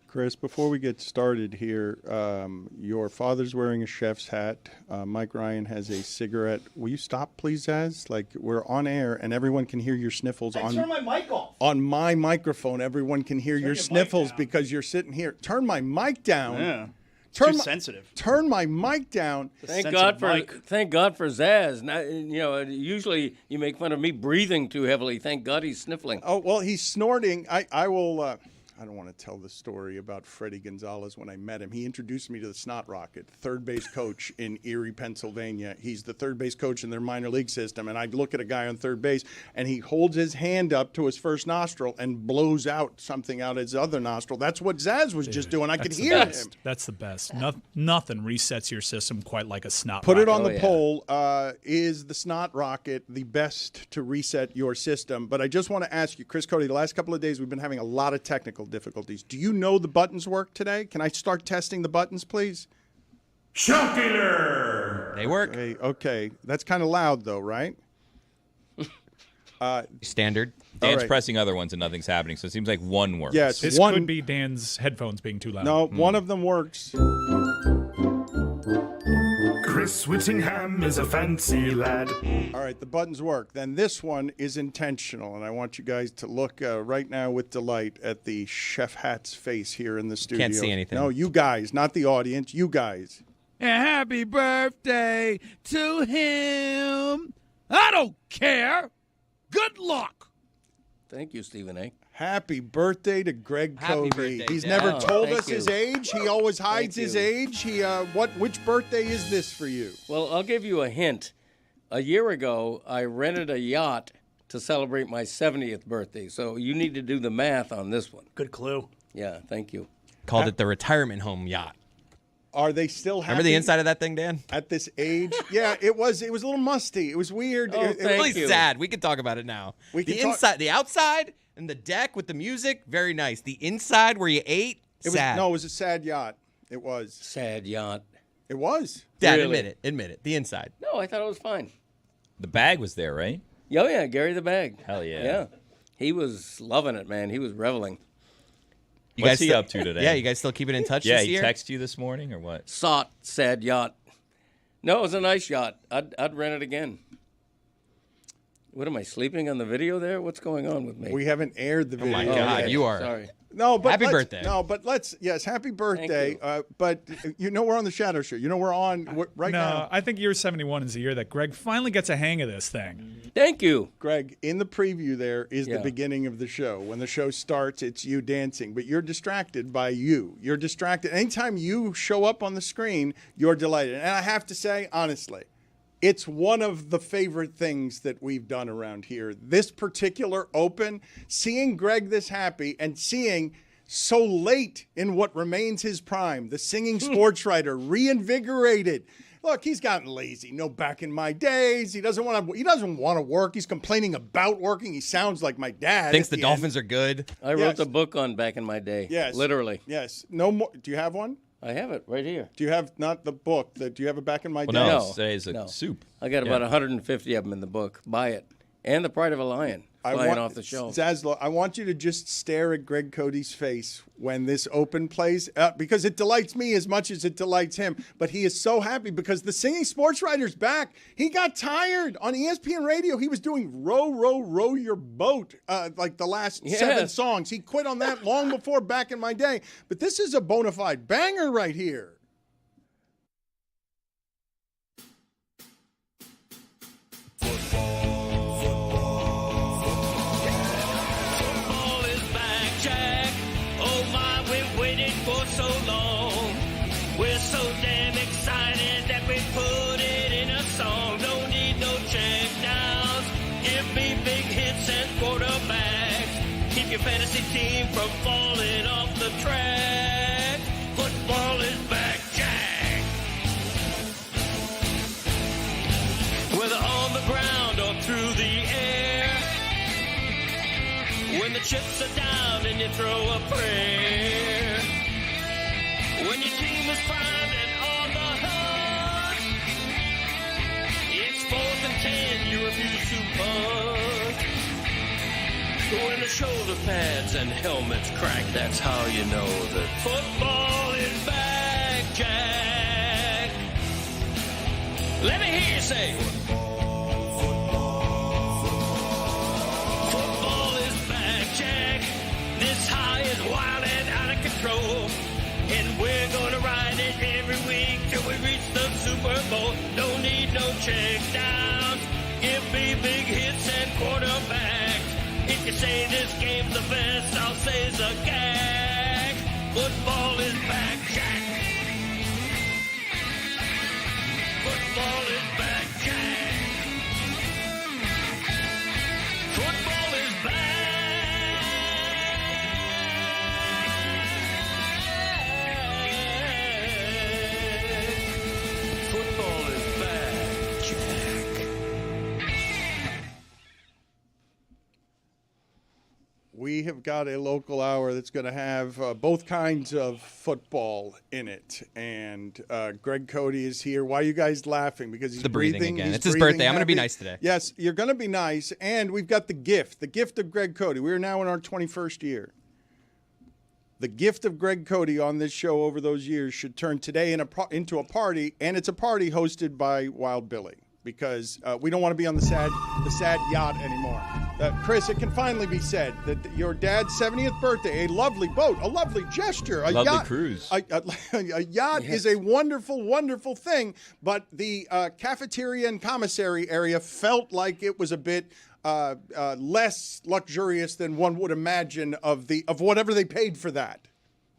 Chris, before we get started here, your father's wearing a chef's hat. Mike Ryan has a cigarette. Will you stop, please, Zaz? Like, we're on air, and everyone can hear your sniffles. Turn my mic off. On my microphone, everyone can hear your sniffles because you're sitting here. Turn my mic down. Yeah. Too sensitive. Turn my mic down. Thank God for Zaz. Now, usually you make fun of me breathing too heavily. Thank God he's sniffling. Oh, well, he's snorting. I will. I don't want to tell the story about Freddie Gonzalez when I met him. He introduced me to the Snot Rocket, third base coach in Erie, Pennsylvania. He's the third base coach in their minor league system. And I look at a guy on third base, and he holds his hand up to his first nostril and blows out something out his other nostril. That's what Zaz was just doing. I could hear him. That's the best. Nothing resets your system quite like a snot Put rocket. it on the poll. Is the Snot Rocket the best to reset your system? But I just want to ask you, Chris Cody, the last couple of days we've been having a lot of technical difficulties. Do you know the buttons work today? Can I start testing the buttons, please? Shockiller! They work. Okay. That's kind of loud, though, right? Standard. Dan's pressing other ones and nothing's happening, so it seems like one works. Yes, this could be Dan's headphones being too loud. No, one of them works. Chris Whittingham is a fancy lad. All right, the buttons work. Then this one is intentional, and I want you guys to look right now with delight at the chef hat's face here in the studio. Can't see anything. No, you guys, not the audience. You guys. Happy birthday to him. I don't care. Good luck. Thank you, Stephen A. Happy birthday to Greg Happy Cody. birthday, He's Dad. never Oh, told thank us you. his age. He always hides Thank his you. age. Which birthday is this for you? Well, I'll give you a hint. A year ago, I rented a yacht to celebrate my 70th birthday. So you need to do the math on this one. Good clue. Yeah, thank you. Called it the retirement home yacht. Are they still happy? Remember the inside of that thing, Dan? At this age? Yeah, it was a little musty. It was weird. Oh, It- thank Really you. sad. We can talk about it now. We the can talk- inside, the outside, and the deck with the music, very nice. The inside where you ate, It was, sad. no, it was a sad yacht. It was. Sad yacht. It was. Dad, Really? admit it. The inside. No, I thought it was fine. The bag was there, right? Oh, yeah, Gary the Bag. Hell yeah. Yeah. He was loving it, man. He was reveling. What's he up to today? Yeah, you guys still keeping in touch Yeah, this he year? texted you this morning or what? Sought, sad yacht. No, it was a nice yacht. I'd rent it again. What am I, sleeping on the video there? What's going on with me? We haven't aired the video. my God, okay. you are. Sorry. No, but Happy let's- birthday. No, but yes, happy birthday. you. But we're on the Shadow Show. We're on right No, now. I think year 71 is the year that Greg finally gets a hang of this thing. Thank you. Greg, in the preview there is the Yeah. beginning of the show. When the show starts, it's you dancing, but you're distracted by you. You're distracted. Anytime you show up on the screen, you're delighted. And I have to say, honestly, it's one of the favorite things that we've done around here. This particular open, seeing Greg this happy and seeing so late in what remains his prime, the singing sports writer reinvigorated. Look, he's gotten lazy. No, back in my days, he doesn't want to work. He's complaining about working. He sounds like my dad. Thinks at the end. Dolphins are good. I wrote Yes. the book on back in my day. Yes. Literally. Yes. No more. Do you have one? I have it right here. Do you have not the book? Do you have it back in my Well, day? no, No. today's a No. soup. I got about 150 of them in the book. Buy it. And The Pride of a Lion flying off the shelf. Zaslow, I want you to just stare at Greg Cody's face when this open plays, because it delights me as much as it delights him. But he is so happy because the singing sports writer's back. He got tired on ESPN Radio. He was doing "Row, Row, Row Your Boat" like the last 7 songs. He quit on that long before back in my day. But this is a bona fide banger right here. Your fantasy team from falling off the track. Football is back, Jack. Whether on the ground or through the air, when the chips are down and you throw a prayer, when your team is primed and on the hunt, it's 4th and 10, you refuse to punt. When the shoulder pads and helmets crack, that's how you know that football is back, Jack. Let me hear you say, football is back, Jack. This high is wild and out of control. And we're gonna ride it every week till we reach the Super Bowl. Don't need no check downs. Give me big hits and quarterbacks. If you say this game's the best, I'll say it's a gag. Football is back, Jack. Football is back, Jack. Football is back. Football is back, Jack. We have got a local hour that's going to have both kinds of football in it. And Greg Cody is here. Why are you guys laughing? Because he's The breathing again. he's It's his breathing birthday. I'm going to be heavy. nice today. Yes, you're going to be nice. And we've got the gift of Greg Cody. We're now in our 21st year. The gift of Greg Cody on this show over those years should turn today into a party, and it's a party hosted by Wild Billy, because we don't want to be on the sad yacht anymore. Chris, it can finally be said that your dad's 70th birthday, a lovely boat, a lovely gesture, a Lovely yacht, cruise. a yacht is a wonderful, wonderful thing, but the cafeteria and commissary area felt like it was a bit less luxurious than one would imagine of whatever they paid for that.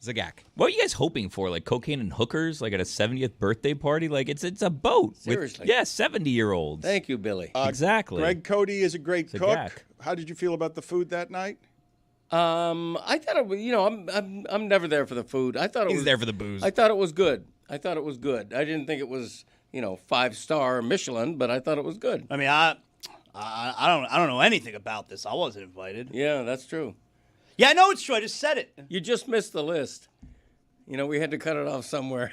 Zagak. What are you guys hoping for? Like cocaine and hookers, like at a 70th birthday party? Like it's a boat. Seriously. With, 70-year-olds. Thank you, Billy. Exactly. Greg Cody is a great It's a cook. gack. How did you feel about the food that night? I thought it was, I'm never there for the food. I thought it He's was there for the booze. I thought it was good. I didn't think it was, 5-star Michelin, but I thought it was good. I mean, I don't know anything about this. I wasn't invited. Yeah, that's true. Yeah, I know it's true. I just said it. You just missed the list. We had to cut it off somewhere.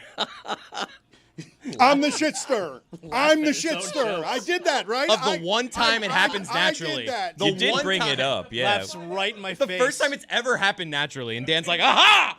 I'm the shit stirrer. I'm the shit stirrer. I did that, right? Of the one time it happens naturally. I did that. The You did one bring time. it up, yeah. Laughs right in my The face. first time it's ever happened naturally, and Dan's like, aha!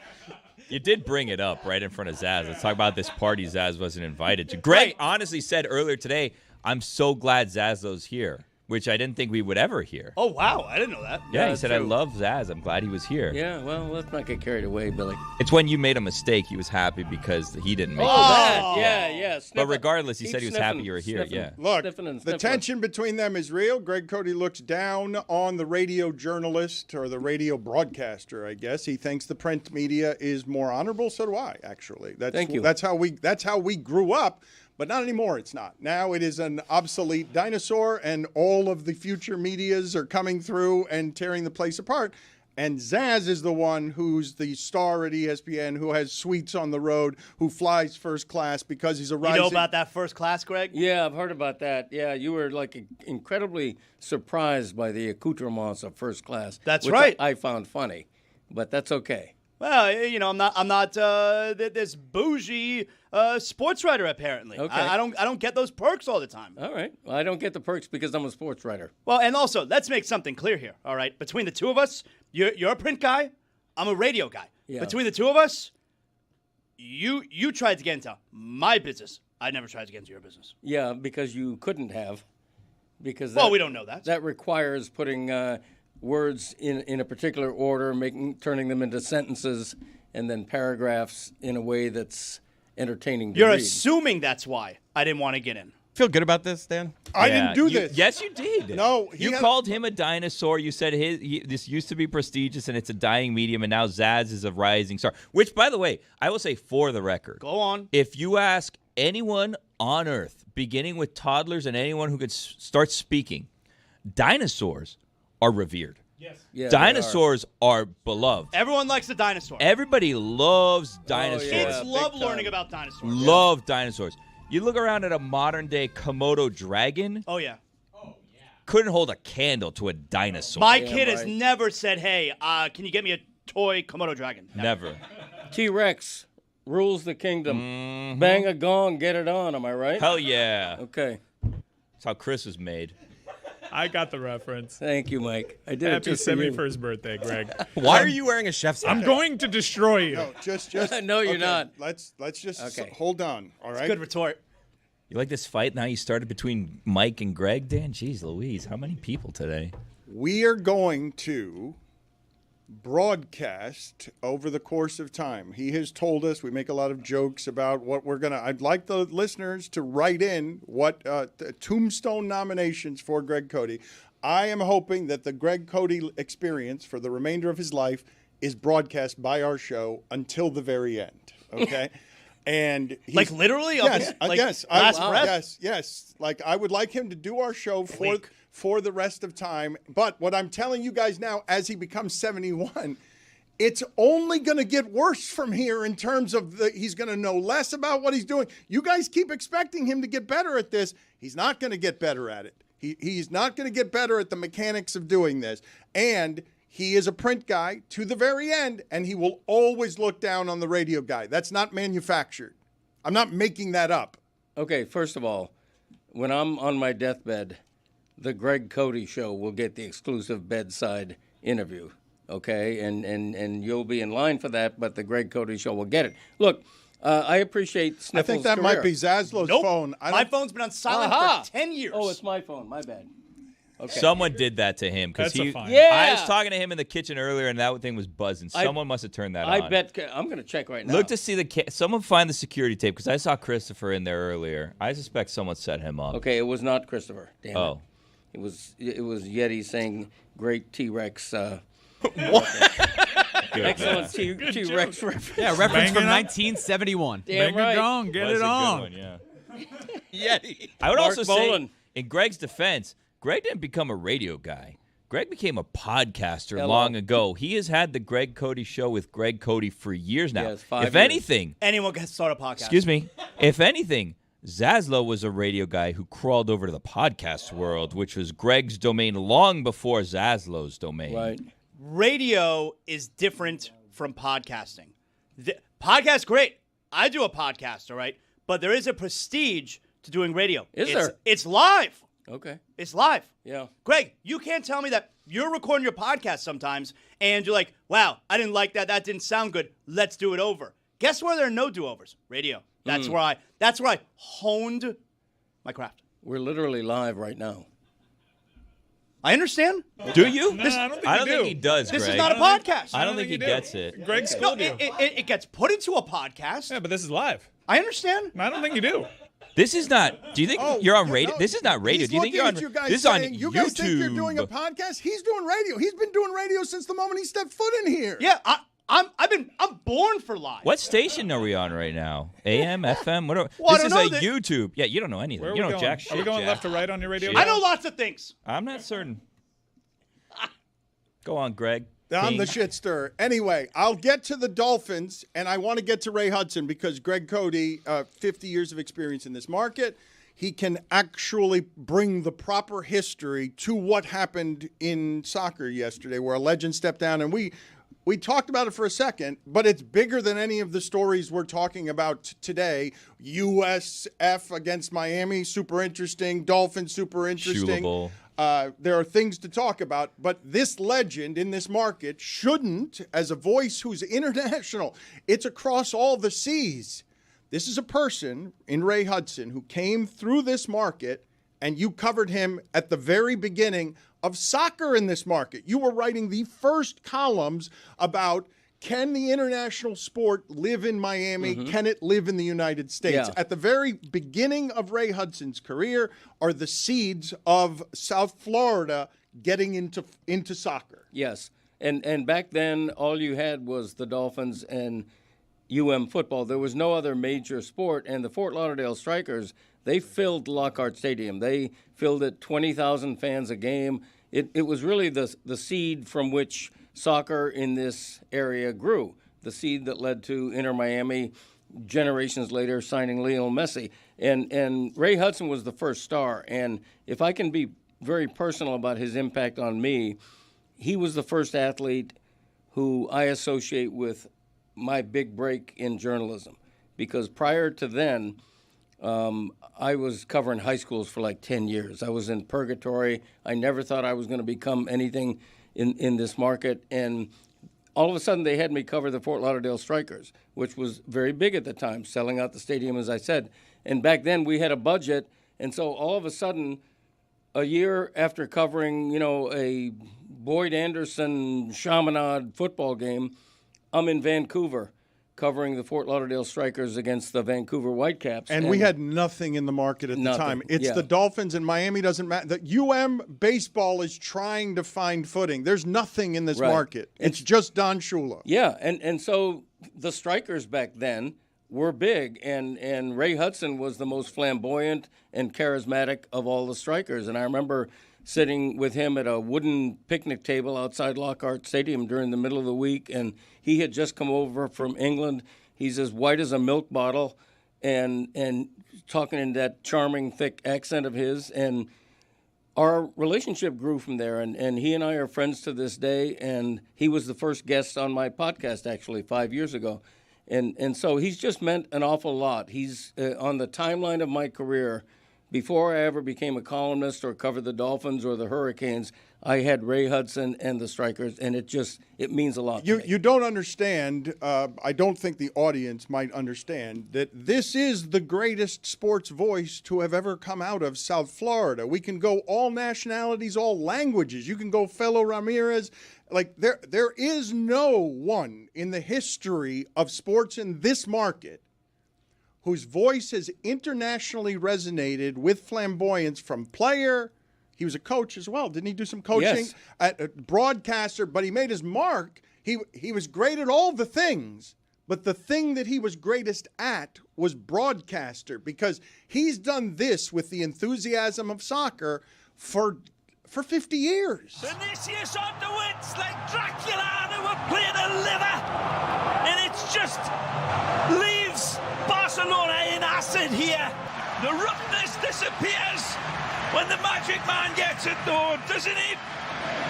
You did bring it up right in front of Zaz. Let's talk about this party Zaz wasn't invited to. Greg honestly said earlier today, I'm so glad Zazzo's here, which I didn't think we would ever hear. Oh, wow. I didn't know that. Yeah, he said, I true. love Zaz. I'm glad he was here. Yeah, well, let's not get carried away, Billy. It's when you made a mistake, he was happy because he didn't make it. That. Yeah. But Sniffing. regardless, he Keep said he was sniffing, happy you were here. sniffing. Yeah. Look, Sniffing and the sniffling. tension between them is real. Greg Cody looks down on the radio journalist or the radio broadcaster, I guess. He thinks the print media is more honorable. So do I, actually. Thank you. That's how we grew up. But not anymore, it's not. Now it is an obsolete dinosaur, and all of the future medias are coming through and tearing the place apart. And Zaz is the one who's the star at ESPN, who has suites on the road, who flies first class because he's a rising... You know about that first class, Greg? Yeah, I've heard about that. Yeah, you were incredibly surprised by the accoutrements of first class. That's which right. I found funny, but that's okay. Well, I'm not this bougie sports writer apparently. Okay. I don't get those perks all the time. All right. Well, I don't get the perks because I'm a sports writer. Well, and also, let's make something clear here, all right? Between the two of us, you're a print guy, I'm a radio guy. Yeah. Between the two of us, you tried to get into my business. I never tried to get into your business. Yeah, because you couldn't have. Because Well, we don't know that. That requires putting words in a particular order, turning them into sentences, and then paragraphs in a way that's entertaining to You're read. assuming that's why I didn't want to get in. Feel good about this, Dan? I Yeah, didn't do you- this. Yes, you did. No, you called him a dinosaur. You said this used to be prestigious and it's a dying medium, and now Zaz is a rising star. Which, by the way, I will say for the record, Go on. if you ask anyone on Earth, beginning with toddlers and anyone who could start speaking, dinosaurs are revered. Yeah, they Dinosaurs are beloved. Everyone likes the dinosaur. Everybody loves dinosaurs. yeah. Kids big love time. learning about dinosaurs. Love dinosaurs. You look around at a modern day Komodo dragon, Oh, yeah. couldn't hold a candle to a dinosaur. My kid has right. never said, hey, can you get me a toy Komodo dragon? Never. T-Rex rules the kingdom. Mm-hmm. Bang a gong, get it on. Am I right? Hell yeah. Okay. That's how Chris was made. I got the reference. Thank you, Mike. I did it Happy just for you. 71st birthday, Greg. Why are you wearing a chef's hat? I'm going to destroy you. No, just No, you're okay, not. Let's just Okay. hold on. All right. Good retort. You like this fight now you started between Mike and Greg, Dan? Jeez Louise, how many people today? We are going to broadcast over the course of time. He has told us, we make a lot of jokes about what we're going to, I'd like the listeners to write in what tombstone nominations for Greg Cody. I am hoping that the Greg Cody experience for the remainder of his life is broadcast by our show until the very end. Okay. And he's, Like literally? yes, Like yes, last breath? yes. Like I would like him to do our show for the rest of time. But what I'm telling you guys now, as he becomes 71, it's only going to get worse from here in terms of he's going to know less about what he's doing. You guys keep expecting him to get better at this. He's not going to get better at it. He's not going to get better at the mechanics of doing this. And he is a print guy to the very end, and he will always look down on the radio guy. That's not manufactured. I'm not making that up. Okay, first of all, when I'm on my deathbed, the Greg Cody Show will get the exclusive bedside interview, okay? And you'll be in line for that, but the Greg Cody Show will get it. Look, I appreciate Sniffles' I think that might be Zaslow's Nope. phone. My phone's been on silent Aha! for 10 years. Oh, it's my phone. My bad. Okay. Someone did that to him because That's a fine. Yeah. I was talking to him in the kitchen earlier, and that thing was buzzing. Someone must have turned that on. I bet I'm going to check right now. Look to see someone find the security tape because I saw Christopher in there earlier. I suspect someone set him up. Okay, it was not Christopher. Damn it. Oh. It was Yeti saying great T-Rex. Excellent T-Rex reference. Yeah, reference Bang from it up. 1971. Damn Bring right. it on. Get That's it a good on. one, yeah. Yeti. I would Mark also Bolan. say, in Greg's defense, Greg didn't become a radio guy. Greg became a podcaster Hello. long ago. He has had the Greg Cody Show with Greg Cody for years now. Yes, 5 if years. anything, Anyone can start a podcast. excuse me, if anything, Zaslow was a radio guy who crawled over to the podcast world, which was Greg's domain long before Zaslow's domain. Right. Radio is different from podcasting. Podcast, great. I do a podcast, all right? But there is a prestige to doing radio. Is there? It's live. Okay. It's live. Yeah. Greg, you can't tell me that you're recording your podcast sometimes and you're like, wow, I didn't like that. That didn't sound good. Let's do it over. Guess where there are no do-overs? Radio. That's where I honed my craft. We're literally live right now. I understand. Do you? No, I don't think I you don't do. think he does, This Greg. is not a podcast. I don't think he you do. gets it. Greg No, schooled you. it gets put into a podcast. Yeah, but this is live. I understand. I don't think you do. This is not. Do you think you're on radio? no, this is not radio. he's Do you think you're on? looking at you guys This is on saying, YouTube. you guys think you're doing a podcast? He's doing radio. He's been doing radio since the moment he stepped foot in here. Yeah, I'm born for live. What station are we on right now? AM, FM? What? Well, I This is don't a know that- YouTube. Yeah, you don't know anything. Where are You we don't going? jack shit. Are we going Jack. left to right on your radio? I know lots of things. I'm not certain. Go on, Greg. I'm the King. shit stirrer. Anyway, I'll get to the Dolphins, and I want to get to Ray Hudson because Greg Cody, 50 years of experience in this market, he can actually bring the proper history to what happened in soccer yesterday, where a legend stepped down, and we talked about it for a second, but it's bigger than any of the stories we're talking about today. USF against Miami, super interesting. Dolphins, super interesting. Shula Bowl. There are things to talk about, but this legend in this market shouldn't, as a voice who's international, it's across all the seas. This is a person in Ray Hudson who came through this market, and you covered him at the very beginning of soccer in this market. You were writing the first columns about, can the international sport live in Miami? Can it live in the United States? Yeah. At the very beginning of Ray Hudson's career are the seeds of South Florida getting into soccer. Yes. And back then, all you had was the Dolphins and football. There was no other major sport. And the Fort Lauderdale Strikers, they filled Lockhart Stadium. They filled it 20,000 fans a game. It was really the seed from which soccer in this area grew, the seed that led to Inter Miami generations later signing Lionel Messi. And Ray Hudson was the first star. And if I can be very personal about his impact on me, he was the first athlete who I associate with my big break in journalism. Because prior to then, I was covering high schools for like 10 years. I was in purgatory. I never thought I was going to become anything in this market. And all of a sudden, they had me cover the Fort Lauderdale Strikers, which was very big at the time, selling out the stadium, as I said. And back then, we had a budget. And so all of a sudden, a year after covering, a Boyd Anderson Chaminade football game, I'm in Vancouver covering the Fort Lauderdale Strikers against the Vancouver Whitecaps. And we had nothing in the market at the time. It's the Dolphins, and Miami doesn't matter. The UM baseball is trying to find footing. There's nothing in this market. It's just Don Shula. Yeah, and so the Strikers back then were big, and Ray Hudson was the most flamboyant and charismatic of all the Strikers. And I remember sitting with him at a wooden picnic table outside Lockhart Stadium during the middle of the week, and he had just come over from England. He's as white as a milk bottle, and talking in that charming, thick accent of his, and our relationship grew from there, and he and I are friends to this day, and he was the first guest on my podcast, actually, 5 years ago. And so he's just meant an awful lot. He's on the timeline of my career. Before I ever became a columnist or covered the Dolphins or the Hurricanes, I had Ray Hudson and the Strikers, and it means a lot to me. You don't understand, I don't think the audience might understand, that this is the greatest sports voice to have ever come out of South Florida. We can go all nationalities, all languages. You can go Fellow Ramirez. Like, there is no one in the history of sports in this market whose voice has internationally resonated with flamboyance from player. He was a coach as well. Didn't he do some coaching? Yes. At a broadcaster, but he made his mark. He was great at all the things, but the thing that he was greatest at was broadcaster, because he's done this with the enthusiasm of soccer for 50 years. Vinicius on the wings like Dracula, who were playing a liver, and it's just leaves Barcelona in acid here. The roughness disappears when the magic man gets it, though, doesn't he?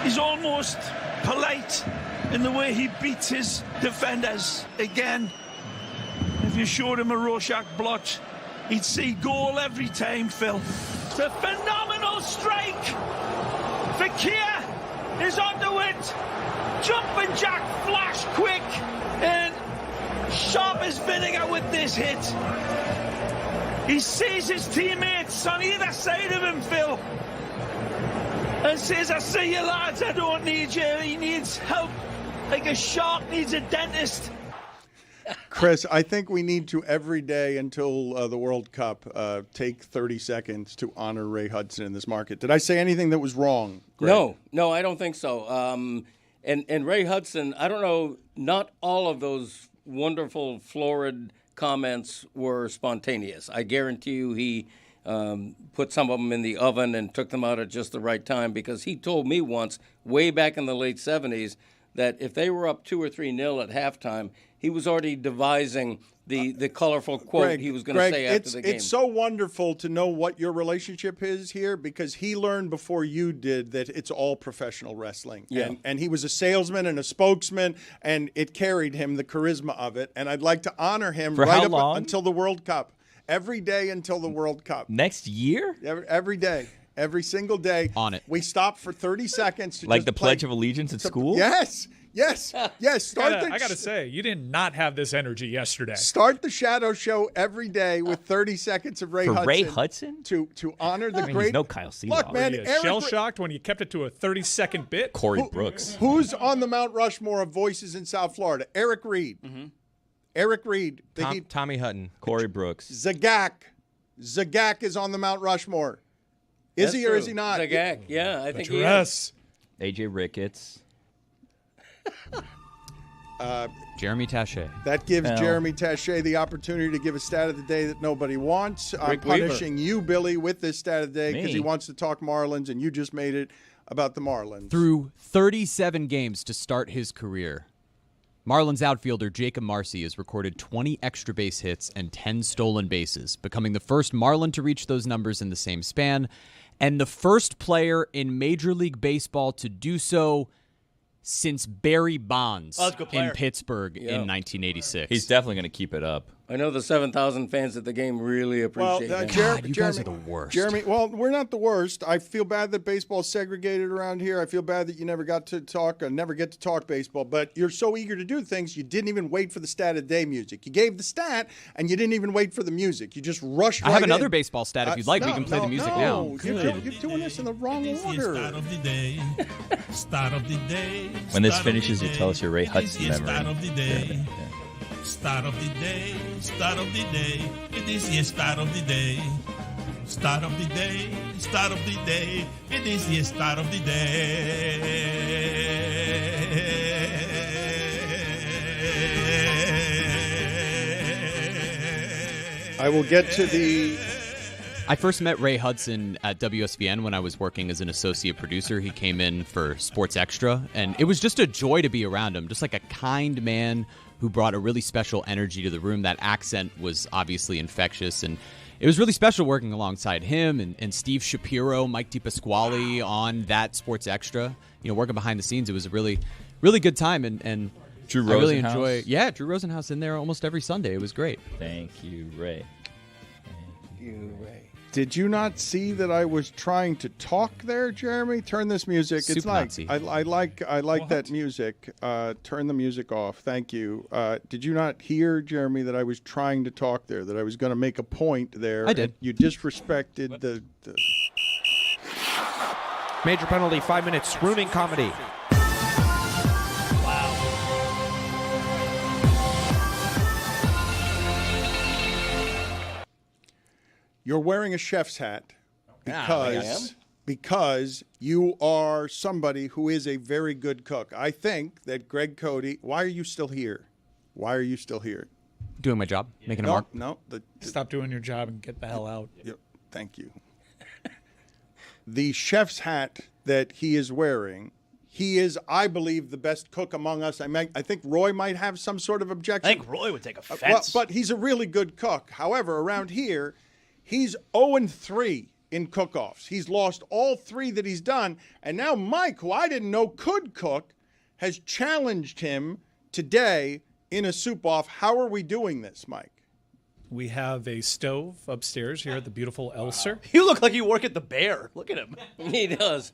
He's almost polite in the way he beats his defenders. Again, if you showed him a Rorschach blotch, he'd see goal every time, Phil. It's a phenomenal strike. Fakir is onto it. Jumping jack flash quick and sharp as vinegar with this hit. He sees his teammates on either side of him, Phil, and says, I see you lads, I don't need you. He needs help like a shark needs a dentist. Chris, I think we need to every day until the World Cup take 30 seconds to honor Ray Hudson in this market. Did I say anything that was wrong, Greg? No, I don't think so. And Ray Hudson, I don't know, not all of those wonderful, florid comments were spontaneous. I guarantee you he put some of them in the oven and took them out at just the right time, because he told me once, way back in the late 70s, that if they were up 2 or 3-0 at halftime, he was already devising the colorful quote Greg, he was going to say after the game. It's so wonderful to know what your relationship is here, because he learned before you did that it's all professional wrestling. Yeah. And he was a salesman and a spokesman, and it carried him, the charisma of it. And I'd like to honor him For right how up long? until the World Cup. Every day until the World Cup. Next year? Every day. Every single day. On it. We stop for 30 seconds to Like just the play. Pledge of Allegiance at school? Yes. I gotta say, you did not have this energy yesterday. Start the Shadow Show every day with 30 seconds of Ray For Hudson. Ray Hudson? To honor the I mean, great. he's no Kyle Seeley. Look, man, Were you Eric, shell-shocked when you kept it to a 30-second bit? Corey Brooks. Who's on the Mount Rushmore of voices in South Florida? Eric Reed. Mm-hmm. Eric Reed. Tommy Hutton. Corey Brooks. Zagak is on the Mount Rushmore. Is he or is he not? Zagak, yeah, I think he is. Yes. AJ Ricketts. Jeremy Taché. That gives Well. Jeremy Taché the opportunity to give a stat of the day that nobody wants. I'm Rick Weaver. punishing you, Billy, with this stat of the day because Me? he wants to talk Marlins, and you just made it about the Marlins. Through 37 games to start his career, Marlins outfielder Jacob Marcy has recorded 20 extra base hits and 10 stolen bases, becoming the first Marlin to reach those numbers in the same span, and the first player in Major League Baseball to do so since Barry Bonds Oh, that's a good player. in Pittsburgh in 1986. He's definitely going to keep it up. I know the 7,000 fans at the game really appreciate it. God, you guys are the worst. Jeremy, well, we're not the worst. I feel bad that baseball's segregated around here. I feel bad that you never got to talk or never get to talk baseball. But you're so eager to do things, you didn't even wait for the stat of the day music. You gave the stat, and you didn't even wait for the music. You just rushed right in. I have another baseball stat if you'd like. We can play the music now. You're doing this in the wrong order. Start of the day. Start of the day. When this finishes, you tell us your Ray Hudson It is memory. start of the day. Start of the day. Start of the day. It is the start of the day. Start of the day. Start of the day. It is the start of the day. I will get to the... I first met Ray Hudson at WSVN when I was working as an associate producer. He came in for Sports Extra, and it was just a joy to be around him. Just like a kind man who brought a really special energy to the room. That accent was obviously infectious, and it was really special working alongside him and Steve Shapiro, Mike DiPasquale on that Sports Extra. You know, working behind the scenes, it was a really, really good time, and Drew I really Rosenhaus. enjoy. Yeah, Drew Rosenhaus in there almost every Sunday. It was great. Thank you, Ray. Did you not see that I was trying to talk there, Jeremy? Turn this music. It's Soup nice. Nazi. I like that music. Turn the music off. Thank you. Did you not hear, Jeremy, that I was trying to talk there? That I was going to make a point there? I did. You disrespected the Major penalty, 5 minutes, swooning comedy. You're wearing a chef's hat I because you are somebody who is a very good cook. I think that Greg Cody. Why are you still here? Why are you still here? Doing my job, making a mark. No. Stop doing your job and get the hell out. Thank you. The chef's hat that he is wearing, he is, I believe, the best cook among us. I think Roy might have some sort of objection. I think Roy would take offense. But he's a really good cook. However, around here, he's 0-3 in cook-offs. He's lost all 3 that he's done. And now Mike, who I didn't know could cook, has challenged him today in a soup-off. How are we doing this, Mike? We have a stove upstairs here at the beautiful Elser. You look like you work at the Bear. Look at him. He does.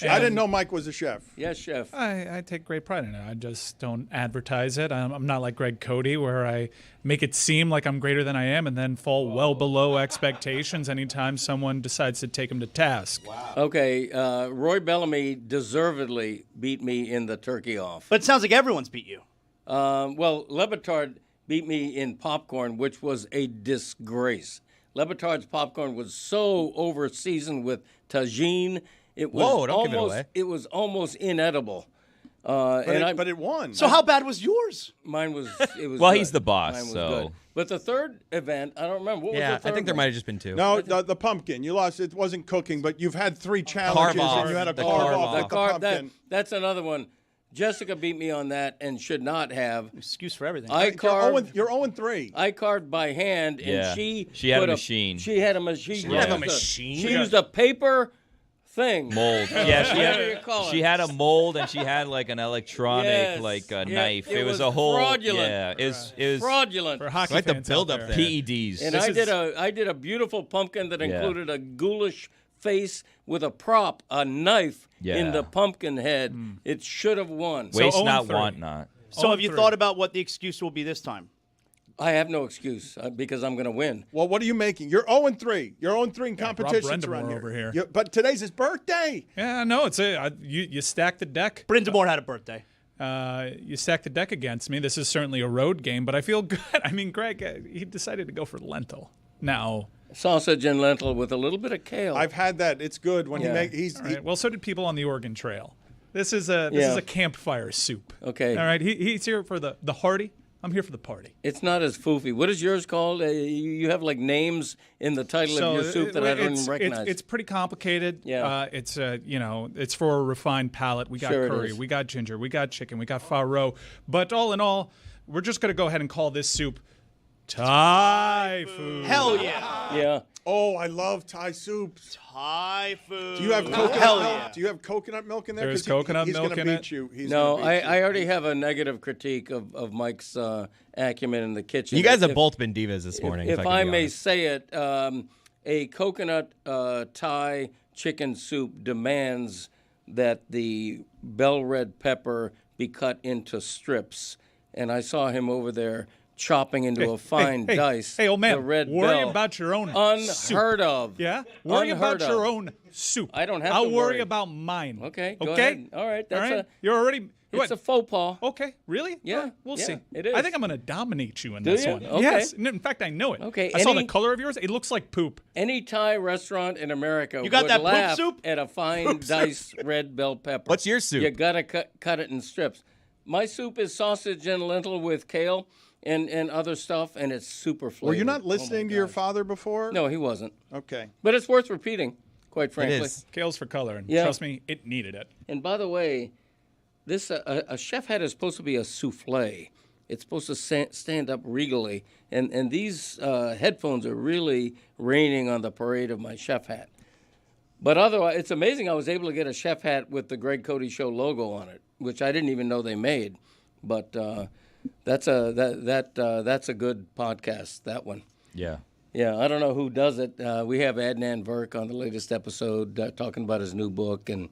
I didn't know Mike was a chef. Yes, chef. I take great pride in it. I just don't advertise it. I'm not like Greg Cody, where I make it seem like I'm greater than I am and then fall well below expectations anytime someone decides to take him to task. Okay, Roy Bellamy deservedly beat me in the turkey off. But it sounds like everyone's beat you. Well, Le Batard beat me in popcorn, which was a disgrace. Le Batard's popcorn was so over-seasoned with tagine. It was Whoa, don't give it away. It was almost inedible. But it won. So how bad was yours? Mine was. It was. Well, good. he's the boss, Mine was so. good. But the third event, I don't remember. What was Yeah, the third I think there one? might have just been 2. No, the pumpkin. You lost. It wasn't cooking, but you've had 3 challenges, Carve-off. and you had a The carve carve-off. off The with the carb, pumpkin. that's another one. Jessica beat me on that and should not have. Excuse for everything. I carved. You're 0-3. I carved by hand, and Yeah. she had a put machine. She had a machine. She didn't have a machine? She used a paper thing. Mold. Yeah, Whatever you call it. she had a mold and she had like an electronic Yes. a Yeah, knife. it It was was a whole fraudulent. Yeah, it was Fraudulent. For hockey Like the fans build out up there. there. PEDs. And This I did a beautiful pumpkin that Yeah. included a ghoulish face with a prop, a knife in Yeah. the pumpkin head. It should have won. Waste So not, 0-3. want not. So have you 0-3. thought about what the excuse will be this time? I have no excuse because I'm going to win. Well, what are you making? You're 0-3. You're 0-3 in competitions Brendamore around here. over here. But today's his birthday. Yeah, no, you stack the deck. Brindamore had a birthday. You stack the deck against me. This is certainly a road game, but I feel good. I mean, Greg, he decided to go for lentil. Now, Sausage and lentil with a little bit of kale. I've had that. It's good when Yeah. he's. all right, well, so did people on the Oregon Trail. This is a campfire soup. Okay. All right, he's here for the hearty. I'm here for the party. It's not as foofy. What is yours called? You have like names in the title of your soup that I don't even recognize. It's pretty complicated. Yeah. It's for a refined palate. We got Sure it curry, is. we got ginger, we got chicken, we got faro. But all in all, we're just gonna go ahead and call this soup Thai food. Hell yeah. Yeah. Oh, I love Thai soup. Thai food. Do you have coconut Hell milk? yeah. Do you have coconut milk in there? There's 'Cause coconut he's milk gonna in beat it. you. He's No, gonna beat you. I already have a negative critique of Mike's acumen in the kitchen. You guys have both been divas this morning. If can I be may honest. say it, a coconut Thai chicken soup demands that the bell red pepper be cut into strips. And I saw him over there chopping into a fine dice. Hey, old man, the red worry bell. about your own Unheard soup. of. Yeah? Worry Unheard about your of. own soup. I don't have I'll to worry. about mine. Okay, go okay? ahead. All right, that's All right? a You're already... it's what? a faux pas. Okay, really? Yeah, Well, we'll yeah, see. it is. I think I'm going to dominate you in Do this you? one. Okay. Yes. In fact, I know it. Okay, I saw the any- color of yours. It looks like poop. Any Thai restaurant in America You got would that poop laugh soup? at a fine diced red bell pepper. What's your soup? You gotta cut it in strips. My soup is sausage and lentil with kale and other stuff, and it's super flavored. Were you not Oh, my listening to your gosh. father before? No, he wasn't. Okay. But it's worth repeating, quite frankly. is. Kale's for color, and Yeah. trust me, it needed it. And by the way, this a chef hat is supposed to be a souffle. It's supposed to stand up regally, and these headphones are really raining on the parade of my chef hat. But otherwise, it's amazing I was able to get a chef hat with the Greg Cody Show logo on it, which I didn't even know they made. But that's a good podcast. That one. Yeah. Yeah, I don't know who does it. We have Adnan Verk on the latest episode talking about his new book, and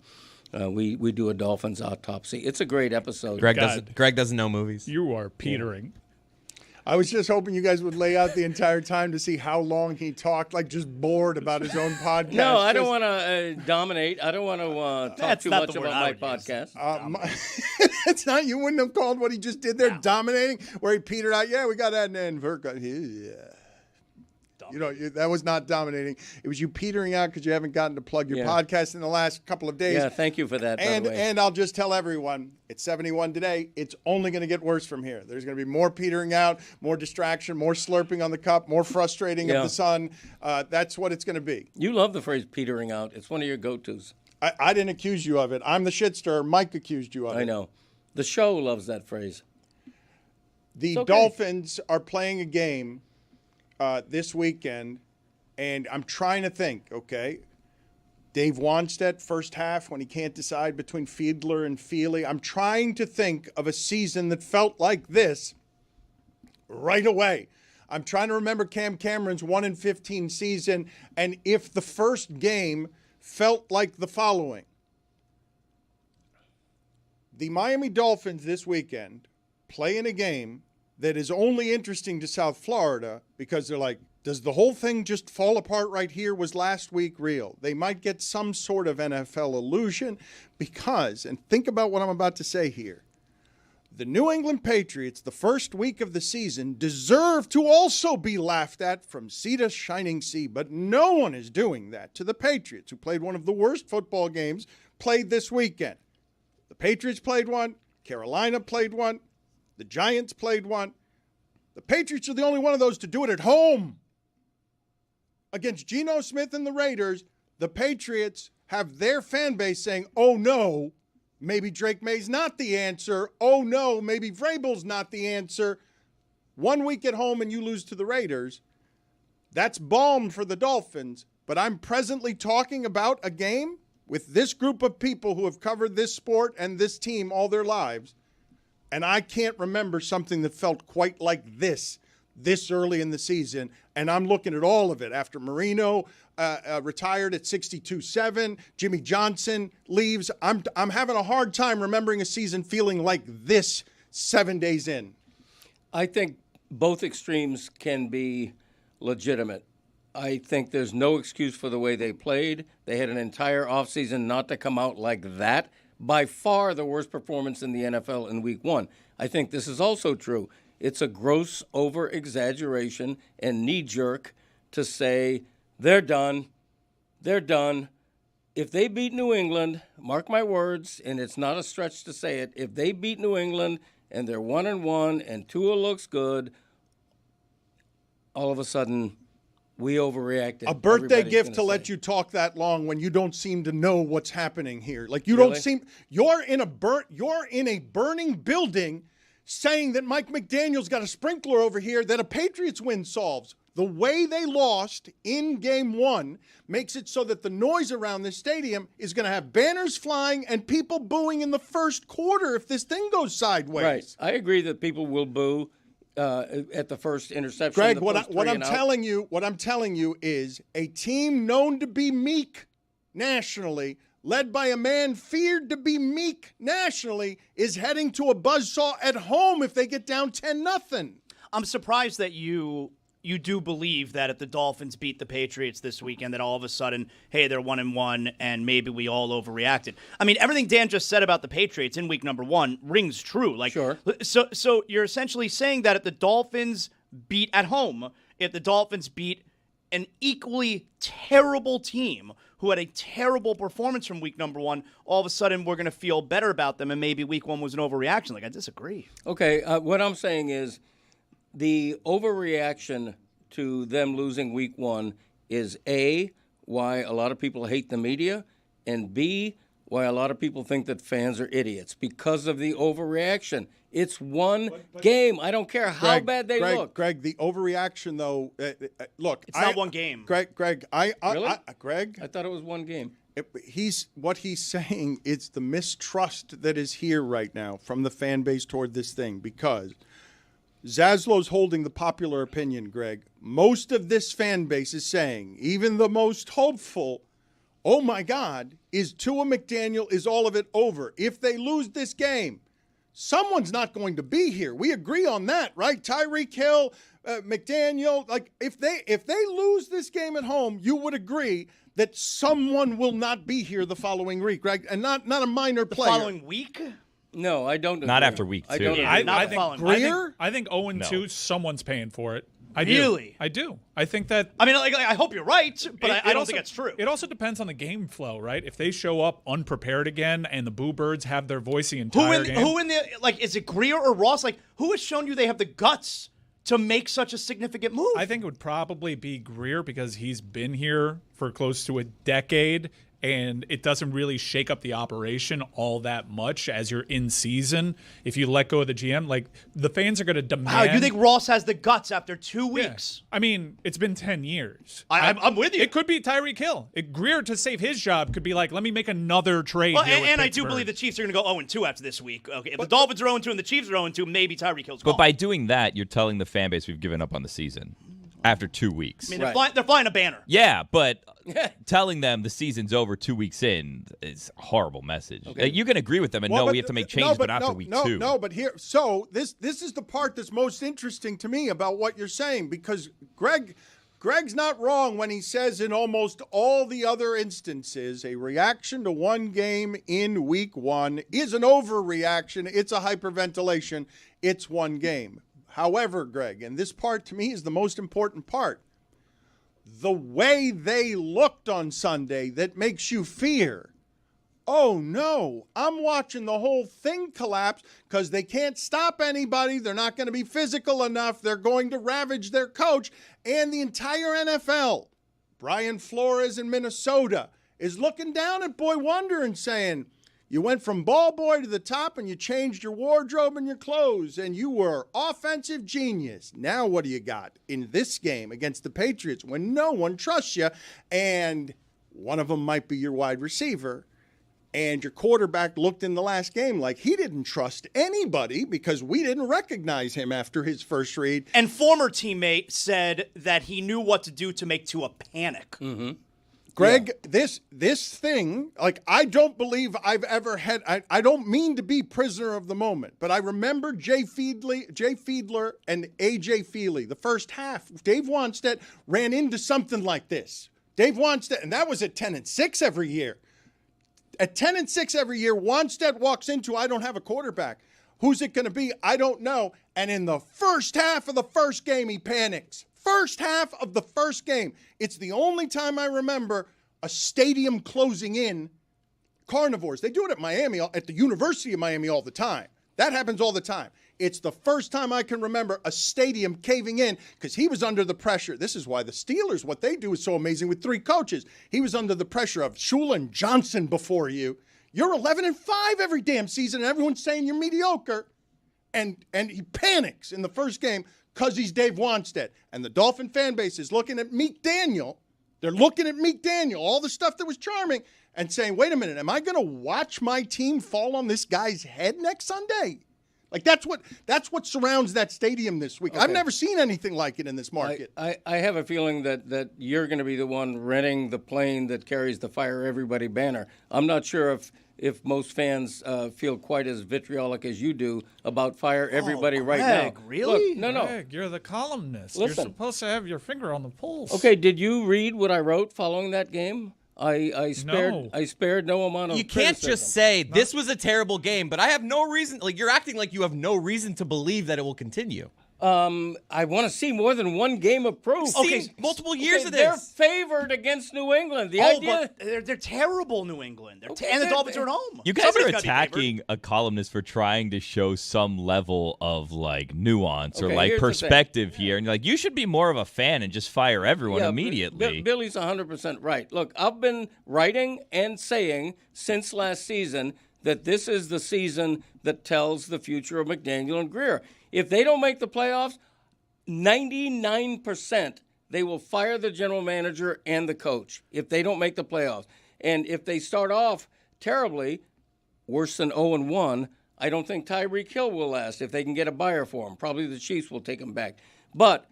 we do a Dolphins autopsy. It's a great episode. Greg God. doesn't know movies. You are petering. I was just hoping you guys would lay out the entire time to see how long he talked, like just bored about his own podcast. No, I don't Just- want to dominate. I don't want to talk That's too not much the word about I my would use. podcast. It's not. You wouldn't have called what he just did there dominating, where he petered out. Yeah, we got Adnan Verk. Yeah. You know, that was not dominating. It was you petering out because you haven't gotten to plug your Yeah. podcast in the last couple of days. Yeah, thank you for that, by And the way. and I'll just tell everyone, it's 71 today. It's only going to get worse from here. There's going to be more petering out, more distraction, more slurping on the cup, more frustrating Yeah. of the sun. That's what it's going to be. You love the phrase petering out. It's one of your go-tos. I didn't accuse you of it. I'm the shit stirrer. Mike accused you of it. I know. The show loves that phrase. The okay. Dolphins are playing a game this weekend, and I'm trying to think, okay? Dave Wanstead, first half, when he can't decide between Fiedler and Feely. I'm trying to think of a season that felt like this right away. I'm trying to remember Cam Cameron's 1-15 season, and if the first game felt like the following. The Miami Dolphins this weekend play in a game that is only interesting to South Florida because they're like, does the whole thing just fall apart right here? Was last week real? They might get some sort of NFL illusion because, and think about what I'm about to say here, the New England Patriots, the first week of the season, deserve to also be laughed at from sea to shining sea, but no one is doing that to the Patriots, who played one of the worst football games played this weekend. The Patriots played one, Carolina played one, the Giants played one. The Patriots are the only one of those to do it at home. Against Geno Smith and the Raiders, the Patriots have their fan base saying, oh no, maybe Drake May's not the answer. Oh no, maybe Vrabel's not the answer. 1 week at home and you lose to the Raiders. That's balm for the Dolphins. But I'm presently talking about a game with this group of people who have covered this sport and this team all their lives. And I can't remember something that felt quite like this early in the season. And I'm looking at all of it. After Marino retired at 62-7, Jimmy Johnson leaves. I'm having a hard time remembering a season feeling like this 7 days in. I think both extremes can be legitimate. I think there's no excuse for the way they played. They had an entire offseason not to come out like that. By far the worst performance in the NFL in week one. I think this is also true. It's a gross over-exaggeration and knee-jerk to say, they're done. They're done. If they beat New England, mark my words, and it's not a stretch to say it, if they beat New England and they're 1-1 and Tua looks good, all of a sudden we overreacted. A birthday Everybody's gift gonna to say. let you talk that long when you don't seem to know what's happening here. Like you Really? don't seem you're in a burning building saying that Mike McDaniel's got a sprinkler over here that a Patriots win solves. The way they lost in game one makes it so that the noise around this stadium is going to have banners flying and people booing in the first quarter if this thing goes sideways. Right. I agree that people will boo at the first interception. Greg, what I'm telling you is a team known to be meek nationally, led by a man feared to be meek nationally, is heading to a buzzsaw at home if they get down 10-0. I'm surprised that you do believe that if the Dolphins beat the Patriots this weekend, that all of a sudden, hey, they're 1-1 and maybe we all overreacted. I mean, everything Dan just said about the Patriots in week number 1 rings true. Like, sure. So you're essentially saying that if the Dolphins beat at home, if the Dolphins beat an equally terrible team who had a terrible performance from week number 1, all of a sudden we're going to feel better about them and maybe week 1 was an overreaction. Like, I disagree. Okay, what I'm saying is the overreaction to them losing week 1 is A, why a lot of people hate the media, and B, why a lot of people think that fans are idiots because of the overreaction. It's one game. I don't care how bad they look. Greg, the overreaction, though, look. It's not one game. Greg, Really? Greg. I thought it was one game. What he's saying, it's the mistrust that is here right now from the fan base toward this thing because Zaslow's holding the popular opinion, Greg. Most of this fan base is saying, even the most hopeful, oh my God, is Tua McDaniel, is all of it over? If they lose this game, someone's not going to be here. We agree on that, right? Tyreek Hill, McDaniel, like if they lose this game at home, you would agree that someone will not be here the following week, Greg, and not a minor player. The following week? No, I don't agree. Not after week 2. I don't agree. I think 0-2, someone's paying for it. I do. I think that. I mean, I hope you're right, but I don't think that's true. It also depends on the game flow, right? If they show up unprepared again and the Boo Birds have their voice the entire game. Who in the, like, is it Greer or Ross? Like, who has shown you they have the guts to make such a significant move? I think it would probably be Greer because he's been here for close to a decade. And it doesn't really shake up the operation all that much as you're in season. If you let go of the GM, like the fans are going to demand. Wow, you think Ross has the guts after 2 weeks? Yeah. I mean, it's been 10 years. I'm with you. It could be Tyreek Hill. Greer, to save his job, could be like, let me make another trade. Well, here and with I do believe the Chiefs are going to go 0-2 after this week. Okay, if the Dolphins are 0-2 and the Chiefs are 0-2, maybe Tyreek Hill's gone. But by doing that, you're telling the fan base we've given up on the season. After 2 weeks. I mean, they're flying a banner. Yeah, but telling them the season's over 2 weeks in is a horrible message. Okay. You can agree with them and we have to make changes, but after week 2. No, but here, so this is the part that's most interesting to me about what you're saying, because Greg's not wrong when he says in almost all the other instances, a reaction to one game in week 1 is an overreaction. It's a hyperventilation. It's one game. However, Greg, and this part to me is the most important part, the way they looked on Sunday that makes you fear, oh no, I'm watching the whole thing collapse because they can't stop anybody. They're not going to be physical enough. They're going to ravage their coach. And the entire NFL, Brian Flores in Minnesota, is looking down at Boy Wonder and saying, you went from ball boy to the top and you changed your wardrobe and your clothes and you were offensive genius. Now what do you got in this game against the Patriots when no one trusts you and one of them might be your wide receiver and your quarterback looked in the last game like he didn't trust anybody because we didn't recognize him after his first read. And former teammate said that he knew what to do to make Tua panic. Mm-hmm. Greg, this thing, like, I don't believe I've ever had, I don't mean to be prisoner of the moment, but I remember Jay Fiedler and A.J. Feely, the first half, Dave Wannstedt ran into something like this. Dave Wannstedt, and that was at 10-6 every year. At 10-6 every year, Wannstedt walks into, I don't have a quarterback. Who's it going to be? I don't know. And in the first half of the first game, he panics. First half of the first game. It's the only time I remember a stadium closing in. Carnivores. They do it at Miami, at the University of Miami all the time. That happens all the time. It's the first time I can remember a stadium caving in because he was under the pressure. This is why the Steelers, what they do is so amazing with 3 coaches. He was under the pressure of Shula and Johnson before you. You're 11-5 every damn season and everyone's saying you're mediocre. and he panics in the first game because he's Dave Wanstead. And the Dolphin fan base is looking at Meek Daniel. They're looking at Meek Daniel, all the stuff that was charming, and saying, wait a minute, am I going to watch my team fall on this guy's head next Sunday? Like, that's what surrounds that stadium this week. Okay. I've never seen anything like it in this market. I have a feeling that you're going to be the one renting the plane that carries the Fire Everybody banner. I'm not sure if most fans feel quite as vitriolic as you do about Fire Everybody right now. Really? Look, no. Greg, you're the columnist. Listen. You're supposed to have your finger on the pulse. Okay, did you read what I wrote following that game? I spared no amount of You can't criticism. just say this was a terrible game, but I have no reason. Like, you're acting like you have no reason to believe that it will continue. I want to see more than one game of proof. Okay, multiple years of this. They're favored against New England. The idea. But they're terrible, New England. And the Dolphins are at home. You guys are attacking a columnist for trying to show some level of like nuance or like perspective here, and you're like, you should be more of a fan and just fire everyone immediately. Billy's 100% right. Look, I've been writing and saying since last season that this is the season that tells the future of McDaniel and Greer. If they don't make the playoffs, 99% they will fire the general manager and the coach if they don't make the playoffs. And if they start off terribly, worse than 0-1, I don't think Tyreek Hill will last if they can get a buyer for him. Probably the Chiefs will take him back. But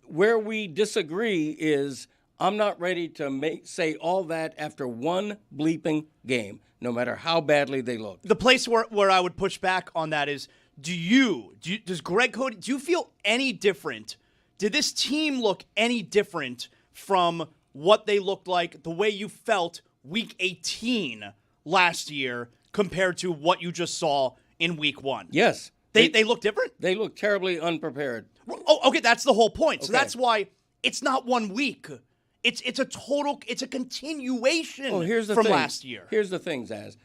where we disagree is I'm not ready to say all that after one bleeping game, no matter how badly they look. The place where I would push back on that is, does Greg Cody, do you feel any different? Did this team look any different from what they looked like, the way you felt week 18 last year compared to what you just saw in week 1? Yes. They look different? They look terribly unprepared. Oh, okay, that's the whole point. Okay. So that's why it's not 1 week. It's a continuation from last year. Here's the thing, Zaz.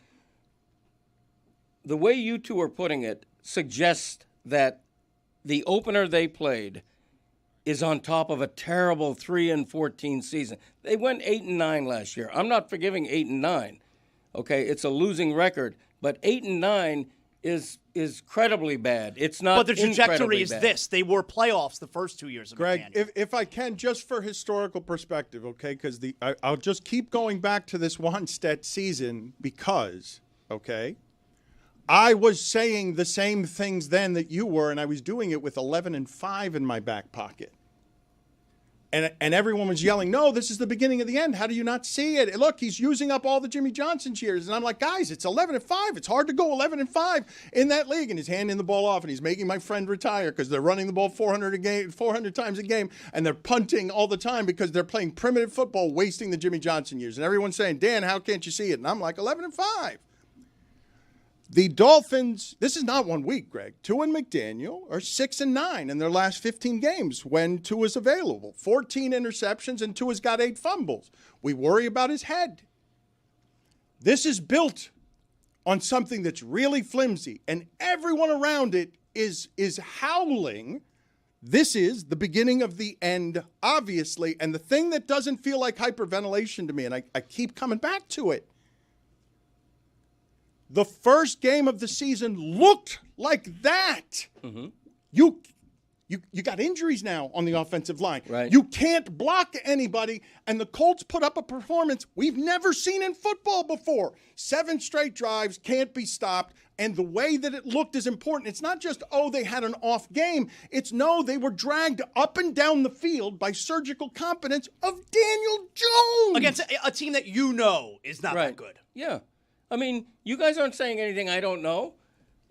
The way you two are putting it suggests that the opener they played is on top of a terrible 3-14 season. They went 8-9 last year. I'm not forgiving 8-9. Okay, it's a losing record, but 8-9 is credibly bad. It's not. But the trajectory is bad. this: they were playoffs the first 2 years of Greg, McDaniel. if I can, just for historical perspective, okay, because I'll just keep going back to this Wanstead season because, okay, I was saying the same things then that you were, and I was doing it with 11-5 in my back pocket. And everyone was yelling, no, this is the beginning of the end. How do you not see it? Look, he's using up all the Jimmy Johnson cheers. And I'm like, guys, it's 11-5. It's hard to go 11-5 in that league. And he's handing the ball off, and he's making my friend retire because they're running the ball 400 times a game, and they're punting all the time because they're playing primitive football, wasting the Jimmy Johnson years. And everyone's saying, Dan, how can't you see it? And I'm like, 11-5. The Dolphins, this is not 1 week, Greg. Tua and McDaniel are 6-9 in their last 15 games when Tua's available. 14 interceptions, and Tua's got 8 fumbles. We worry about his head. This is built on something that's really flimsy, and everyone around it is howling. This is the beginning of the end, obviously, and the thing that doesn't feel like hyperventilation to me, and I keep coming back to it, the first game of the season looked like that. Mm-hmm. You got injuries now on the offensive line. Right. You can't block anybody, and the Colts put up a performance we've never seen in football before. 7 straight drives, can't be stopped, and the way that it looked is important. It's not just, they had an off game. It's, no, they were dragged up and down the field by surgical competence of Daniel Jones. Against a team that you know is not that good. Yeah. I mean, you guys aren't saying anything I don't know.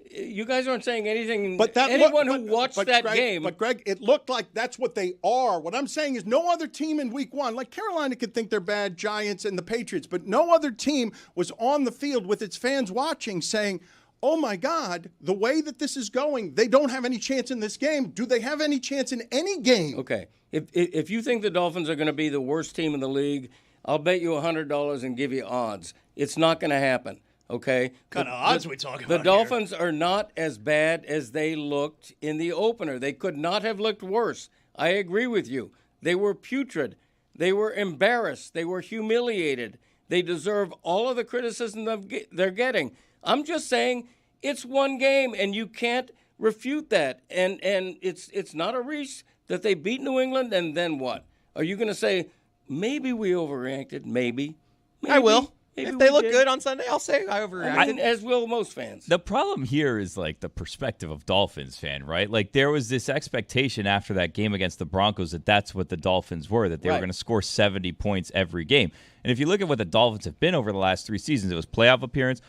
You guys aren't saying anything. But who watched that Greg, game. But, Greg, it looked like that's what they are. What I'm saying is no other team in week 1, like Carolina could think they're bad, Giants and the Patriots, but no other team was on the field with its fans watching saying, oh, my God, the way that this is going, they don't have any chance in this game. Do they have any chance in any game? Okay. If you think the Dolphins are going to be the worst team in the league, I'll bet you $100 and give you odds. It's not going to happen, okay? What kind of odds are we talking about The Dolphins are not as bad as they looked in the opener. They could not have looked worse. I agree with you. They were putrid. They were embarrassed. They were humiliated. They deserve all of the criticism they're getting. I'm just saying it's one game, and you can't refute that. And it's not a reach that they beat New England, and then what? Are you going to say, maybe we overreacted? Maybe. I will. Maybe If they look did. good on Sunday, I'll say I overreacted. As will most fans. The problem here is like the perspective of Dolphins fan, right? Like there was this expectation after that game against the Broncos that that's what the Dolphins were, that they were Right. going to score 70 points every game. And if you look at what the Dolphins have been over the last 3 seasons, it was playoff appearance.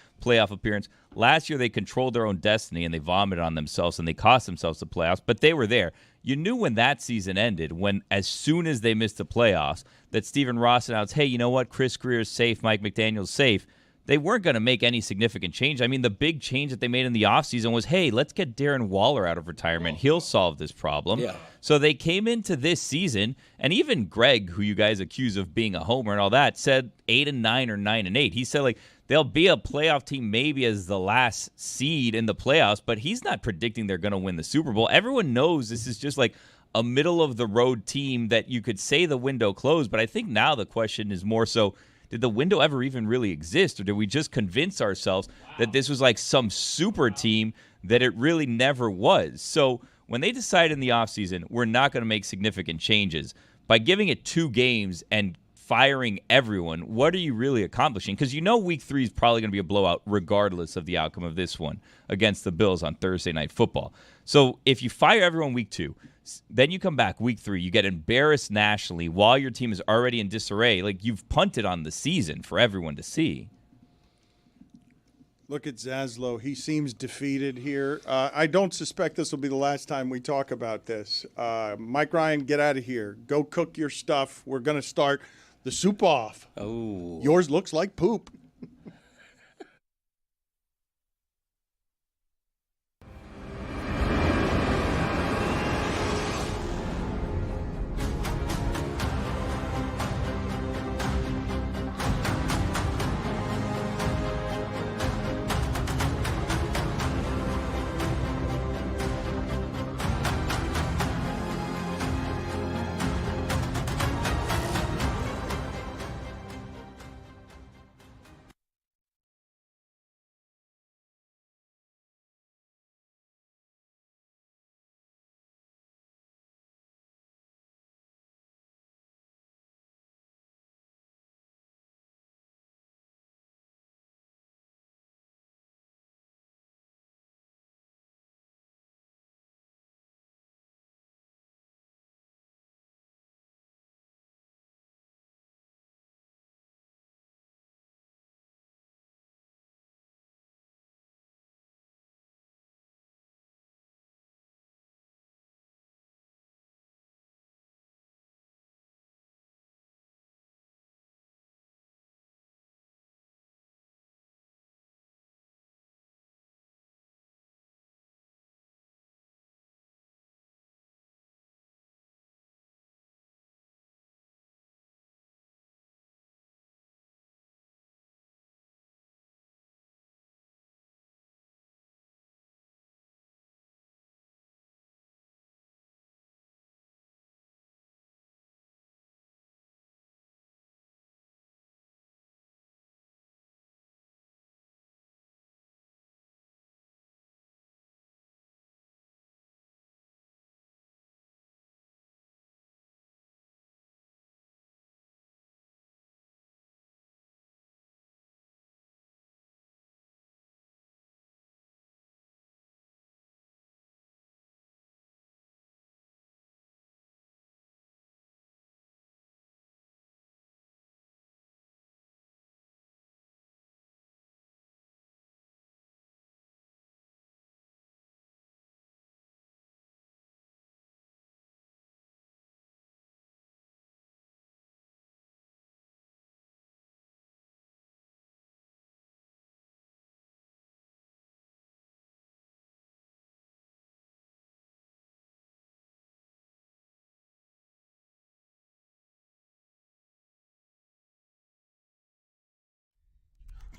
Last year they controlled their own destiny and they vomited on themselves and they cost themselves the playoffs, but they were there. You knew when that season ended, when as soon as they missed the playoffs, that Stephen Ross announced, hey, you know what? Chris Greer's safe, Mike McDaniel's safe. They weren't going to make any significant change. I mean, the big change that they made in the offseason was, hey, let's get Darren Waller out of retirement. He'll solve this problem. Yeah. So they came into this season, and even Greg, who you guys accuse of being a homer and all that, said 8-9 or 9-8. He said, like, they'll be a playoff team maybe as the last seed in the playoffs, but he's not predicting they're going to win the Super Bowl. Everyone knows this is just like a middle-of-the-road team that you could say the window closed, but I think now the question is more so, did the window ever even really exist, or did we just convince ourselves that this was like some super team that it really never was? So when they decided in the offseason, we're not going to make significant changes, by giving it 2 games and firing everyone, what are you really accomplishing? Because you know week 3 is probably going to be a blowout regardless of the outcome of this one against the Bills on Thursday Night Football. So if you fire everyone week 2, then you come back week 3, you get embarrassed nationally while your team is already in disarray. Like, you've punted on the season for everyone to see. Look at Zaslow. He seems defeated here. I don't suspect this will be the last time we talk about this. Mike Ryan, get out of here. Go cook your stuff. We're going to start the soup off. Oh. Yours looks like poop.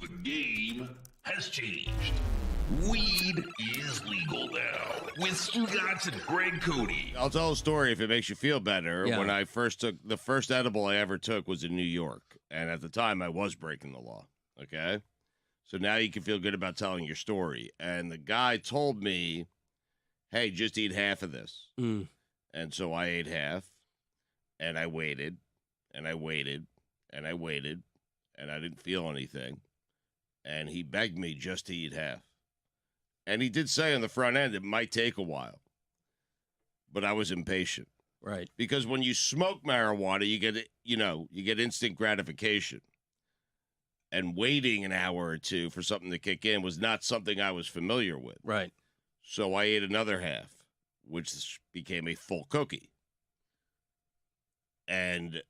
The game has changed. Weed is legal now with Stugotz and Greg Cody. I'll tell a story if it makes you feel better. Yeah. When I first took the first edible I ever took was in New York, and at the time I was breaking the law. Okay, so now you can feel good about telling your story. And the guy told me hey, just eat half of this. And so I ate half, and I waited, and I waited, and I waited, and I didn't feel anything. And he begged me just to eat half. And he did say on the front end it might take a while. But I was impatient. Right. Because when you smoke marijuana, you get instant gratification. And waiting an hour or two for something to kick in was not something I was familiar with. Right. So I ate another half, which became a full cookie. And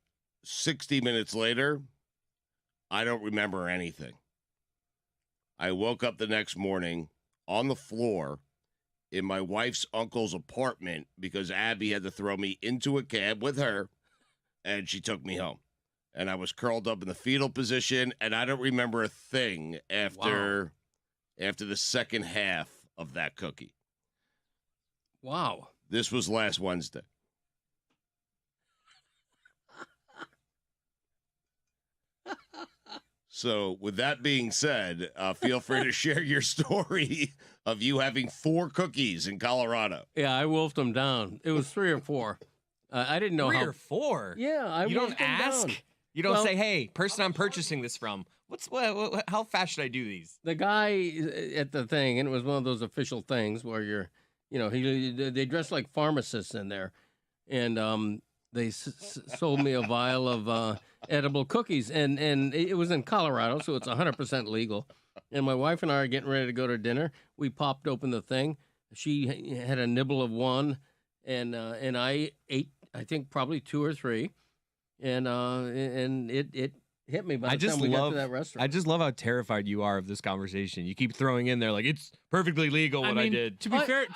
60 minutes later, I don't remember anything. I woke up the next morning on the floor in my wife's uncle's apartment because Abby had to throw me into a cab with her, and she took me home. And I was curled up in the fetal position, and I don't remember a thing after the second half of that cookie. Wow. This was last Wednesday. So, with that being said, feel free to share your story of you having 4 cookies in Colorado. Yeah, I wolfed them down. It was 3 or 4. I didn't know 3 how. or 4? Yeah, You don't ask? Down. You don't Well, say, hey, person I'm purchasing this from, how fast should I do these? The guy at the thing, and it was one of those official things where they dress like pharmacists in there, and they sold me a vial of edible cookies, and it was in Colorado, so it's 100% legal. And my wife and I are getting ready to go to dinner. We popped open the thing. She had a nibble of one, and I ate, I think, probably 2 or 3. And it hit me by the time we got to that restaurant. I just love how terrified you are of this conversation. You keep throwing in there like it's perfectly legal what I did. To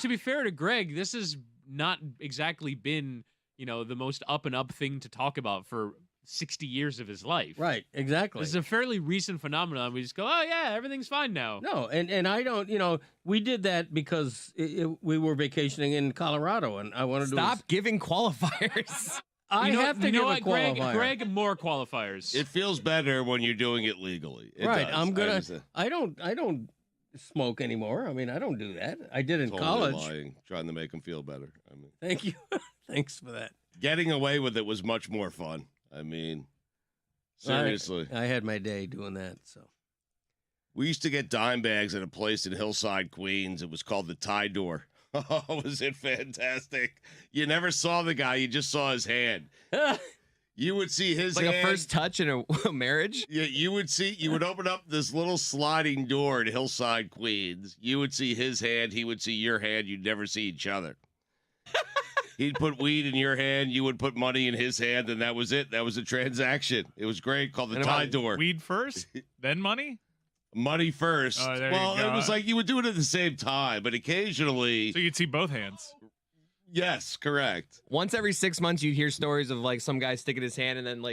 be fair to Greg, this has not exactly been, the most up and up thing to talk about for 60 years of his life. Right, exactly. This is a fairly recent phenomenon. We just go, oh yeah, everything's fine now. No, and I don't, we did that because we were vacationing in Colorado, and I wanted to Stop giving qualifiers. I have to give a qualifier. Greg, more qualifiers. It feels better when you're doing it legally. It right. does. I don't smoke anymore. I mean, I don't do that. I did in college. Lying, trying to make them feel better. I mean, thank you. Thanks for that. Getting away with it was much more fun. I mean, seriously. I had my day doing that. So we used to get dime bags at a place in Hillside, Queens. It was called the Tie Door. Oh, was it fantastic? You never saw the guy. You just saw his hand. You would see his like hand. A first touch in a marriage? Yeah, you would open up this little sliding door in Hillside, Queens. You would see his hand. He would see your hand. You'd never see each other. He'd put weed in your hand. You would put money in his hand, and that was it. That was a transaction. It was great. Called the Tie Door. Weed first, then money? Money first. Oh, there well, you go. It was like you would do it at the same time, but occasionally. So you'd see both hands. Yes, correct. Once every 6 months, you'd hear stories of like some guy sticking his hand and then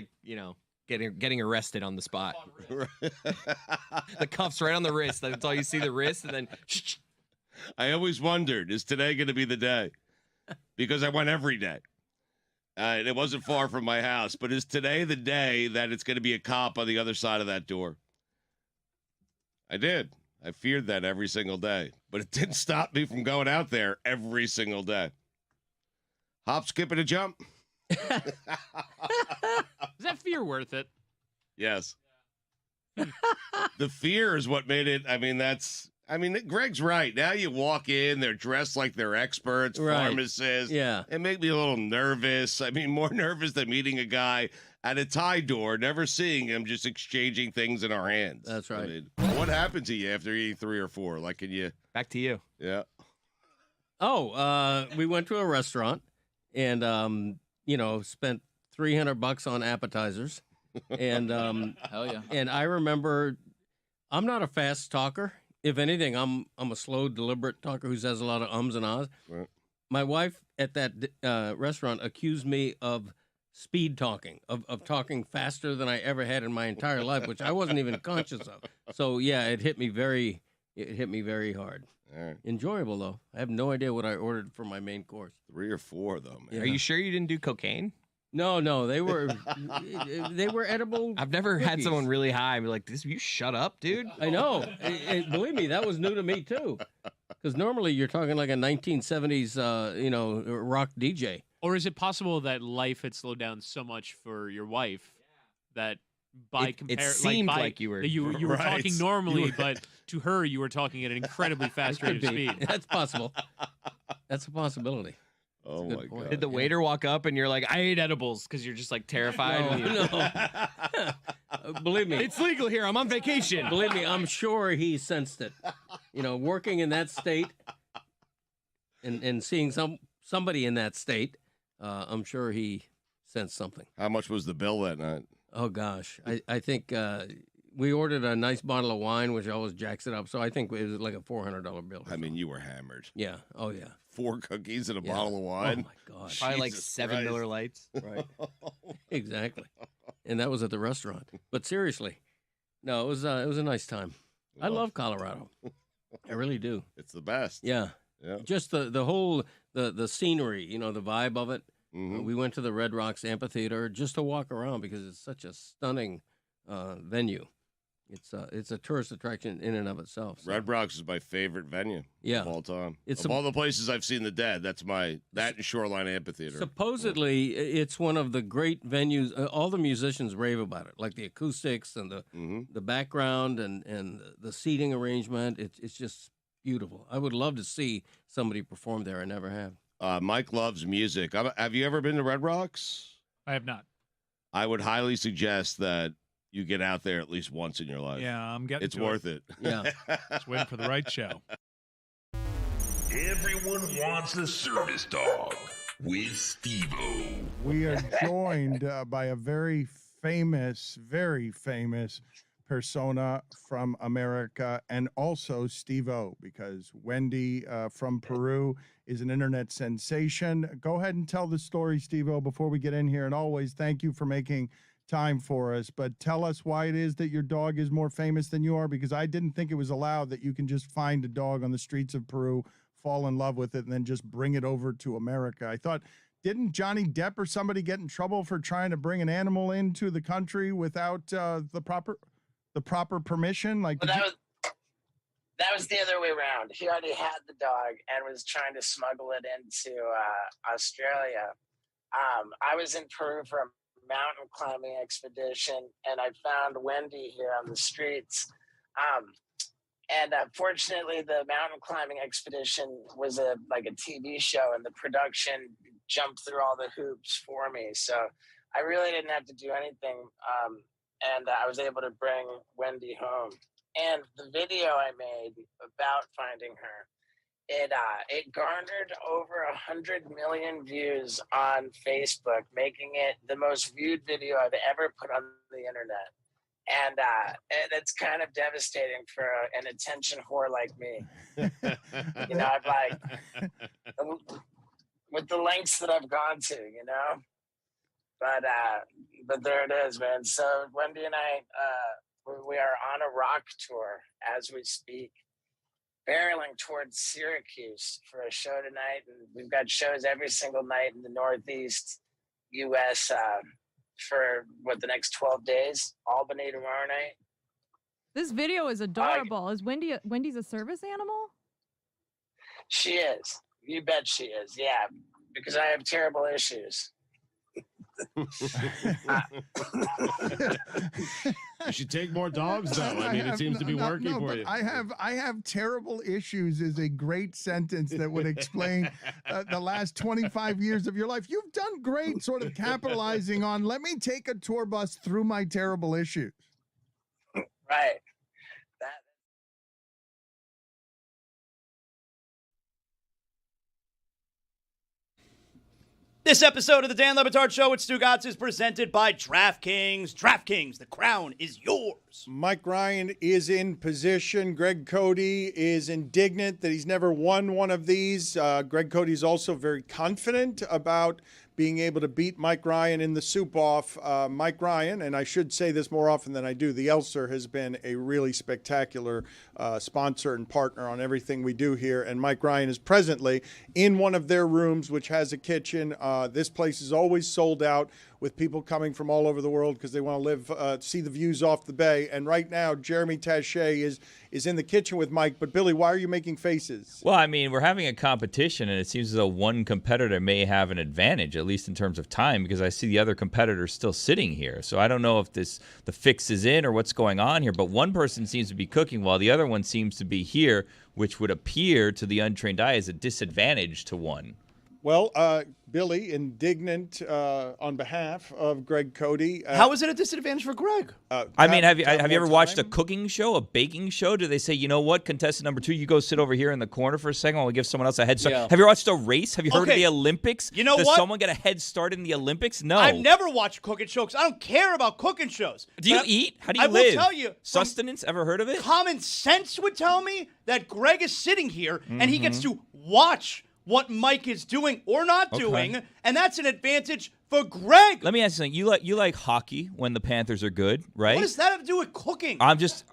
getting arrested on the spot. The cuffs right on the wrist. That's all you see, the wrist, and then. I always wondered, is today going to be the day? Because I went every day. And it wasn't far from my house, but is today the day that it's going to be a cop on the other side of that door? I did. I feared that every single day, but it didn't stop me from going out there every single day. Hop, skip, and a jump. Is that fear worth it? Yes. The fear is what made it. Greg's right. Now you walk in, they're dressed like they're experts, pharmacists. Yeah. It made me a little nervous. I mean, more nervous than meeting a guy at a Tie Door, never seeing him, just exchanging things in our hands. That's right. I mean, what happened to you after eating 3 or 4? Like, can you? Back to you. Yeah. Oh, we went to a restaurant and, spent $300 on appetizers. And hell yeah. And I remember, I'm not a fast talker. If anything, I'm a slow, deliberate talker who says a lot of ums and ahs. Right. My wife at that restaurant accused me of speed talking, of talking faster than I ever had in my entire life, which I wasn't even conscious of. So yeah, it hit me very hard. All right. Enjoyable though. I have no idea what I ordered for my main course. 3 or 4 though, man. Yeah. Are you sure you didn't do cocaine? No, they were edible. I've never had cookies. someone really high and be like, "This, you shut up, dude." I know. Believe me, that was new to me too. Because normally you're talking like a 1970s, rock DJ. Or is it possible that life had slowed down so much for your wife that by seemed like you were you were Right. talking normally, but to her you were talking at an incredibly fast rate of speed? That's possible. That's a possibility. Oh That's a my good point. god! Did the waiter walk up and you're like, I ate edibles because you're just like terrified? No. Believe me. It's legal here. I'm on vacation. Believe me, I'm sure he sensed it. Working in that state and seeing somebody in that state, I'm sure he sensed something. How much was the bill that night? Oh, gosh. I think we ordered a nice bottle of wine, which always jacks it up. So I think it was like a $400 bill. I mean, you were hammered. Yeah. Oh, yeah. 4 cookies and a Yeah. bottle of Oh, wine. my gosh. Probably like Jesus 7 Christ. Miller Lights. Right. Exactly. And that was at the restaurant. But seriously, no, it was a nice time. I love Colorado. I really do. It's the best. Yeah. Yeah. Just the whole the scenery, the vibe of it. Mhm. We went to the Red Rocks Amphitheater just to walk around because it's such a stunning venue. It's a tourist attraction in and of itself. So. Red Rocks is my favorite venue Yeah. of all time. It's of all the places I've seen the Dead, that and Shoreline Amphitheater. Supposedly, it's one of the great venues. All the musicians rave about it, like the acoustics and the background and the seating arrangement. It's just beautiful. I would love to see somebody perform there. I never have. Mike loves music. Have you ever been to Red Rocks? I have not. I would highly suggest that you get out there at least once in your life. Yeah, I'm getting It's to worth it. Yeah. Just waiting for the right show. Everyone wants a service dog with Steve-O. We are joined by a very famous persona from America, and also Steve-O, because Wendy from Peru is an internet sensation. Go ahead and tell the story, Steve-O, before we get in here. And always thank you for making time for us. But tell us why it is that your dog is more famous than you are, because I didn't think it was allowed that you can just find a dog on the streets of Peru, fall in love with it, and then just bring it over to America. I thought, didn't Johnny Depp or somebody get in trouble for trying to bring an animal into the country without the proper permission? Like, well, that was the other way around. He already had the dog and was trying to smuggle it into Australia. I was in Peru for a mountain climbing expedition, and I found Wendy here on the streets. And fortunately, the mountain climbing expedition was a TV show, and the production jumped through all the hoops for me. So I really didn't have to do anything. And I was able to bring Wendy home. And the video I made about finding her, it garnered over 100 million views on Facebook, making it the most viewed video I've ever put on the internet. And it's kind of devastating for an attention whore like me. I've with the lengths that I've gone to, But there it is, man. So Wendy and I, we are on a rock tour as we speak, barreling towards Syracuse for a show tonight. And we've got shows every single night in the Northeast U.S. For the next 12 days. Albany tomorrow night. This video is adorable. Is Wendy's a service animal? She is. You bet she is. Yeah, because I have terrible issues. You should take more dogs, though. I mean, it seems to be working for you. I have terrible issues is a great sentence that would explain the last 25 years of your life. You've done great sort of capitalizing on, let me take a tour bus through my terrible issues. Right. This episode of the Dan Le Batard Show with Stugotz is presented by DraftKings. DraftKings, the crown is yours. Mike Ryan is in position. Greg Cody is indignant that he's never won one of these. Greg Cody is also very confident about being able to beat Mike Ryan in the soup off. Mike Ryan, and I should say this more often than I do, the Elser has been a really spectacular sponsor and partner on everything we do here. And Mike Ryan is presently in one of their rooms, which has a kitchen. This place is always sold out with people coming from all over the world because they want to live, see the views off the bay. And right now, Jeremy Taché is in the kitchen with Mike. But Billy, why are you making faces? Well, I mean, we're having a competition, and it seems as though one competitor may have an advantage, at least in terms of time, because I see the other competitor still sitting here. So I don't know if the fix is in or what's going on here, but one person seems to be cooking while the other one seems to be here, which would appear to the untrained eye as a disadvantage to one. Well, Billy, indignant on behalf of Greg Cody. How is it a disadvantage for Greg? I mean, have you ever watched a cooking show, a baking show? Do they say, you know what, contestant number 2, you go sit over here in the corner for a second while we give someone else a head start? Yeah. Have you watched a race? Have you heard of the Olympics? You know Does what? someone get a head start in the Olympics? No. I've never watched a cooking show because I don't care about cooking shows. Do you But eat? How do you I live? will tell you. Sustenance? Ever heard of it? Common sense would tell me that Greg is sitting here and he gets Mm-hmm. to watch what Mike is doing or not Okay. doing, and that's an advantage for Greg. Let me ask you something. You like hockey when the Panthers are good, right? What does that have to do with cooking? I'm just,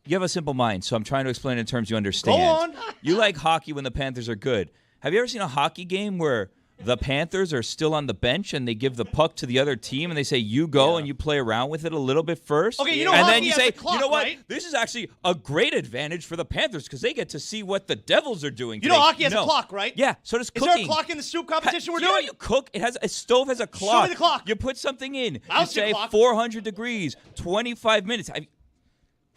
you have a simple mind, so I'm trying to explain it in terms you understand. Go on. You like hockey when the Panthers are good. Have you ever seen a hockey game where the Panthers are still on the bench and they give the puck to the other team and they say, you go and you play around with it a little bit first? Okay, you know and hockey then you has say, a clock, you know what? right? This is actually a great advantage for the Panthers because they get to see what the Devils are doing. You know today. hockey has a clock, right? Yeah, so does Is cooking. there a clock in the soup competition we're You know doing? how you cook? It has a stove has a clock. Show me the clock. You put something in. I'll You see the say clock. 400 degrees, 25 minutes.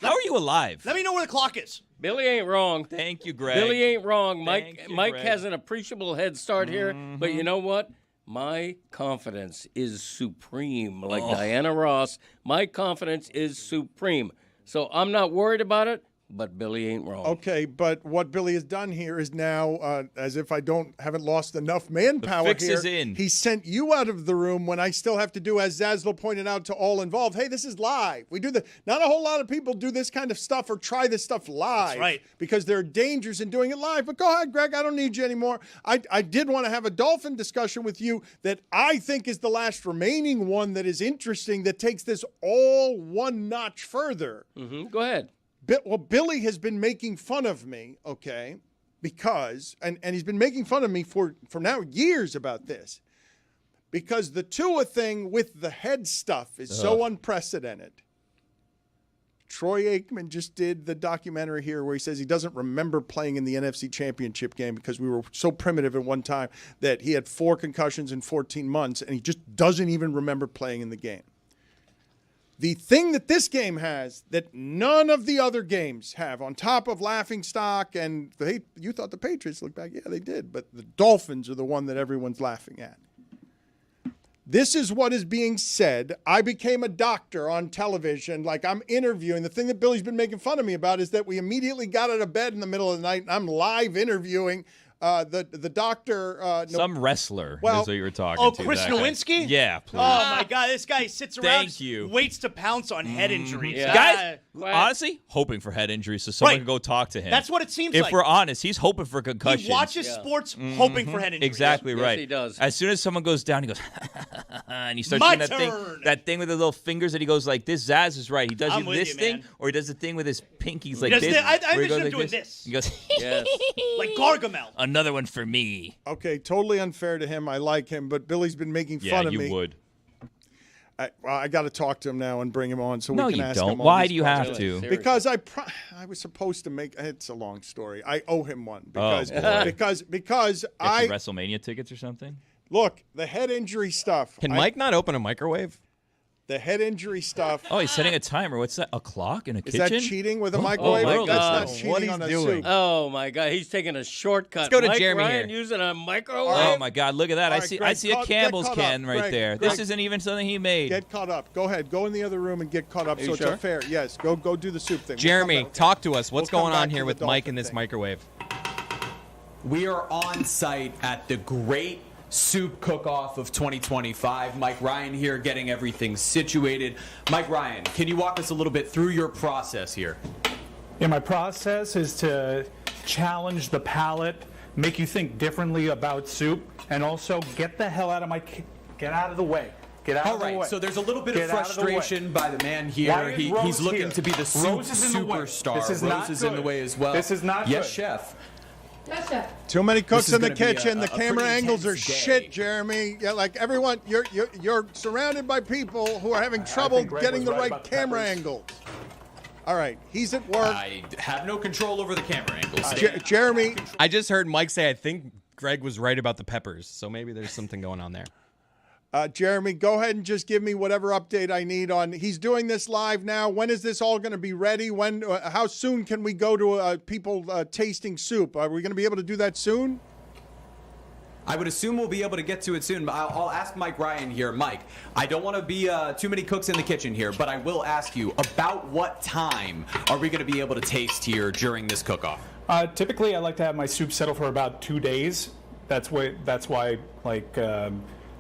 How are you alive? Let me know where the clock is. Billy ain't wrong. Thank you, Greg. Billy ain't wrong. Thank you, Mike Greg. has an appreciable head start here, but you know what? My confidence is supreme, like Diana Ross. My confidence is supreme. So I'm not worried about it, but Billy ain't wrong. Okay, but what Billy has done here is now, as if I haven't lost enough manpower fix here, is in. he sent you out of the room when I still have to do, as Zaslow pointed out to all involved, hey, this is live. We do not a whole lot of people do this kind of stuff or try this stuff live. That's right. Because there are dangers in doing it live. But go ahead, Greg, I don't need you anymore. I did want to have a Dolphin discussion with you that I think is the last remaining one that is interesting, that takes this all one notch further. Go ahead. Well, Billy has been making fun of me, okay, because, and he's been making fun of me for now years about this, because the Tua thing with the head stuff is so unprecedented. Troy Aikman just did the documentary here where he says he doesn't remember playing in the NFC Championship game because we were so primitive at one time that he had 4 concussions in 14 months, and he just doesn't even remember playing in the game. The thing that this game has that none of the other games have, on top of laughingstock, and you thought the Patriots looked back. Yeah, they did. But the Dolphins are the one that everyone's laughing at. This is what is being said. I became a doctor on television. Like, I'm interviewing. The thing that Billy's been making fun of me about is that we immediately got out of bed in the middle of the night, and I'm live interviewing the doctor. Some wrestler is what you were talking to. Chris that guy. Nowinski? Yeah, please. Oh, my God. This guy sits around, Thank you. waits to pounce on head injuries. Yeah. Guys, honestly, hoping for head injuries so someone Right. can go talk to him. That's what it seems if like. we're honest, he's hoping for concussions. He watches sports hoping for head injuries. Exactly Yes, right. he does. As soon as someone goes down, he goes, and he starts My doing turn. that thing with the little fingers that he goes like this. Zaz is right. He does I'm either with this you, thing man. or he does the thing with his pinkies like does this. the- I where he envision goes him like doing this. this. He goes, Yes. Like Gargamel. another one for me. Okay, totally unfair to him. I like him, but Billy's been making fun of me. Yeah, you would. I got to talk to him now and bring him on so No, we can you ask don't. him all Why these do you have questions. to? Because I was supposed to make. It's a long story. I owe him one because boy. because Get I you WrestleMania tickets or something? look the head injury stuff. Can Mike not open a microwave? The head injury stuff. Oh, he's setting a timer. What's that? A clock in a Is kitchen? that cheating with a microwave? my That's God. not cheating What he's on a doing. soup. Oh, my God. He's taking a shortcut. Let's go to Mike Jeremy Ryan here. using a microwave? Oh my God! Look at that! All I right, see. Greg, I see a get Campbell's caught can up. right Greg, there. Greg. This isn't even something he made. Get caught up. Go ahead. Go in the other room and get caught up. you So it's sure? a fair. Yes. Go do the soup thing. We'll Jeremy, come back. talk to us. What's We'll come going on back here to with the Mike Dolphin and this thing. microwave? We are on site at the Great Soup Cook-Off of 2025. Mike Ryan here getting everything situated. Mike Ryan, can you walk us a little bit through your process here? Yeah, my process is to challenge the palate, make you think differently about soup, and also get the hell out of get out of the way. Get out All of the way. right, so there's a little bit Get of out of the way. frustration by the man Why here. is Rose He's looking here? to be the soup Rose is in the way. superstar. This is Rose not is in the good. way as well. This is not yes, good. chef. Too many cooks is in the gonna be a- kitchen. The a camera pretty angles are intense day. shit, Jeremy. Yeah, like everyone, you're surrounded by people who are having trouble think Greg getting was the right right about the camera peppers. angles. All right, he's at work. I have no control over the camera angles. Jeremy, I just heard Mike say I think Greg was right about the peppers, so maybe there's something going on there. Jeremy, go ahead and just give me whatever update I need on. He's doing this live now. When is this all going to be ready? When? How soon can we go to people tasting soup? Are we going to be able to do that soon? I would assume we'll be able to get to it soon. But I'll ask Mike Ryan here. Mike, I don't want to be too many cooks in the kitchen here, but I will ask you, about what time are we going to be able to taste here during this cook-off? Typically, I like to have my soup settle for about 2 days. That's why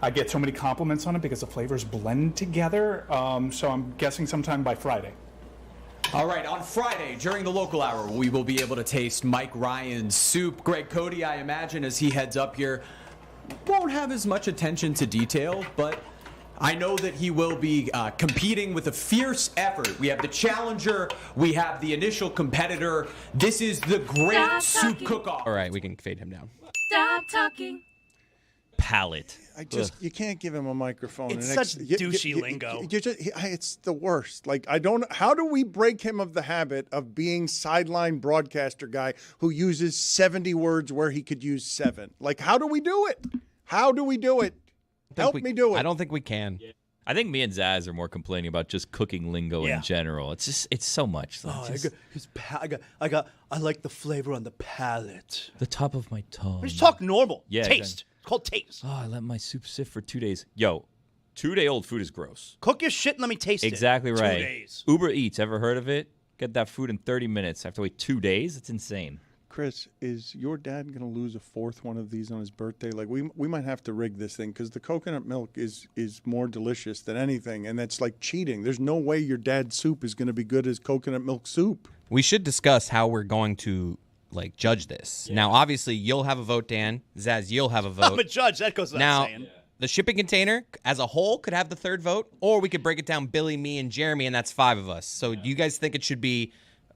I get so many compliments on it, because the flavors blend together. So I'm guessing sometime by Friday. All right, on Friday, during the local hour, we will be able to taste Mike Ryan's soup. Greg Cody, I imagine, as he heads up here, won't have as much attention to detail, but I know that he will be competing with a fierce effort. We have the challenger, we have the initial competitor. This is the great soup cook-off. All right, we can fade him down. Stop talking. Palate. You can't give him a microphone. It's such douchey lingo. It's the worst. Like, how do we break him of the habit of being sideline broadcaster guy who uses 70 words where he could use 7? Like, how do we do it? How do we do it? Help me do it. I don't think we can. I think me and Zaz are more complaining about just cooking lingo Yeah. in general. It's so much. Oh, Just I like the flavor on the palate. the top of my tongue. Just talk normal. Yeah, Taste. exactly. It's called taste. Oh, I let my soup sit for 2 days. Yo, 2-day-old food is gross. Cook your shit and let me taste it. Exactly right. 2 days. Uber Eats, ever heard of it? Get that food in 30 minutes. I have to wait 2 days? It's insane. Chris, is your dad going to lose a fourth one of these on his birthday? Like, we might have to rig this thing, because the coconut milk is more delicious than anything, and that's like cheating. There's no way your dad's soup is going to be good as coconut milk soup. We should discuss how we're going to judge this. Yeah. Now, obviously, you'll have a vote, Dan. Zaz, you'll have a vote. I'm a judge. That goes without now, saying. The shipping container as a whole could have the third vote, or we could break it down Billy, me, and Jeremy, and that's 5 of us. So do you guys think it should be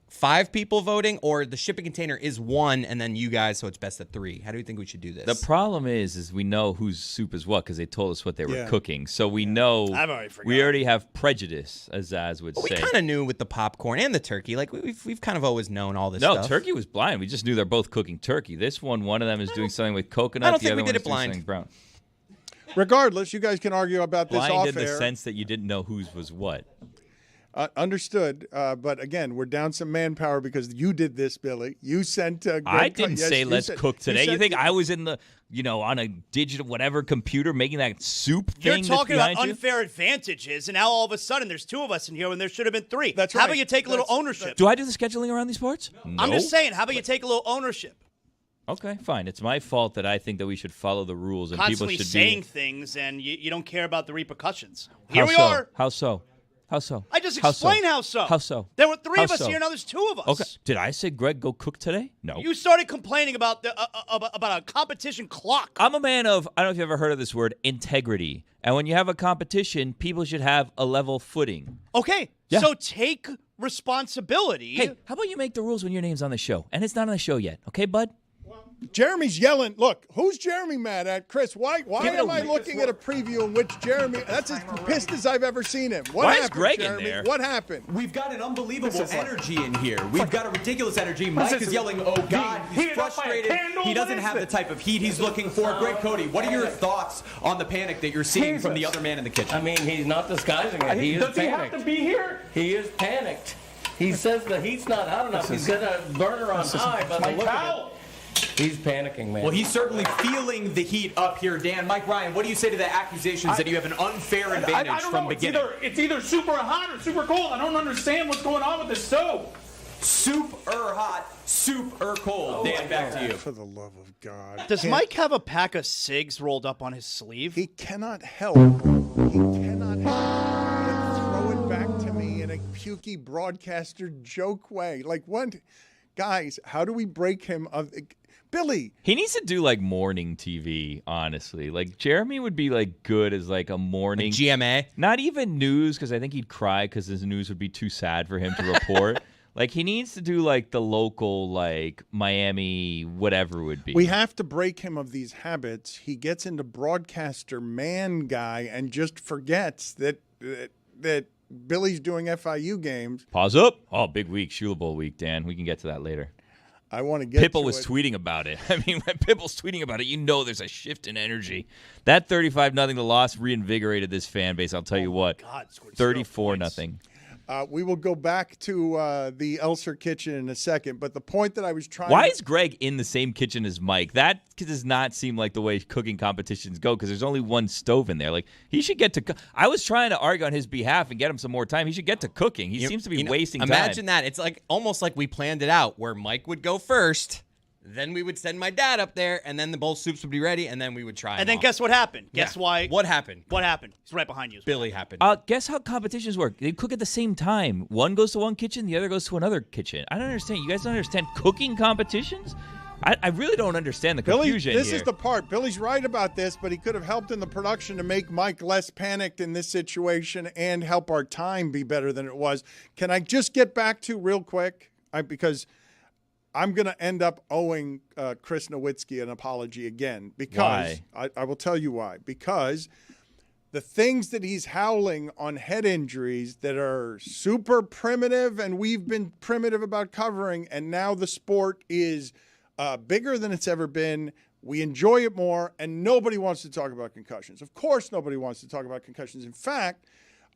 5 people voting, or the shipping container is 1 and then you guys, so it's best of 3? How do you think we should do this? The problem is we know whose soup is what, because they told us what they were Yeah. cooking. So we know I've already forgotten. we already have prejudice, as Zaz would We say. kind of knew with the popcorn and the turkey. Like we've kind of always known all this No, stuff. turkey was blind. We just knew they're both cooking turkey. This one of them is doing something with coconut. I don't the think other we one did is it doing blind. something brown. Regardless, you guys can argue about this Blind off in the air. sense that you didn't know whose was what. Understood. But again, we're down some manpower because you did this, Billy. You sent. Greg I didn't yes, say you let's said- cook today. You said- think I was in the, on a digital whatever computer making that soup You're thing? talking that's about behind you? unfair advantages, and now all of a sudden there's 2 of us in here when there should have been 3. That's How right. about you take a little ownership? Do I do the scheduling around these parts? No. I'm just saying, how about you take a little ownership? Okay, fine. It's my fault that I think that we should follow the rules and Constantly people should saying be. things, and you don't care about the repercussions. How Here we so? are. How so? How so? I just How explained so? how so. How so? There were 3 How of us so? here, now there's 2 of us. Okay. Did I say Greg go cook today? No. You started complaining about about a competition clock. I'm a man of, I don't know if you've ever heard of this word, integrity. And when you have a competition, people should have a level footing. Okay, Yeah. so take responsibility. Hey, how about you make the rules when your name's on the show? And it's not on the show yet. Okay, bud? Jeremy's yelling. Look, who's Jeremy mad at? Chris, why Give it am a I week. looking at a preview in which Jeremy, that's as pissed as I've ever seen him. What Why is happened, Greg in Jeremy? there? What happened? We've got an unbelievable energy in here. We've got a ridiculous energy. Mike is yelling, oh, God. He's frustrated. He doesn't have the type of heat he's looking for. Greg Cody, what are your thoughts on the panic that you're seeing from the other man in the kitchen? I mean, he's not disguising it. He is Does he have panicked. to be here? He is panicked. He says the heat's not hot enough. He's got a burner on high, but look at it. He's panicking, man. Well, he's certainly feeling the heat up here, Dan. Mike Ryan, what do you say to the accusations that you have an unfair advantage I don't from know. beginning? It's either super hot or super cold. I don't understand what's going on with this stove. Super hot, super cold. Dan, back to you. For the love of God. Does Mike have a pack of cigs rolled up on his sleeve? He cannot help. He cannot help but throw it back to me in a pukey broadcaster joke way. Like, what? guys, how do we break him of Billy? He needs to do like morning TV, honestly. Like Jeremy would be like good as like a morning GMA. Not even news, because I think he'd cry because his news would be too sad for him to report. Like he needs to do like the local, like Miami, whatever would be. We have to break him of these habits. He gets into broadcaster man guy and just forgets that Billy's doing FIU games. Pause up. Oh, big week, Shula Bowl week, Dan. We can get to that later. I want to get Pipple to was it. tweeting about it. I mean, when Pipple's tweeting about it, you know there's a shift in energy. That 35-0 loss reinvigorated this fan base. I'll tell you what. God, scored 34-0. We will go back to the Elser kitchen in a second, but the point that I was trying Why to... is Greg in the same kitchen as Mike? That does not seem like the way cooking competitions go, because there's only one stove in there. Like, he should get to I was trying to argue on his behalf and get him some more time. He should get to cooking. He seems to be wasting time. Imagine that. It's like almost like we planned it out, where Mike would go first, then we would send my dad up there, and then the bowl soups would be ready, and then we would try. And then guess what happened? Guess Yeah. why? What happened? What happened? He's right behind you. Billy happened. Guess how competitions work? They cook at the same time. One goes to one kitchen, the other goes to another kitchen. I don't understand. You guys don't understand cooking competitions? I really don't understand the confusion Billy, this here. is the part. Billy's right about this, but he could have helped in the production to make Mike less panicked in this situation and help our time be better than it was. Can I just get back to real quick? Because I'm going to end up owing Chris Nowitzki an apology again. Because I will tell you why. Because the things that he's howling on head injuries that are super primitive, and we've been primitive about covering, and now the sport is bigger than it's ever been. We enjoy it more, and nobody wants to talk about concussions. Of course nobody wants to talk about concussions. In fact,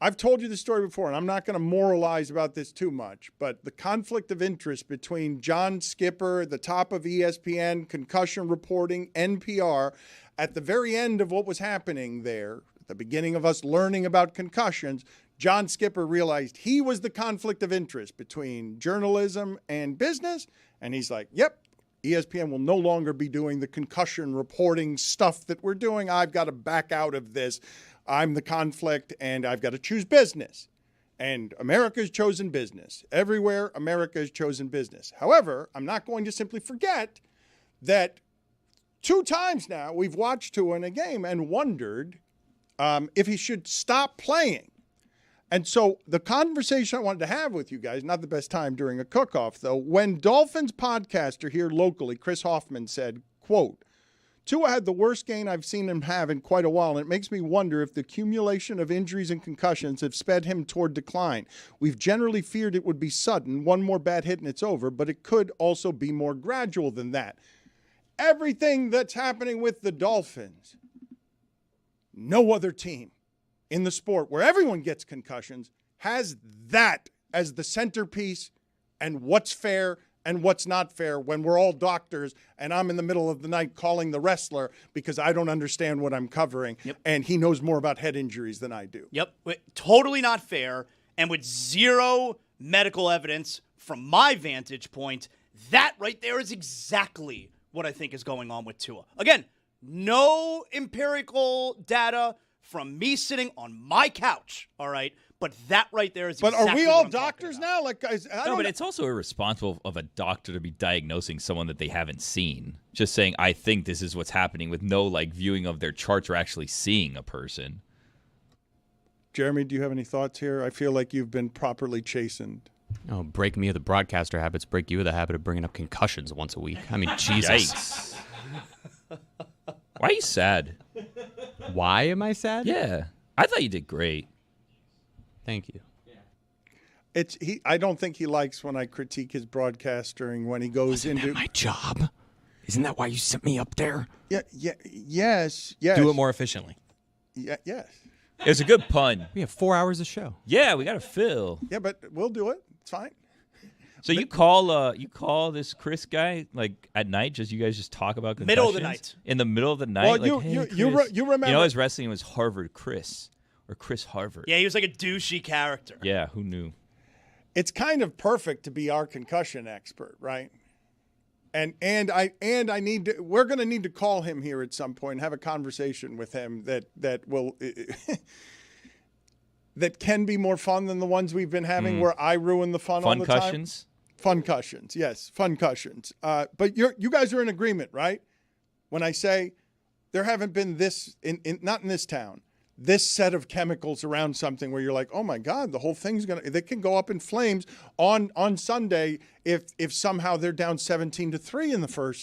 I've told you the story before, and I'm not going to moralize about this too much, but the conflict of interest between John Skipper, the top of ESPN, concussion reporting, NPR, at the very end of what was happening there, at the beginning of us learning about concussions, John Skipper realized he was the conflict of interest between journalism and business, and he's like, yep, ESPN will no longer be doing the concussion reporting stuff that we're doing. I've got to back out of this. I'm the conflict, and I've got to choose business. And America's chosen business. Everywhere, America has chosen business. However, I'm not going to simply forget that 2 times now we've watched Tua in a game and wondered if he should stop playing. And so the conversation I wanted to have with you guys, not the best time during a cook-off, though, when Dolphins podcaster here locally, Chris Hoffman, said, quote, Tua had the worst game I've seen him have in quite a while, and it makes me wonder if the accumulation of injuries and concussions have sped him toward decline. We've generally feared it would be sudden, one more bad hit and it's over, but it could also be more gradual than that. Everything that's happening with the Dolphins, no other team in the sport where everyone gets concussions has that as the centerpiece and what's fair and what's not fair when we're all doctors and I'm in the middle of the night calling the wrestler because I don't understand what I'm covering. Yep. And he knows more about head injuries than I do. Yep. Totally not fair. And with zero medical evidence from my vantage point, that right there is exactly what I think is going on with Tua. Again, no empirical data from me sitting on my couch, all right? But that right there is But exactly are we what all I'm talking doctors about. now? Like, guys, No, but it's also irresponsible of a doctor to be diagnosing someone that they haven't seen. Just saying, I think this is what's happening with no like viewing of their charts or actually seeing a person. Jeremy, do you have any thoughts here? I feel like you've been properly chastened. Oh, break me of the broadcaster habits, break you of the habit of bringing up concussions once a week. I mean, Jesus. Yikes. Why are you sad? Why am I sad? Yeah. I thought you did great. Thank you. I don't think he likes when I critique his broadcasting when he goes into my job. Isn't that why you sent me up there? Yes. Do it more efficiently. Yes. It was a good pun. We have 4 hours of show. Yeah, we got to fill. Yeah, but we'll do it. It's fine. So you call this Chris guy like at night? Just you guys just talk about concussions? Middle of the night. In the middle of the night. Well, like, hey, you Chris. remember? You know his wrestling was Harvard Chris or Chris Harvard. Yeah, he was like a douchey character. Yeah, who knew? It's kind of perfect to be our concussion expert, right? And I need to. We're going to need to call him here at some point and have a conversation with him that will that can be more fun than the ones we've been having, where I ruin the fun all the time. Concussions? Concussions, yes, concussions. But you guys are in agreement, right? When I say there haven't been this, not in this town, this set of chemicals around something where you're like, oh my God, the whole thing's they can go up in flames on Sunday if somehow they're down 17-3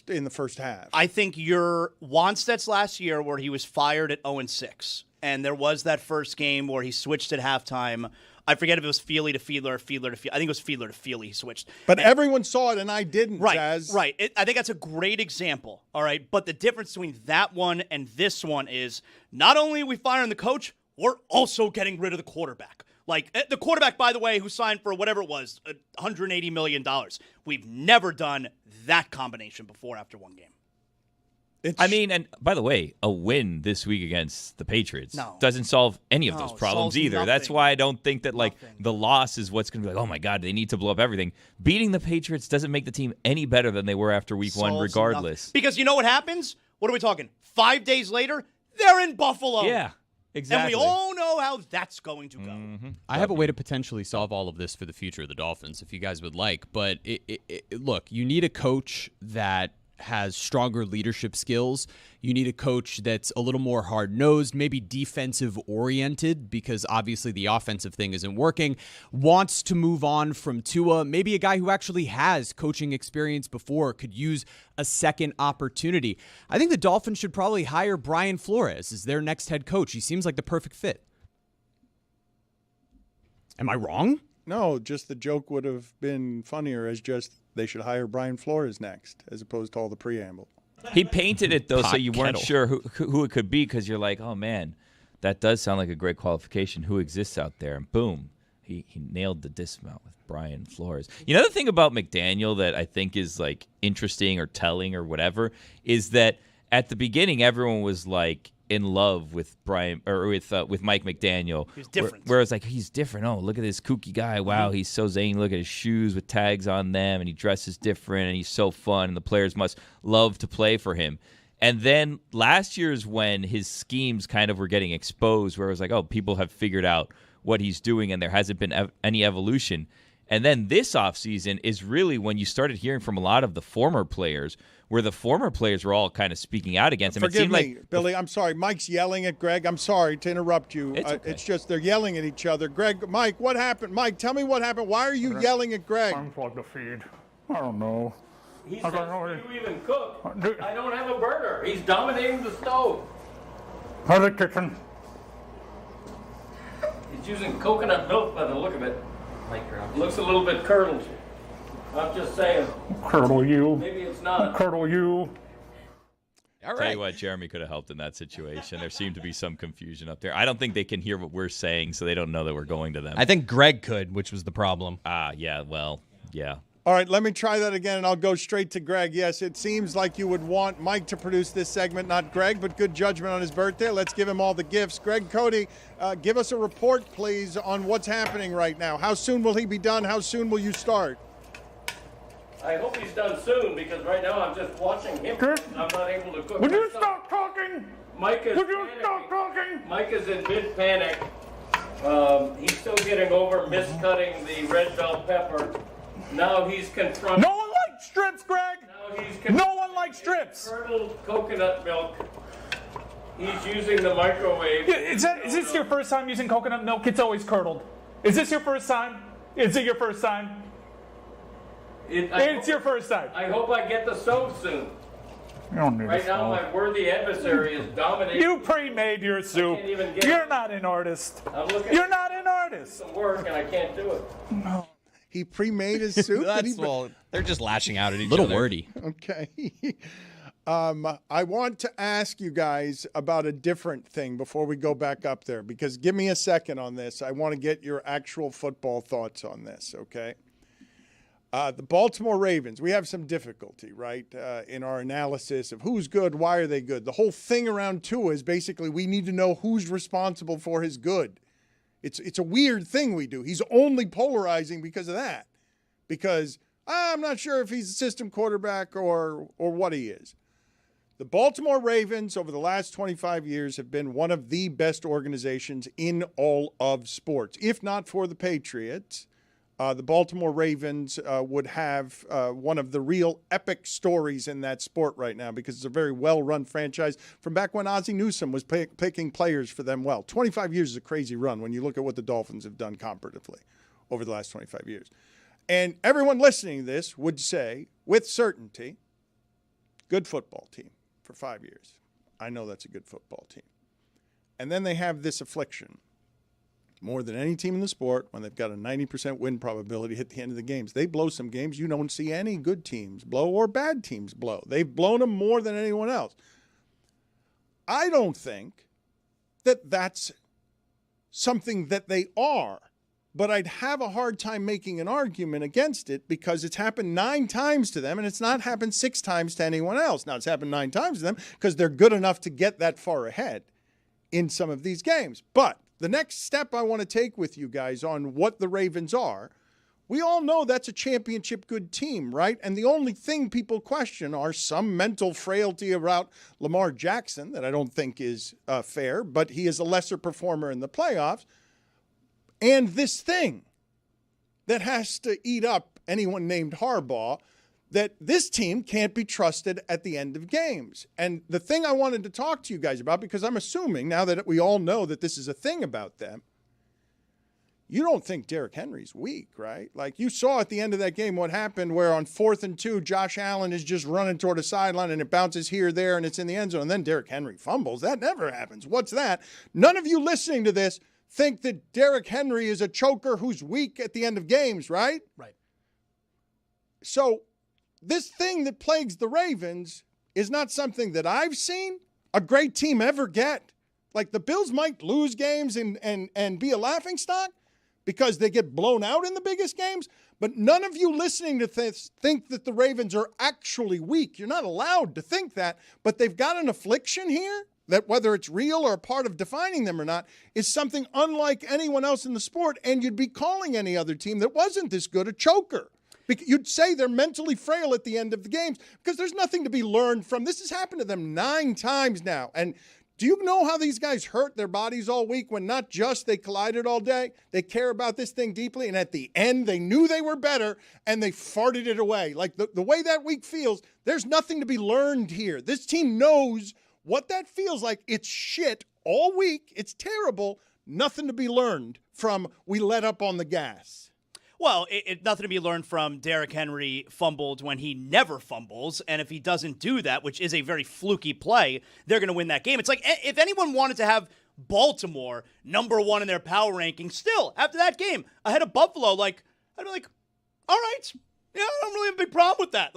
in the first half. I think your Wannstedt's last year where he was fired at 0-6, and there was that first game where he switched at halftime. I forget if it was Feely to Fiedler or Fiedler to Feely. I think it was Fiedler to Feely he switched. But everyone saw it, and I didn't, Right, Jazz. right. I think that's a great example, all right? But the difference between that one and this one is not only are we firing the coach, we're also getting rid of the quarterback. Like, the quarterback, by the way, who signed for whatever it was, $180 million. We've never done that combination before after one game. And by the way, a win this week against the Patriots No. doesn't solve any of those No, problems solves either. That's nothing. why I don't think that the loss is what's going to be like, oh my God, they need to blow up everything. Beating the Patriots doesn't make the team any better than they were after week one, Solves regardless. nothing. Because you know what happens? What are we talking? 5 days later, they're in Buffalo. Yeah, exactly. And we all know how that's going to go. Mm-hmm. I have a way to potentially solve all of this for the future of the Dolphins, if you guys would like. But look, you need a coach that has stronger leadership skills. You need a coach that's a little more hard-nosed, maybe defensive-oriented, because obviously the offensive thing isn't working. Wants to move on from Tua. Maybe a guy who actually has coaching experience before could use a second opportunity. I think the Dolphins should probably hire Brian Flores as their next head coach. He seems like the perfect fit. Am I wrong? No, just the joke would have been funnier as just they should hire Brian Flores next, as opposed to all the preamble. He painted it, though, so Pot you weren't kettle. sure who it could be because you're like, oh, man, that does sound like a great qualification. Who exists out there? And boom, he nailed the dismount with Brian Flores. You know the thing about McDaniel that I think is like interesting or telling or whatever is that at the beginning everyone was like in love with Brian or with Mike McDaniel. He's different. Where it's like, he's different. Oh, look at this kooky guy. Wow, he's so zany. Look at his shoes with tags on them, and he dresses different, and he's so fun, and the players must love to play for him. And then last year's when his schemes kind of were getting exposed, where it was like, oh, people have figured out what he's doing, and there hasn't been any evolution. And then this offseason is really when you started hearing from a lot of the former players, where the former players were all kind of speaking out against him. Forgive it seemed me, like Billy. I'm sorry. Mike's yelling at Greg. I'm sorry to interrupt you. It's okay. It's just they're yelling at each other. Greg, Mike, what happened? Mike, tell me what happened. Why are you yelling at Greg? Unplug the feed. I don't know. He I says, don't know. "Do you even cook? I don't have a burner." He's dominating the stove. How's the kitchen? He's using coconut milk by the look of it. Looks a little bit curdled. I'm just saying. Curdle you. Maybe it's not. Curdle you. All Tell right. you what, Jeremy could have helped in that situation. There seemed to be some confusion up there. I don't think they can hear what we're saying, so they don't know that we're going to them. I think Greg could, which was the problem. Yeah, well, yeah. All right, let me try that again, and I'll go straight to Greg. Yes, it seems like you would want Mike to produce this segment, not Greg, but good judgment on his birthday. Let's give him all the gifts. Greg Cody, give us a report, please, on what's happening right now. How soon will he be done? How soon will you start? I hope he's done soon because right now I'm just watching him. I'm not able to cook. Would you myself. stop talking? Mike is Would you panicking. stop talking? Mike is in mid-panic. He's still getting over miscutting the red bell pepper. Now he's confronting. No one likes strips, Greg. Now he's No one likes strips. curdled coconut milk. He's using the microwave. Is this your first time using coconut milk? It's always curdled. Is this your first time? Is it your first time? It's your first time. I hope I get the stove soon. You don't need Right a now, stove. my worthy adversary is dominating. You pre-made your soup. can't even get You're it. not an artist. I'm looking You're at not an artist. some work and I can't do it. He pre-made his soup? Well, they're just lashing out at each Little other. wordy. Okay. I want to ask you guys about a different thing before we go back up there, because give me a second on this. I want to get your actual football thoughts on this, okay? The Baltimore Ravens, we have some difficulty, right, in our analysis of who's good, why are they good. The whole thing around Tua is basically we need to know who's responsible for his good. It's a weird thing we do. He's only polarizing because of that, because I'm not sure if he's a system quarterback or what he is. The Baltimore Ravens over the last 25 years have been one of the best organizations in all of sports, if not for the Patriots. the Baltimore Ravens would have one of the real epic stories in that sport right now because it's a very well-run franchise from back when Ozzie Newsome was picking players for them well. 25 years is a crazy run when you look at what the Dolphins have done comparatively over the last 25 years. And everyone listening to this would say, with certainty, good football team for 5 years. I know that's a good football team. And then they have this affliction. More than any team in the sport, when they've got a 90% win probability at the end of the games. They blow some games you don't see any good teams blow or bad teams blow. They've blown them more than anyone else. I don't think that that's something that they are, but I'd have a hard time making an argument against it because it's happened 9 times to them and it's not happened 6 times to anyone else. Now, it's happened 9 times to them because they're good enough to get that far ahead in some of these games. But the next step I want to take with you guys on what the Ravens are, we all know that's a championship good team, right? And the only thing people question are some mental frailty about Lamar Jackson that I don't think is fair, but he is a lesser performer in the playoffs. And this thing that has to eat up anyone named Harbaugh, that this team can't be trusted at the end of games. And the thing I wanted to talk to you guys about, because I'm assuming now that we all know that this is a thing about them, you don't think Derrick Henry's weak, right? Like you saw at the end of that game what happened where on 4th and 2, Josh Allen is just running toward a sideline and it bounces here, there, and it's in the end zone. And then Derrick Henry fumbles. That never happens. What's that? None of you listening to this think that Derrick Henry is a choker who's weak at the end of games, right? Right. So this thing that plagues the Ravens is not something that I've seen a great team ever get. Like the Bills might lose games and be a laughingstock because they get blown out in the biggest games, but none of you listening to this think that the Ravens are actually weak. You're not allowed to think that, but they've got an affliction here that whether it's real or a part of defining them or not is something unlike anyone else in the sport, and you'd be calling any other team that wasn't this good a choker. You'd say they're mentally frail at the end of the games because there's nothing to be learned from. This has happened to them 9 times now. And do you know how these guys hurt their bodies all week when not just they collided all day, they care about this thing deeply, and at the end they knew they were better and they farted it away. Like the way that week feels, there's nothing to be learned here. This team knows what that feels like. It's shit all week. It's terrible. Nothing to be learned from we let up on the gas. Well, nothing to be learned from Derrick Henry fumbled when he never fumbles, and if he doesn't do that, which is a very fluky play, they're going to win that game. It's like if anyone wanted to have Baltimore number 1 in their power ranking, still, after that game, ahead of Buffalo, I'd be like, all right, yeah, I don't really have a big problem with that.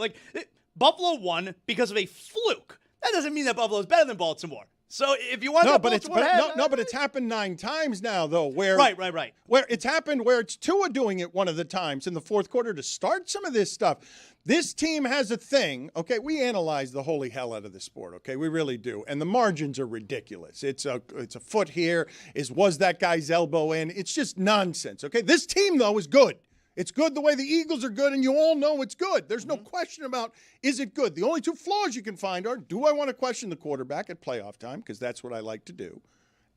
Buffalo won because of a fluke. That doesn't mean that Buffalo's better than Baltimore. So if you want to but it's happened 9 times now, though. Where right. Where it's happened, where it's Tua doing it one of the times in the fourth quarter to start some of this stuff. This team has a thing. Okay, we analyze the holy hell out of this sport. Okay, we really do, and the margins are ridiculous. It's a foot here. Was that guy's elbow in? It's just nonsense. Okay, this team though is good. It's good the way the Eagles are good, and you all know it's good. There's no question about is it good. The only 2 flaws you can find are, do I want to question the quarterback at playoff time, because that's what I like to do,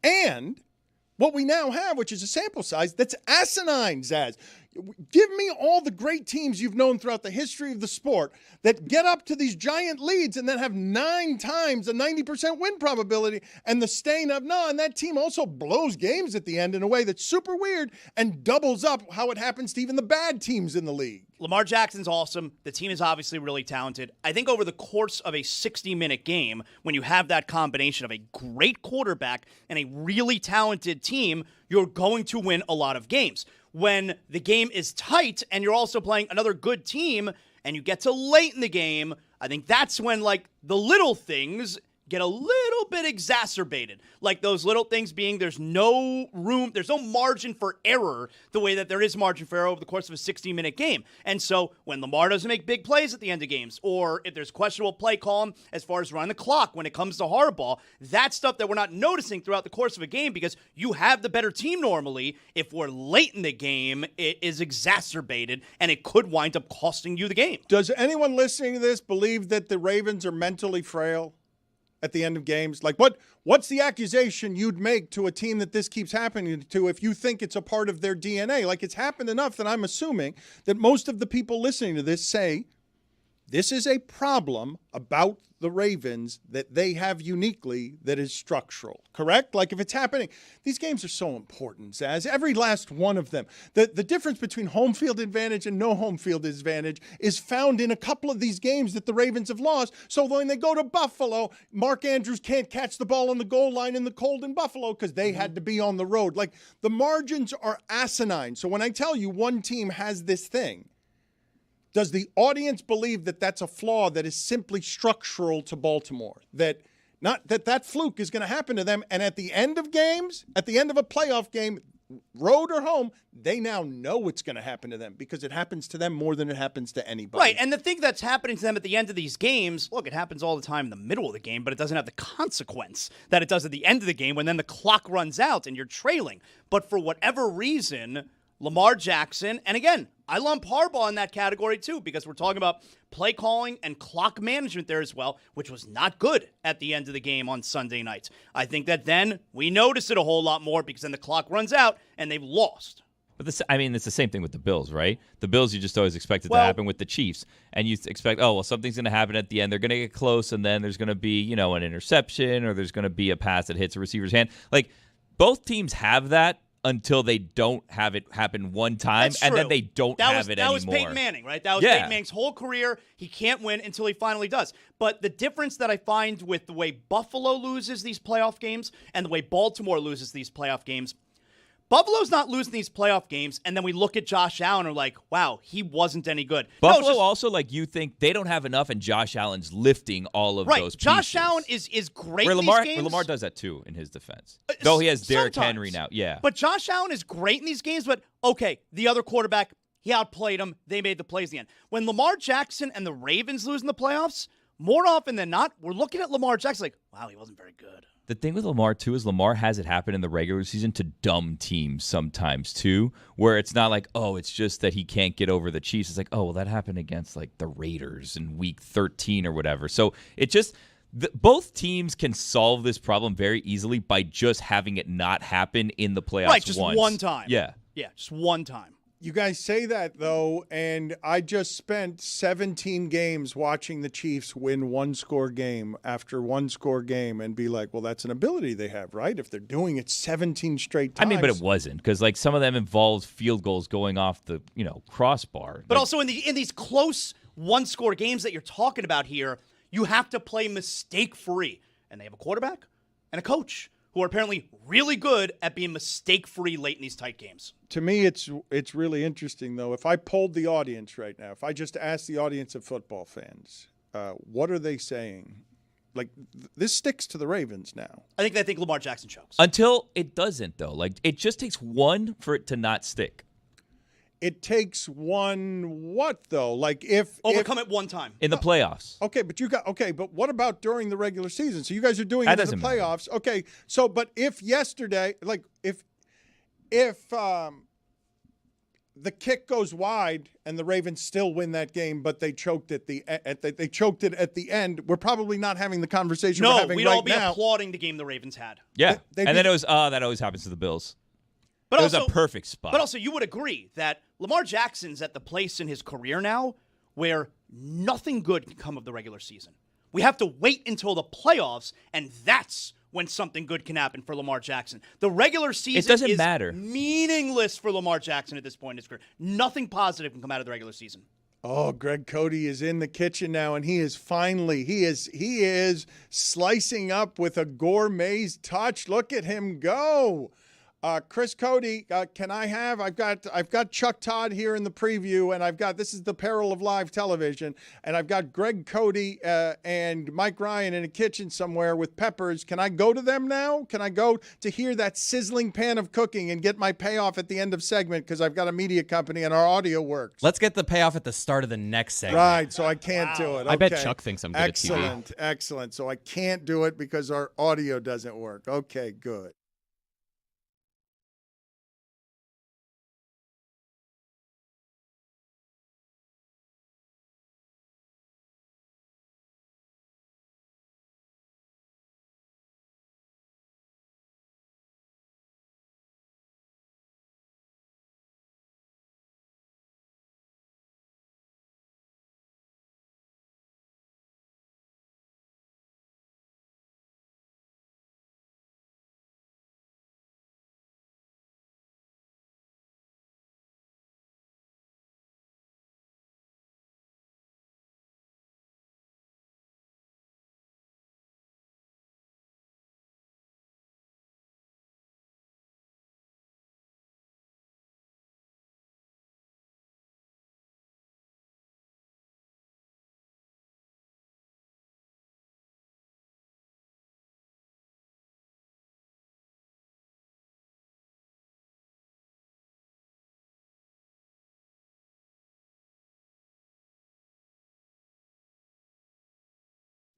and what we now have, which is a sample size that's asinine, Zaz. Give me all the great teams you've known throughout the history of the sport that get up to these giant leads and then have 9 times a 90% win probability and the stain of, and that team also blows games at the end in a way that's super weird and doubles up how it happens to even the bad teams in the league. Lamar Jackson's awesome. The team is obviously really talented. I think over the course of a 60-minute game, when you have that combination of a great quarterback and a really talented team, you're going to win a lot of games. When the game is tight and you're also playing another good team and you get to late in the game, I think that's when, the little things get a little bit exacerbated. Like those little things being there's no room, there's no margin for error the way that there is margin for error over the course of a 60-minute game. And so when Lamar doesn't make big plays at the end of games, or if there's questionable play call as far as running the clock when it comes to Harbaugh, that's stuff that we're not noticing throughout the course of a game because you have the better team normally. If we're late in the game, it is exacerbated and it could wind up costing you the game. Does anyone listening to this believe that the Ravens are mentally frail? at the end of games? Like, what's the accusation you'd make to a team that this keeps happening to if you think it's a part of their DNA? Like, it's happened enough that I'm assuming that most of the people listening to this say this is a problem about the Ravens that they have uniquely that is structural, correct? Like, if it's happening, these games are so important, Zaz. Every last one of them. The difference between home field advantage and no home field advantage is found in a couple of these games that the Ravens have lost. So when they go to Buffalo, Mark Andrews can't catch the ball on the goal line in the cold in Buffalo because they had to be on the road. Like, the margins are asinine. So when I tell you one team has this thing, does the audience believe that that's a flaw that is simply structural to Baltimore? That fluke is going to happen to them, and at the end of games, at the end of a playoff game, road or home, they now know it's going to happen to them because it happens to them more than it happens to anybody. Right, and the thing that's happening to them at the end of these games, look, it happens all the time in the middle of the game, but it doesn't have the consequence that it does at the end of the game when then the clock runs out and you're trailing. But for whatever reason, Lamar Jackson, and again, I lump Harbaugh in that category too because we're talking about play calling and clock management there as well, which was not good at the end of the game on Sunday night. I think that then we notice it a whole lot more because then the clock runs out and they've lost. But it's the same thing with the Bills, right? The Bills, you just always expect it to happen with the Chiefs. And you expect, something's going to happen at the end. They're going to get close, and then there's going to be, an interception, or there's going to be a pass that hits a receiver's hand. Like, both teams have that until they don't have it happen one time, and then they don't have it anymore. That was Peyton Manning, right? That was Peyton Manning's whole career. He can't win until he finally does. But the difference that I find with the way Buffalo loses these playoff games and the way Baltimore loses these playoff games, Buffalo's not losing these playoff games, and then we look at Josh Allen and are like, wow, he wasn't any good. Buffalo also, you think they don't have enough, and Josh Allen's lifting all of those pieces. Josh Allen is great in these games. Lamar does that too, in his defense. Though he has Derrick Henry now, yeah. But Josh Allen is great in these games, but okay, the other quarterback, he outplayed him. They made the plays in the end. When Lamar Jackson and the Ravens lose in the playoffs, more often than not, we're looking at Lamar Jackson like, wow, he wasn't very good. The thing with Lamar, too, is Lamar has it happen in the regular season to dumb teams sometimes, too, where it's not like, it's just that he can't get over the Chiefs. It's like, that happened against, the Raiders in Week 13 or whatever. So it just both teams can solve this problem very easily by just having it not happen in the playoffs Right, just once. one time. Yeah. Yeah, just one time. You guys say that, though, and I just spent 17 games watching the Chiefs win one-score game after one-score game and be like, well, that's an ability they have, right? If they're doing it 17 straight times. But it wasn't, because, some of them involved field goals going off the, crossbar. But also in these close one-score games that you're talking about here, you have to play mistake-free. And they have a quarterback and a coach who are apparently really good at being mistake-free late in these tight games. To me, it's really interesting, though. If I polled the audience right now, if I just asked the audience of football fans, what are they saying? This sticks to the Ravens now. I think they think Lamar Jackson chokes. Until it doesn't, though. It just takes one for it to not stick. It takes one what, though? If overcome it one time. In the playoffs. Okay, but what about during the regular season? So you guys are doing it in the playoffs. Matter. Okay, so but if yesterday, if the kick goes wide and the Ravens still win that game, but they choked it at the end, we're probably not having the conversation we're having right now. No, we'd all be applauding the game the Ravens had. Yeah, then it was, that always happens to the Bills. But it was a perfect spot. But also, you would agree that Lamar Jackson's at the place in his career now where nothing good can come of the regular season. We have to wait until the playoffs, and that's when something good can happen for Lamar Jackson. The regular season is meaningless for Lamar Jackson at this point in his career. Nothing positive can come out of the regular season. Oh, Greg Cody is in the kitchen now, and he is slicing up with a gourmet's touch. Look at him go. Chris Cody, I've got Chuck Todd here in the preview, and this is the peril of live television, and I've got Greg Cody and Mike Ryan in a kitchen somewhere with peppers. Can I go to them now? Can I go to hear that sizzling pan of cooking and get my payoff at the end of segment because I've got a media company and our audio works? Let's get the payoff at the start of the next segment. Right, so I can't do it. Okay. I bet Chuck thinks I'm good at TV. Excellent. So I can't do it because our audio doesn't work. Okay, good.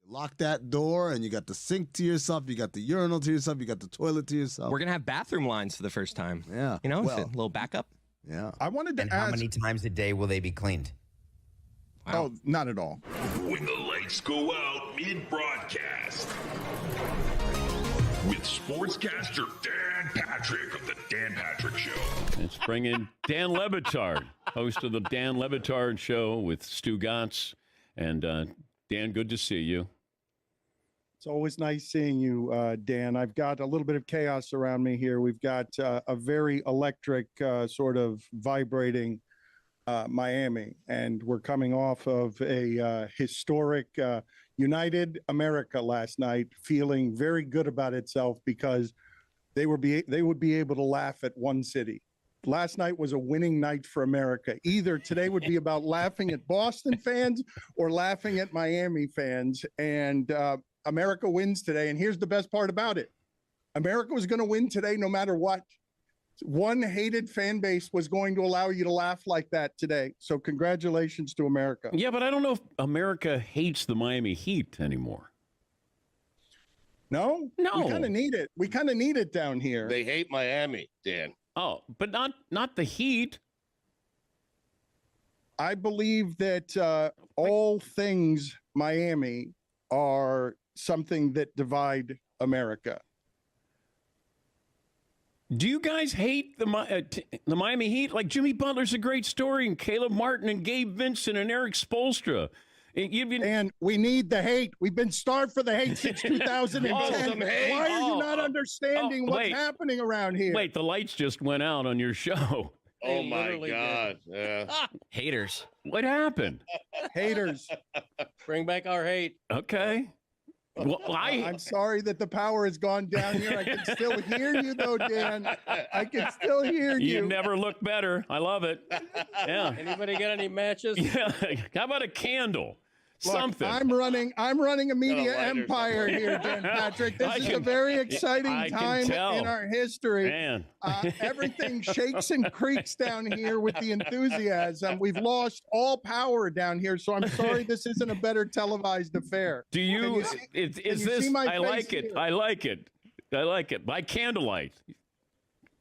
Lock that door, and you got the sink to yourself, you got the urinal to yourself, you got the toilet to yourself. We're going to have bathroom lines for the first time. Yeah. You know, Well, a little backup. Yeah. I wanted to And ask. how many times a day will they be cleaned? Oh, not at all. When the lights go out mid-broadcast. With sportscaster Dan Patrick of the Dan Patrick Show. Let's bring in Dan Le Batard, host of the Dan Le Batard Show with Stugotz. And Dan, good to see you. It's always nice seeing you, Dan. I've got a little bit of chaos around me here. We've got a very electric, sort of vibrating Miami, and we're coming off of a historic United America last night, feeling very good about itself because they would be able to laugh at one city. Last night was a winning night for America. Either today would be about laughing at Boston fans or laughing at Miami fans, and America wins today. And here's the best part about it. America was going to win today no matter what. One hated fan base was going to allow you to laugh like that today. So congratulations to America. Yeah, but I don't know if America hates the Miami Heat anymore. No? No. We kind of need it. We kind of need it down here. They hate Miami, Dan. Oh, but not the Heat. I believe that all things Miami are something that divide America. Do you guys hate the Miami Heat? Like Jimmy Butler's a great story, and Caleb Martin and Gabe Vincent and Eric Spoelstra. And we need the hate. We've been starved for the hate since 2010. Why are you not understanding what's happening around here? Wait, the lights just went out on your show. Oh, my God. Yeah. Haters. What happened? Haters. Bring back our hate. Okay. Well, I'm sorry that the power has gone down here. I can still hear you, though, Dan. I can still hear you. You never look better. I love it. Yeah. Anybody got any matches? Yeah. How about a candle? Look, Something. I'm running a media empire here, Dan Patrick. This is a very exciting time in our history. Man. Everything shakes and creaks down here with the enthusiasm. We've lost all power down here, so I'm sorry this isn't a better televised affair. Do you? I like it. Here? I like it. I like it. By candlelight.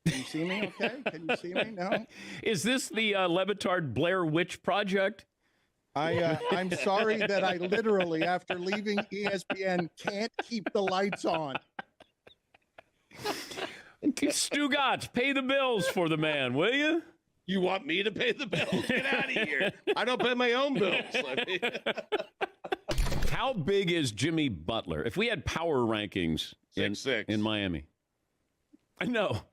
Can you see me? Okay. Can you see me? No. Is this the Le Batard Blair Witch Project? I'm sorry that I literally, after leaving ESPN, can't keep the lights on. Stugotz, pay the bills for the man, will you? You want me to pay the bills? Get out of here. I don't pay my own bills. How big is Jimmy Butler? If we had power rankings 6'6" in Miami. No.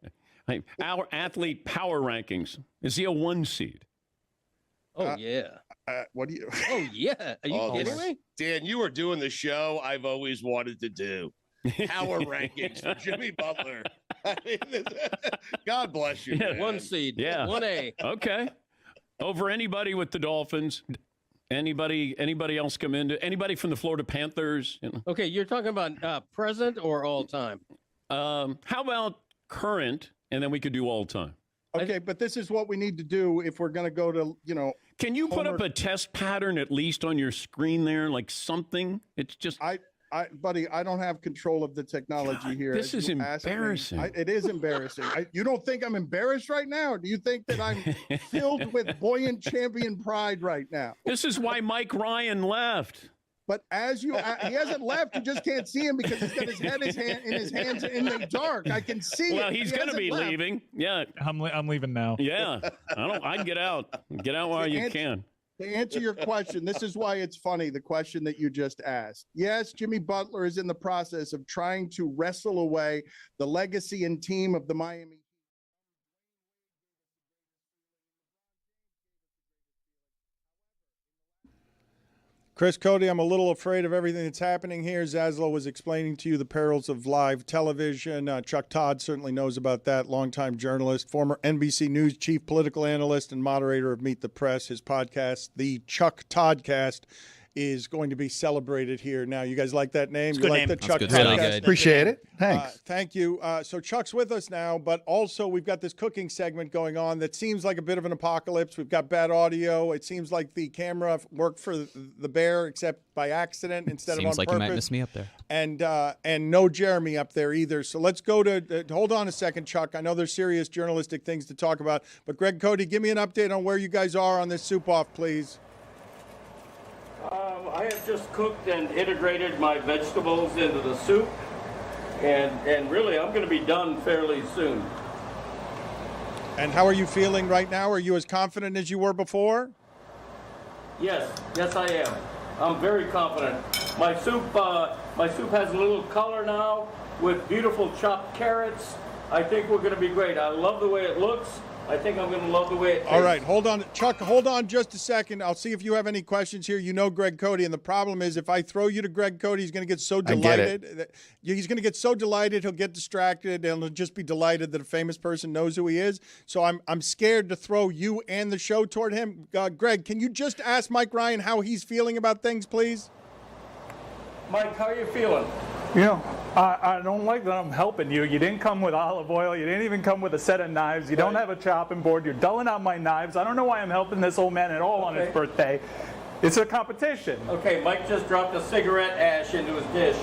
Our athlete power rankings. Is he a 1 seed? Oh, yeah. What do you? Oh, yeah. Are you kidding me? Dan, you are doing the show I've always wanted to do. Power rankings for Jimmy Butler. I mean, God bless you. Yeah. Man. 1 seed. Yeah. 1A. Okay. Over anybody with the Dolphins. Anybody else come into? Anybody from the Florida Panthers? You know? Okay, you're talking about present or all time? How about current? And then we could do all time. Okay, but this is what we need to do if we're going to go to, Can you put up a test pattern at least on your screen there, like something? It's just. Buddy, I don't have control of the technology here. This is embarrassing. It is embarrassing. You don't think I'm embarrassed right now? Or do you think that I'm filled with buoyant champion pride right now? This is why Mike Ryan left. But he hasn't left. You just can't see him because he's got his head in his hands in the dark. I can see. Well, he's going to be leaving. Yeah, I'm leaving now. Yeah, I'd get out. Get out while you can. To answer your question, this is why it's funny, the question that you just asked. Yes, Jimmy Butler is in the process of trying to wrestle away the legacy and team of the Miami Heat. Chris Cody, I'm a little afraid of everything that's happening here. Zaslow was explaining to you the perils of live television. Chuck Todd certainly knows about that. Longtime journalist, former NBC News chief political analyst, and moderator of Meet the Press. His podcast, The Chuck Toddcast, is going to be celebrated here. Now, you guys like that name? It's a You good like name. the That's Chuck good Todd? stuff. Really good. Appreciate it. Thanks. Thank you. So Chuck's with us now, but also we've got this cooking segment going on that seems like a bit of an apocalypse. We've got bad audio. It seems like the camera worked for the bear, except by accident instead of on Seems like purpose. you might miss me up there. And no Jeremy up there either. So let's go to hold on a second, Chuck. I know there's serious journalistic things to talk about, but Greg Cody, give me an update on where you guys are on this soup-off, please. I have just cooked and integrated my vegetables into the soup, and really I'm going to be done fairly soon. And how are you feeling right now? Are you as confident as you were before? Yes, I am. I'm very confident. My soup has a little color now with beautiful chopped carrots. I think we're going to be great. I love the way it looks. I think I'm going to love the way it tastes. All right, hold on. Chuck, hold on just a second. I'll see if you have any questions here. You know Greg Cody, and the problem is if I throw you to Greg Cody, he's going to get so delighted. He's going to get so delighted, he'll get distracted, and he'll just be delighted that a famous person knows who he is. So I'm scared to throw you and the show toward him. Greg, can you just ask Mike Ryan how he's feeling about things, please? Mike, how are you feeling? You know, I don't like that I'm helping you. You didn't come with olive oil. You didn't even come with a set of knives. You don't have a chopping board. You're dulling out my knives. I don't know why I'm helping this old man at all on his birthday. It's a competition. Okay, Mike just dropped a cigarette ash into his dish.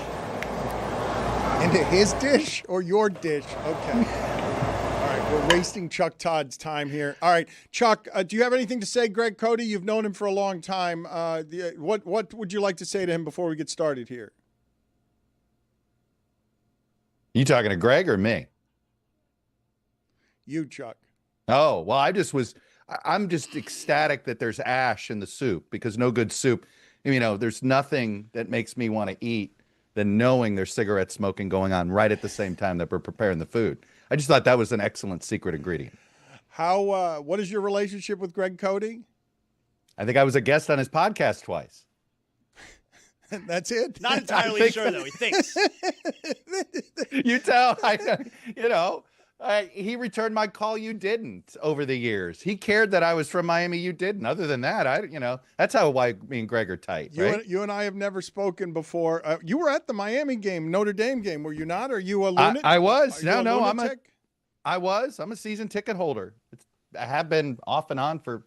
Into his dish or your dish? Okay. All right, we're wasting Chuck Todd's time here. All right, Chuck, do you have anything to say, Greg Cody? You've known him for a long time. What would you like to say to him before we get started here? You talking to Greg or me? You, Chuck. Oh, well, I'm just ecstatic that there's ash in the soup, because no good soup, there's nothing that makes me want to eat than knowing there's cigarette smoking going on right at the same time that we're preparing the food. I just thought that was an excellent secret ingredient. What is your relationship with Greg Cody? I think I was a guest on his podcast twice. That's it. Not entirely sure, though. He thinks. You tell. He returned my call. You didn't over the years. He cared that I was from Miami. You didn't. Other than that, that's why me and Greg are tight. Right? You and I have never spoken before. You were at the Miami game, Notre Dame game, were you not? Are you a lunatic? I was. No. I'm a season ticket holder. I have been off and on for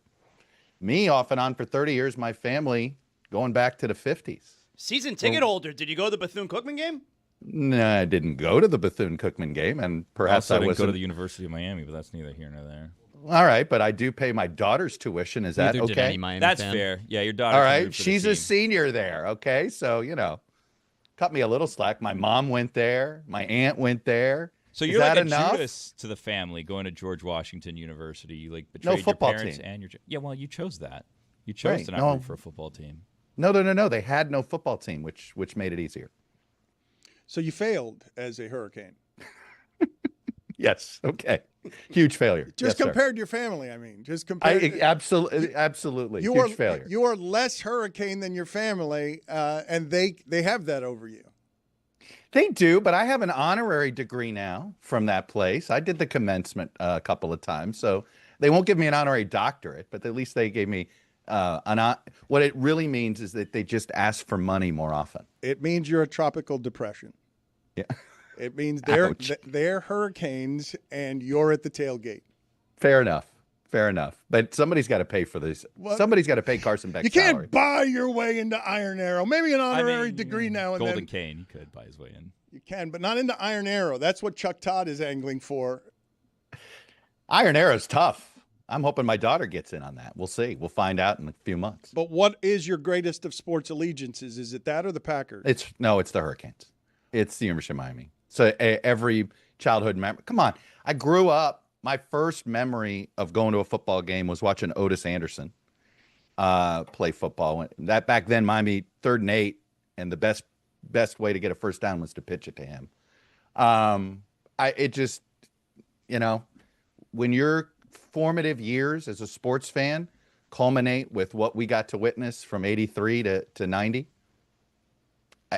30 years. My family going back to the 50s. Season ticket holder. Did you go to the Bethune-Cookman game? No, I didn't go to the Bethune-Cookman game, and perhaps I didn't wasn't. go to the University of Miami, but that's neither here nor there. All right, but I do pay my daughter's tuition. Is that Neither did okay? any Miami That's fan. fair. Yeah, your daughter. All can right, root for the she's a team. senior there. Okay, so cut me a little slack. My mom went there. My aunt went there. So Is you're that like a enough? Judas to the family going to George Washington University. You betrayed No football your parents team. and your well, you chose that. You chose Right, to not no. root for a football team. No. They had no football team, which made it easier. So you failed as a Hurricane. Yes. Okay. Huge failure. Just Yes, compared to your family, I mean. Just compared. Absolutely. Huge failure. You are less Hurricane than your family, and they have that over you. They do, but I have an honorary degree now from that place. I did the commencement a couple of times, so they won't give me an honorary doctorate, but at least they gave me what it really means is that they just ask for money more often. It means you're a tropical depression. Yeah. It means Ouch. they're hurricanes and you're at the tailgate. Fair enough. But somebody's got to pay for this. What? Somebody's got to pay Carson Beck's You can't salary. buy your way into Iron Arrow. Maybe an honorary degree now and Golden then. Cane, he could buy his way in. You can, but not into Iron Arrow. That's what Chuck Todd is angling for. Iron Arrow's tough. I'm hoping my daughter gets in on that. We'll see. We'll find out in a few months. But what is your greatest of sports allegiances? Is it that or the Packers? It's the Hurricanes. It's the University of Miami. So every childhood memory. Come on. I grew up. My first memory of going to a football game was watching Otis Anderson play football. That back then, Miami 3rd and 8, and the best way to get a first down was to pitch it to him. When your formative years as a sports fan culminate with what we got to witness from 83 to 90,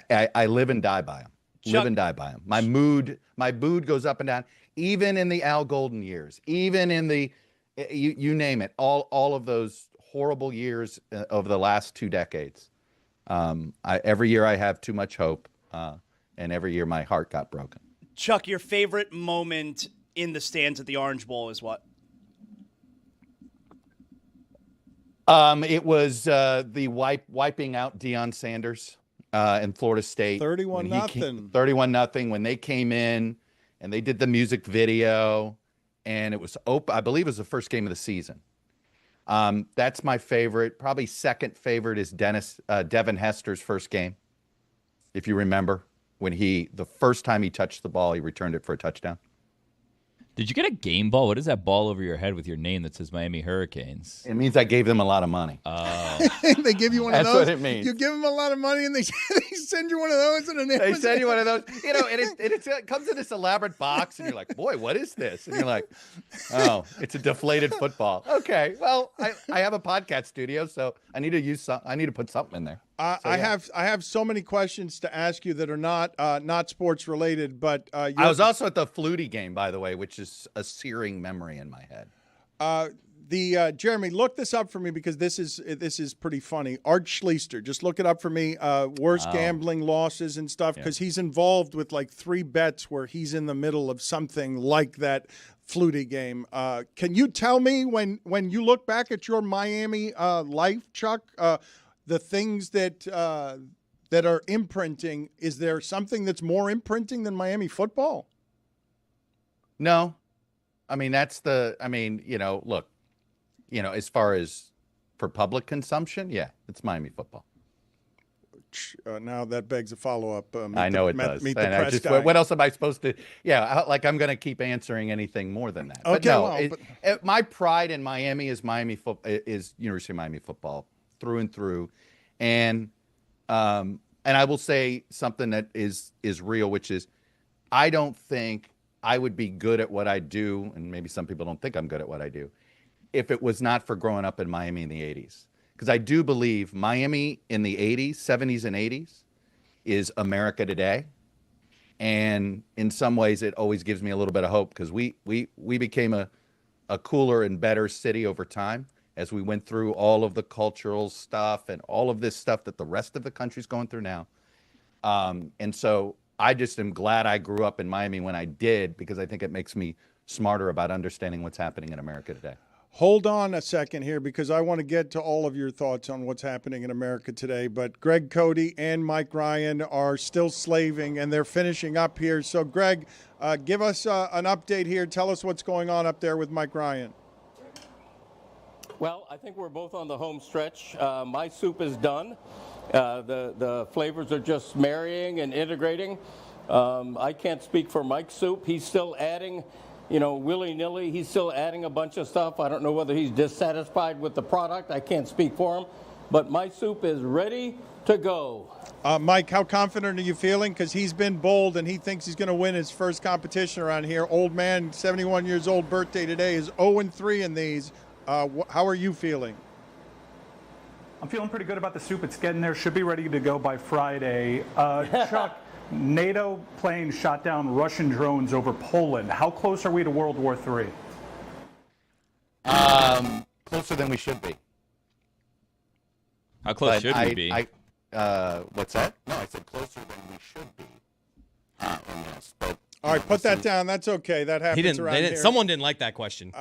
I live and die by them. Live and die by them. My mood goes up and down, even in the Al Golden years, even in the, you name it, all of those horrible years of the last 2 decades. Every year I have too much hope, and every year my heart got broken. Chuck, your favorite moment in the stands at the Orange Bowl is what? It was the wiping out Deion Sanders in Florida State. 31-0. 31-0 when they came in and they did the music video, and it was I believe it was the first game of the season. That's my favorite. Probably second favorite is Devin Hester's first game. If you remember, when the first time he touched the ball, he returned it for a touchdown. Did you get a game ball? What is that ball over your head with your name that says Miami Hurricanes? It means I gave them a lot of money. Oh. They give you one of those? That's what it means. You give them a lot of money and they send you one of those? And they send you one of those. You know, and it comes in this elaborate box, and you're like, boy, what is this? And you're like, oh, it's a deflated football. Okay, well, I have a podcast studio, so I need to put something in there. I have so many questions to ask you that are not sports related, but I was also at the Flutie game, by the way, which is a searing memory in my head. Jeremy, look this up for me because this is pretty funny. Art Schleister, just look it up for me. Worst gambling losses and stuff, because he's involved with like 3 bets where he's in the middle of something like that Flutie game. Can you tell me when you look back at your Miami life, Chuck? The things that are imprinting, is there something that's more imprinting than Miami football? No. I mean, look, as far as for public consumption, yeah, it's Miami football. Now that begs a follow-up. I know it does. Meet the press guy. What else am I supposed to? Yeah, I'm going to keep answering anything more than that. Okay, but no, my pride in Miami is is University of Miami football through and through, and I will say something that is real, which is I don't think I would be good at what I do, and maybe some people don't think I'm good at what I do, if it was not for growing up in Miami in the 80s. Because I do believe Miami in the 80s, 70s, and 80s is America today. And in some ways, it always gives me a little bit of hope, because we became a cooler and better city over time as we went through all of the cultural stuff and all of this stuff that the rest of the country's going through now. And so I just am glad I grew up in Miami when I did, because I think it makes me smarter about understanding what's happening in America today. Hold on a second here, because I want to get to all of your thoughts on what's happening in America today. But Greg Cody and Mike Ryan are still slaving, and they're finishing up here. So, Greg, give us an update here. Tell us what's going on up there with Mike Ryan. Well, I think we're both on the home stretch. My soup is done. The flavors are just marrying and integrating. I can't speak for Mike's soup. He's still adding, willy-nilly. He's still adding a bunch of stuff. I don't know whether he's dissatisfied with the product. I can't speak for him. But my soup is ready to go. Mike, how confident are you feeling? Because he's been bold, and he thinks he's going to win his first competition around here. Old man, 71 years old, birthday today, is 0-3 in these. How are you feeling? I'm feeling pretty good about the soup. It's getting there. Should be ready to go by Friday. Chuck, NATO plane shot down Russian drones over Poland. How close are we to World War III? Closer than we should be. How close should we be? What's that? No, I said closer than we should be. Yes, but all right, put that down. That's okay. That happens around here. Someone didn't like that question.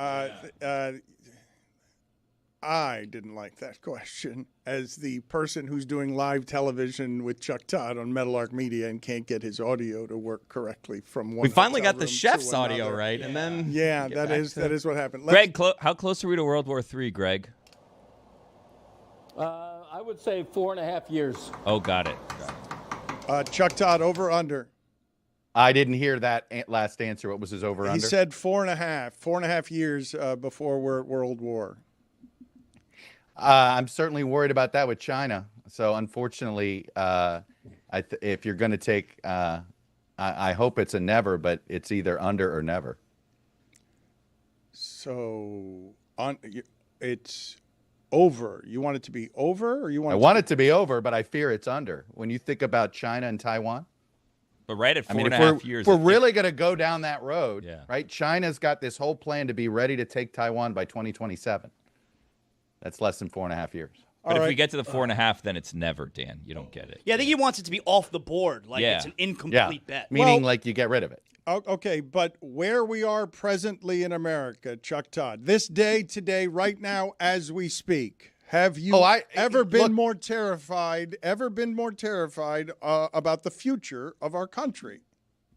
I didn't like that question as the person who's doing live television with Chuck Todd on Meadowlark Media and can't get his audio to work correctly from one. We finally got the chef's audio right, and then that is what happened. Greg, how close are we to World War III, Greg? I would say 4.5 years. Oh, got it. Chuck Todd, over under. I didn't hear that last answer. What was his over under? He said 4.5 years before World War. I'm certainly worried about that with China. So unfortunately, if you're going to take, I hope it's a never, but it's either under or never. So it's over. You want it to be over, or you want? I want it to be over, but I fear it's under. When you think about China and Taiwan. But right at 4.5 years. If we're really going to go down that road, right? China's got this whole plan to be ready to take Taiwan by 2027. That's less than 4.5 years. But if we get to the 4.5, then it's never, Dan. You don't get it. Yeah, I think he wants it to be off the board, like Yeah. it's an incomplete bet. Meaning like you get rid of it. Okay, but where we are presently in America, Chuck Todd, this day, today, right now, as we speak, have you ever been more terrified about the future of our country?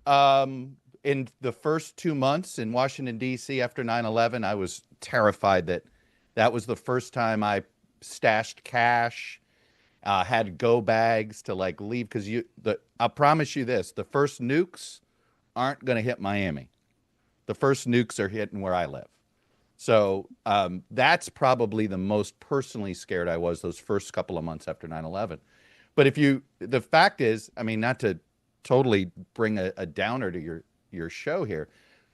In the first 2 months in Washington, D.C. after 9/11, I was terrified that was the first time I stashed cash, had go bags to like leave because I'll promise you this, the first nukes aren't going to hit Miami. The first nukes are hitting where I live. So that's probably the most personally scared I was those first couple of months after 9/11. But the fact is, I mean, not to totally bring a downer to your show here,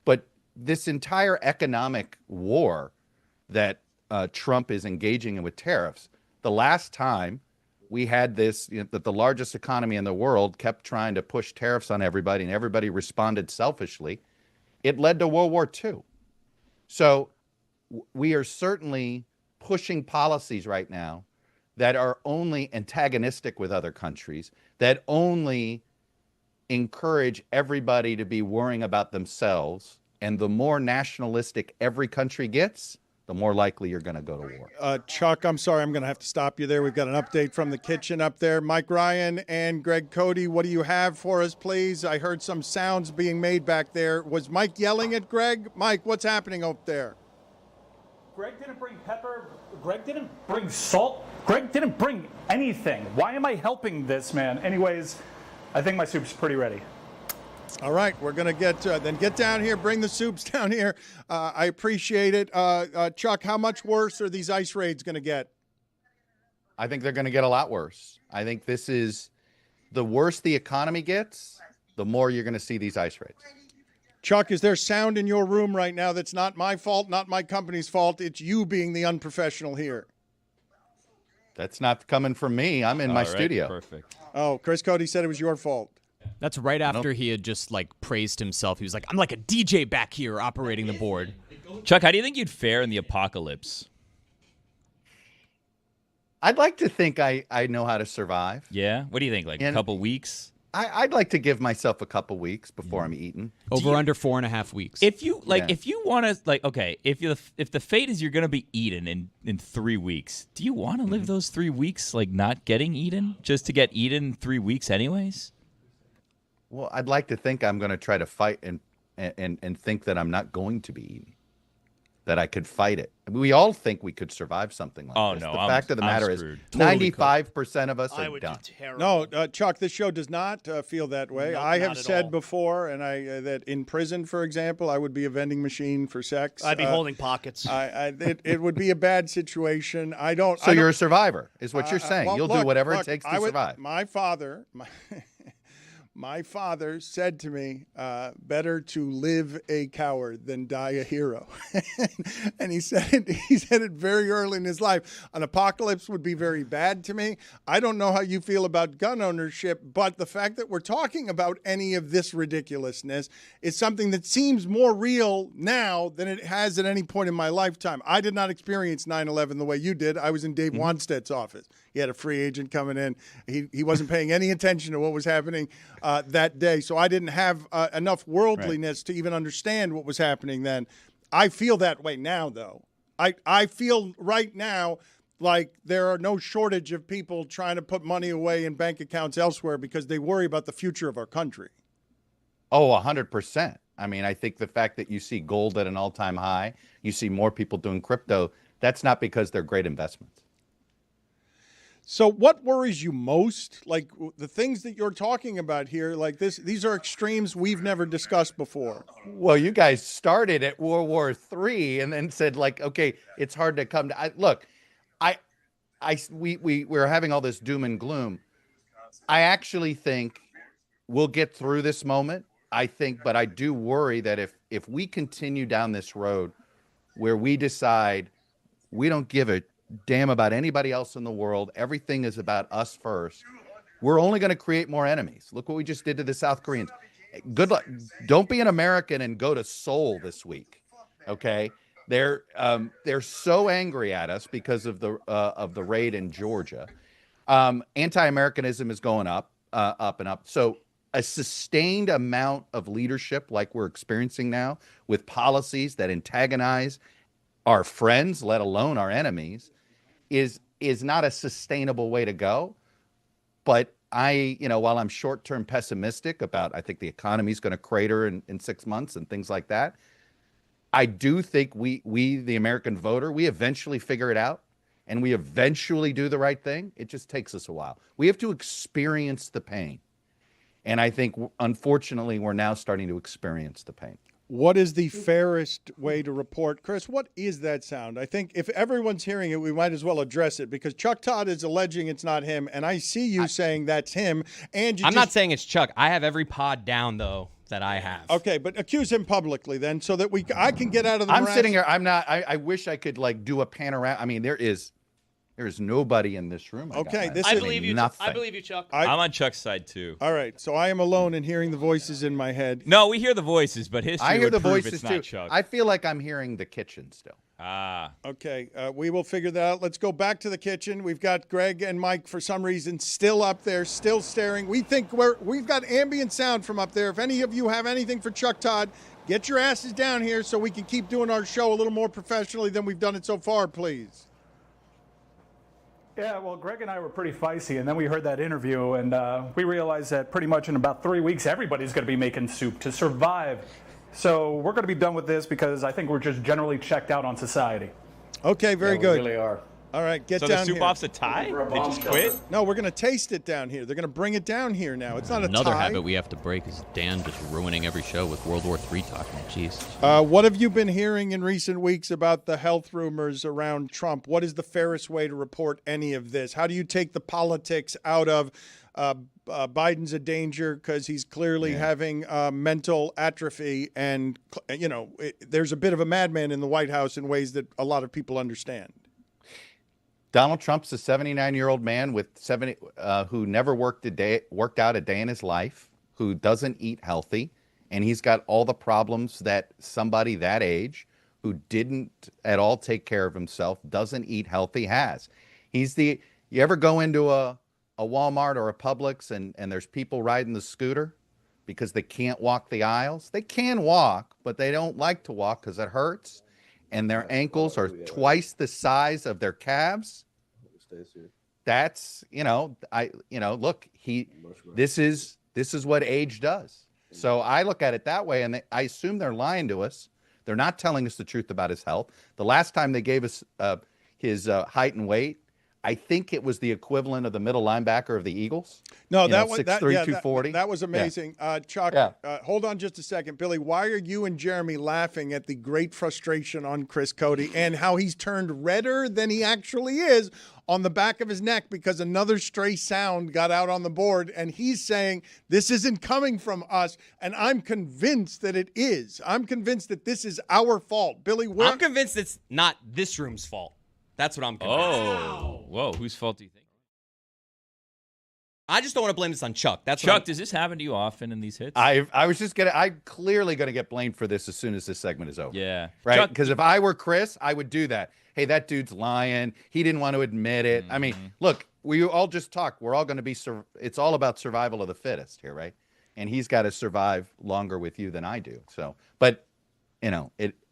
but this entire economic war that Trump is engaging in with tariffs, the last time we had this, that the largest economy in the world kept trying to push tariffs on everybody and everybody responded selfishly, it led to World War II. So we are certainly pushing policies right now that are only antagonistic with other countries, that only encourage everybody to be worrying about themselves. And the more nationalistic every country gets, the more likely you're going to go to war. Chuck, I'm sorry, I'm going to have to stop you there. We've got an update from the kitchen up there. Mike Ryan and Greg Cody, what do you have for us, please? I heard some sounds being made back there. Was Mike yelling at Greg? Mike, what's happening up there? Greg didn't bring pepper. Greg didn't bring salt. Greg didn't bring anything. Why am I helping this man? Anyways, I think my soup's pretty ready. All right, we're going to get down here, bring the soups down here. I appreciate it. Chuck, how much worse are these ice raids going to get? I think they're going to get a lot worse. I think this is the worse the economy gets, the more you're going to see these ice raids. Chuck, is there sound in your room right now that's not my fault, not my company's fault? It's you being the unprofessional here. That's not coming from me. I'm in my studio. Perfect. Oh, Chris Cody said it was your fault. That's right after he had just like praised himself. He was like, I'm like a DJ back here operating the board. Chuck, how do you think you'd fare in the apocalypse? I'd like to think I know how to survive. Yeah? What do you think? Like a couple weeks? I'd like to give myself a couple weeks before I'm eating. Under 4.5 weeks. If you if you want to if the fate is you're going to be eaten in 3 weeks, do you want to live those 3 weeks like not getting eaten just to get eaten 3 weeks anyways? Well, I'd like to think I'm going to try to fight and think that I'm not going to be eaten, that I could fight it. We all think we could survive something like this. No, the fact of the matter is Totally 95% of us are done. No, Chuck, this show does not feel that way. I have said before, and that in prison, for example, I would be a vending machine for sex. I'd be holding pockets. It would be a bad situation. So you're a survivor, is what you're saying. Well, You'll do whatever it takes to survive. My father said to me, better to live a coward than die a hero. And he said it very early in his life. An apocalypse would be very bad to me. I don't know how you feel about gun ownership, but the fact that we're talking about any of this ridiculousness is something that seems more real now than it has at any point in my lifetime. I did not experience 9/11 the way you did. I was in Dave Wanstead's office. He had a free agent coming in. He wasn't paying any attention to what was happening that day. So I didn't have enough worldliness to even understand what was happening then. I feel that way now, though. I feel right now like there are no shortage of people trying to put money away in bank accounts elsewhere because they worry about the future of our country. Oh, 100%. I mean, I think the fact that you see gold at an all-time high, you see more people doing crypto, that's not because they're great investments. So what worries you most? Like the things that you're talking about here, like these are extremes we've never discussed before. Well, you guys started at World War III and then said like, okay, it's hard to come to. Look, we're having all this doom and gloom. I actually think we'll get through this moment. But I do worry that if we continue down this road where we decide we don't give a damn about anybody else in the world, everything is about us first, we're only going to create more enemies. Look what we just did to the South Koreans. Good luck. Don't be an American and go to Seoul this week. Okay. They're so angry at us because of the raid in Georgia. Anti-Americanism is going up and up. So a sustained amount of leadership like we're experiencing now with policies that antagonize our friends, let alone our enemies, is not a sustainable way to go. But while I'm short-term pessimistic about, I think the economy is going to crater in 6 months and things like that, I do think we, the American voter, we eventually figure it out and we eventually do the right thing. It just takes us a while. We have to experience the pain. And I think, unfortunately, we're now starting to experience the pain. What is the fairest way to report? Chris, what is that sound? I think if everyone's hearing it, we might as well address it because Chuck Todd is alleging it's not him, and I see you saying that's him. And I'm not saying it's Chuck. I have every pod down, though, that I have. Okay, but accuse him publicly then so that I can get out of the I'm morass. sitting here. I'm not. I wish I could do a panorama. I mean, there is nobody in this room. Okay, I believe you. Nothing. I believe you, Chuck. I'm on Chuck's side too. All right, so I am alone in hearing the voices in my head. No, we hear the voices, but history I hear would the prove voices it's too. not Chuck. I feel like I'm hearing the kitchen still. Okay, we will figure that out. Let's go back to the kitchen. We've got Greg and Mike for some reason still up there, still staring. We think we've got ambient sound from up there. If any of you have anything for Chuck Todd, get your asses down here so we can keep doing our show a little more professionally than we've done it so far, please. Yeah, well, Greg and I were pretty feisty, and then we heard that interview, and we realized that pretty much in about 3 weeks, everybody's going to be making soup to survive. So we're going to be done with this because I think we're just generally checked out on society. Okay, very good. We really are. All right, get so down the soup here. off's a tie? They just quit? No, we're going to taste it down here. They're going to bring it down here now. It's not Another a tie. habit we have to break is Dan just ruining every show with World War III talking. Jeez. What have you been hearing in recent weeks about the health rumors around Trump? What is the fairest way to report any of this? How do you take the politics out of Biden's a danger because he's clearly having mental atrophy and, there's a bit of a madman in the White House in ways that a lot of people understand. Donald Trump's a 79-year-old man with who never worked out a day in his life, who doesn't eat healthy, and he's got all the problems that somebody that age who didn't at all take care of himself, doesn't eat healthy, has. You ever go into a Walmart or a Publix and there's people riding the scooter because they can't walk the aisles? They can walk, but they don't like to walk because it hurts. And their ankles are twice the size of their calves. That's, look, this is what age does. So I look at it that way, and I assume they're lying to us. They're not telling us the truth about his health. The last time they gave us his height and weight, I think it was the equivalent of the middle linebacker of the Eagles. No, 6'3", 240. That was amazing. Yeah. Chuck, hold on just a second. Billy, why are you and Jeremy laughing at the great frustration on Chris Cody and how he's turned redder than he actually is on the back of his neck because another stray sound got out on the board, and he's saying this isn't coming from us, and I'm convinced that it is. I'm convinced that this is our fault. Billy, I'm convinced it's not this room's fault. That's what I'm convinced. Oh, whoa. Whose fault do you think? I just don't want to blame this on Chuck. Chuck, does this happen to you often in these hits? I'm clearly going to get blamed for this as soon as this segment is over. Yeah. Right? Because if I were Chris, I would do that. Hey, that dude's lying. He didn't want to admit it. I mean, look, we all just talk. We're all going to be, it's all about survival of the fittest here, right? And he's got to survive longer with you than I do. So, but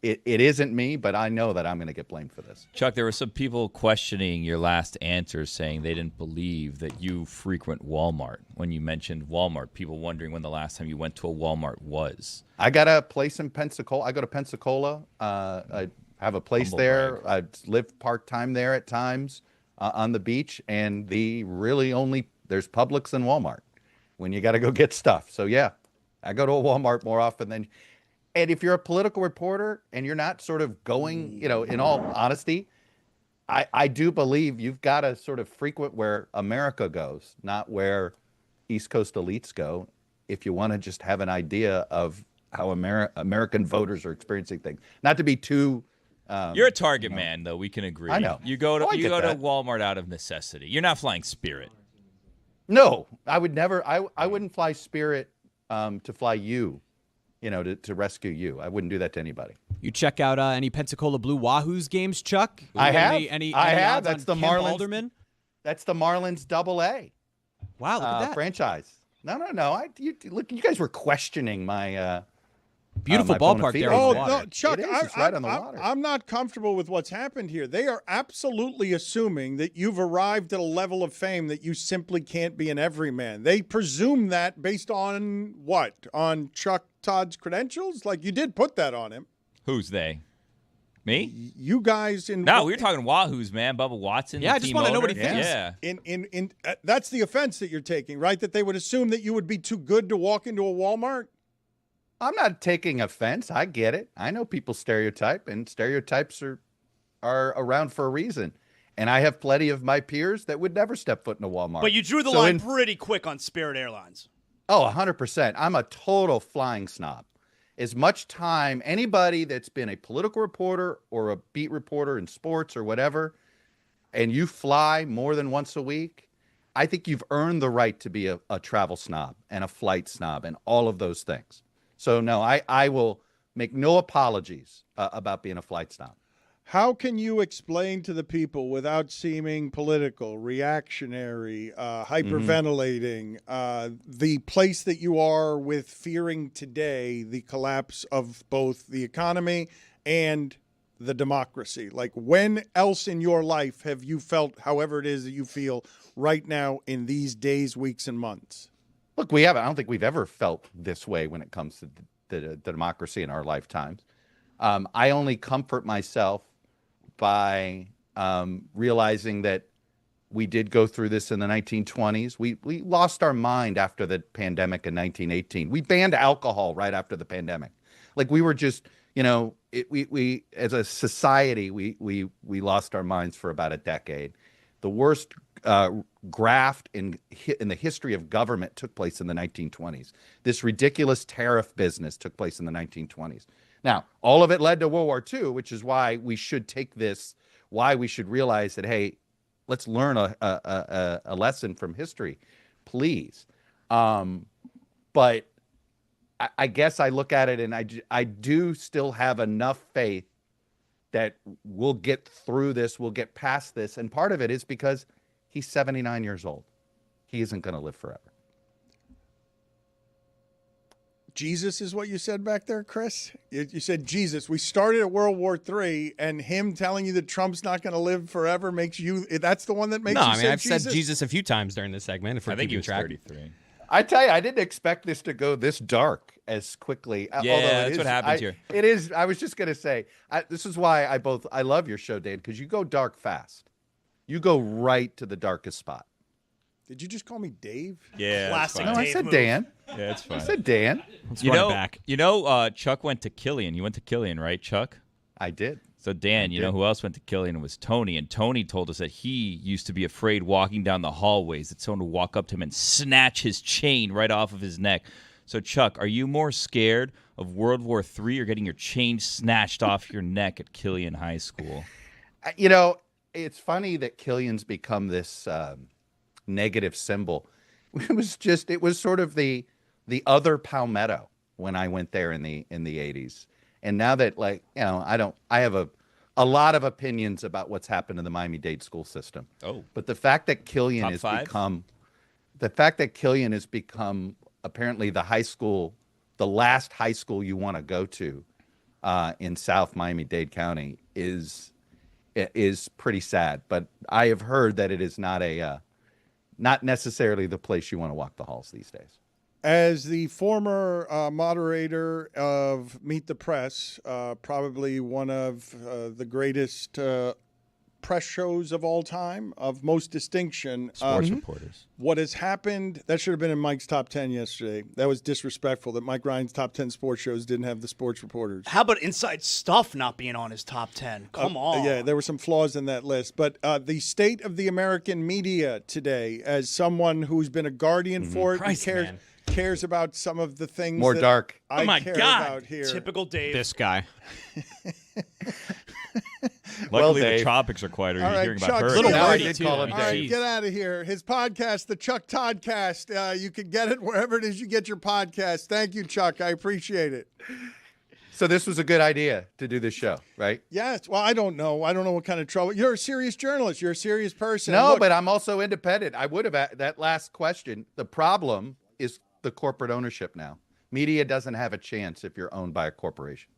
it isn't me, but I know that I'm going to get blamed for this. Chuck, there were some people questioning your last answer, saying they didn't believe that you frequent Walmart. When you mentioned Walmart, people wondering when the last time you went to a Walmart was. I got a place in Pensacola. I go to Pensacola. I have a place there. I live part-time there at times on the beach, and there's Publix and Walmart when you got to go get stuff. So, yeah, I go to a Walmart more often than... And if you're a political reporter and you're not sort of going, in all honesty, I do believe you've got to sort of frequent where America goes, not where East Coast elites go, if you want to just have an idea of how American voters are experiencing things. Not to be too... You're a Target man, though. We can agree. I know. You go to that. Walmart out of necessity. You're not flying Spirit. No, I would never. I wouldn't fly Spirit to fly you to rescue you. I wouldn't do that to anybody. You check out any Pensacola Blue Wahoos games, Chuck? I have. Any I have. odds That's on the Kemp Marlins. Alderman? That's the Marlins AA. Wow, look at that franchise. No. You guys were questioning my beautiful my ballpark there. Oh No, Chuck, it's right on the water. I'm not comfortable with what's happened here. They are absolutely assuming that you've arrived at a level of fame that you simply can't be an everyman. They presume that based on what? On Chuck Todd's credentials? Like, you did put that on him. Who's they? Me? You guys in No, we were talking Wahoos, man. Bubba Watson. Yeah, I just want to know what he thinks. Yeah. In that's the offense that you're taking, right? That they would assume that you would be too good to walk into a Walmart. I'm not taking offense. I get it. I know people stereotype, and stereotypes are around for a reason. And I have plenty of my peers that would never step foot in a Walmart. But you drew the line pretty quick on Spirit Airlines. Oh, 100%. I'm a total flying snob. As much time, anybody that's been a political reporter or a beat reporter in sports or whatever, and you fly more than once a week, I think you've earned the right to be a travel snob and a flight snob and all of those things. So, no, I will make no apologies about being a flight snob. How can you explain to the people without seeming political, reactionary, hyperventilating, the place that you are with fearing today the collapse of both the economy and the democracy? Like, when else in your life have you felt however it is that you feel right now in these days, weeks, and months? Look, we haven't. I don't think we've ever felt this way when it comes to the democracy in our lifetimes. I only comfort myself by realizing that we did go through this in the 1920s. We lost our mind after the pandemic in 1918. We banned alcohol right after the pandemic. Like, we were just, we as a society, we lost our minds for about a decade. The worst graft in the history of government took place in the 1920s. This ridiculous tariff business took place in the 1920s. Now, all of it led to World War II, which is why we should take this, why we should realize that, hey, let's learn a lesson from history, please. But I guess I look at it and I do still have enough faith that we'll get through this, we'll get past this. And part of it is because he's 79 years old. He isn't going to live forever. Jesus is what you said back there, Chris? You said Jesus. We started at World War III, and him telling you that Trump's not going to live forever makes you, that's the one that makes you No, I mean, I've Jesus? said Jesus a few times during this segment. If we're I think he keeping was track. 33. I tell you, I didn't expect this to go this dark as quickly. Yeah, that's what happens here. It is. I was just going to say, this is why I love your show, Dan, because you go dark fast. You go right to the darkest spot. Did you just call me Dave? Yeah. Classic No, Dave I said move. Dan. Yeah, it's fine. I said Dan. Let's run it back. Chuck went to Killian. You went to Killian, right, Chuck? I did. So, Dan, you know who else went to Killian? It was Tony. And Tony told us that he used to be afraid walking down the hallways that someone would walk up to him and snatch his chain right off of his neck. So, Chuck, are you more scared of World War III or getting your chain snatched off your neck at Killian High School? It's funny that Killian's become this negative symbol. It was sort of the other Palmetto when I went there in the 80s. And now that, I have a lot of opinions about what's happened in the Miami-Dade school system. Oh. But the fact that Killian Top has five? become apparently the last high school you want to go to in South Miami-Dade County is pretty sad. But I have heard that it is not necessarily the place you want to walk the halls these days. As the former moderator of Meet the Press, probably one of the greatest press shows of all time, of most distinction. Sports reporters. What has happened, that should have been in Mike's top 10 yesterday. That was disrespectful that Mike Ryan's top 10 sports shows didn't have the sports reporters. How about Inside Stuff not being on his top 10? Come on. Yeah, there were some flaws in that list. But the state of the American media today, as someone who's been a guardian for it, Christ, and man. cares about some of the things More that dark. I Oh my care God. about here. Typical Dave. This guy. Luckily, Dave. the tropics are quieter. All You're right, hearing Chuck, about see you hurricanes. later. I did call him All right, Dave. get out of here. His podcast, the Chuck Todd Cast. You can get it wherever it is you get your podcast. Thank you, Chuck. I appreciate it. So this was a good idea to do this show, right? Yes. Well, I don't know. I don't know what kind of trouble. You're a serious journalist. You're a serious person. No, Look, but I'm also independent. I would have that last question. The problem is the corporate ownership now. Media doesn't have a chance if you're owned by a corporation,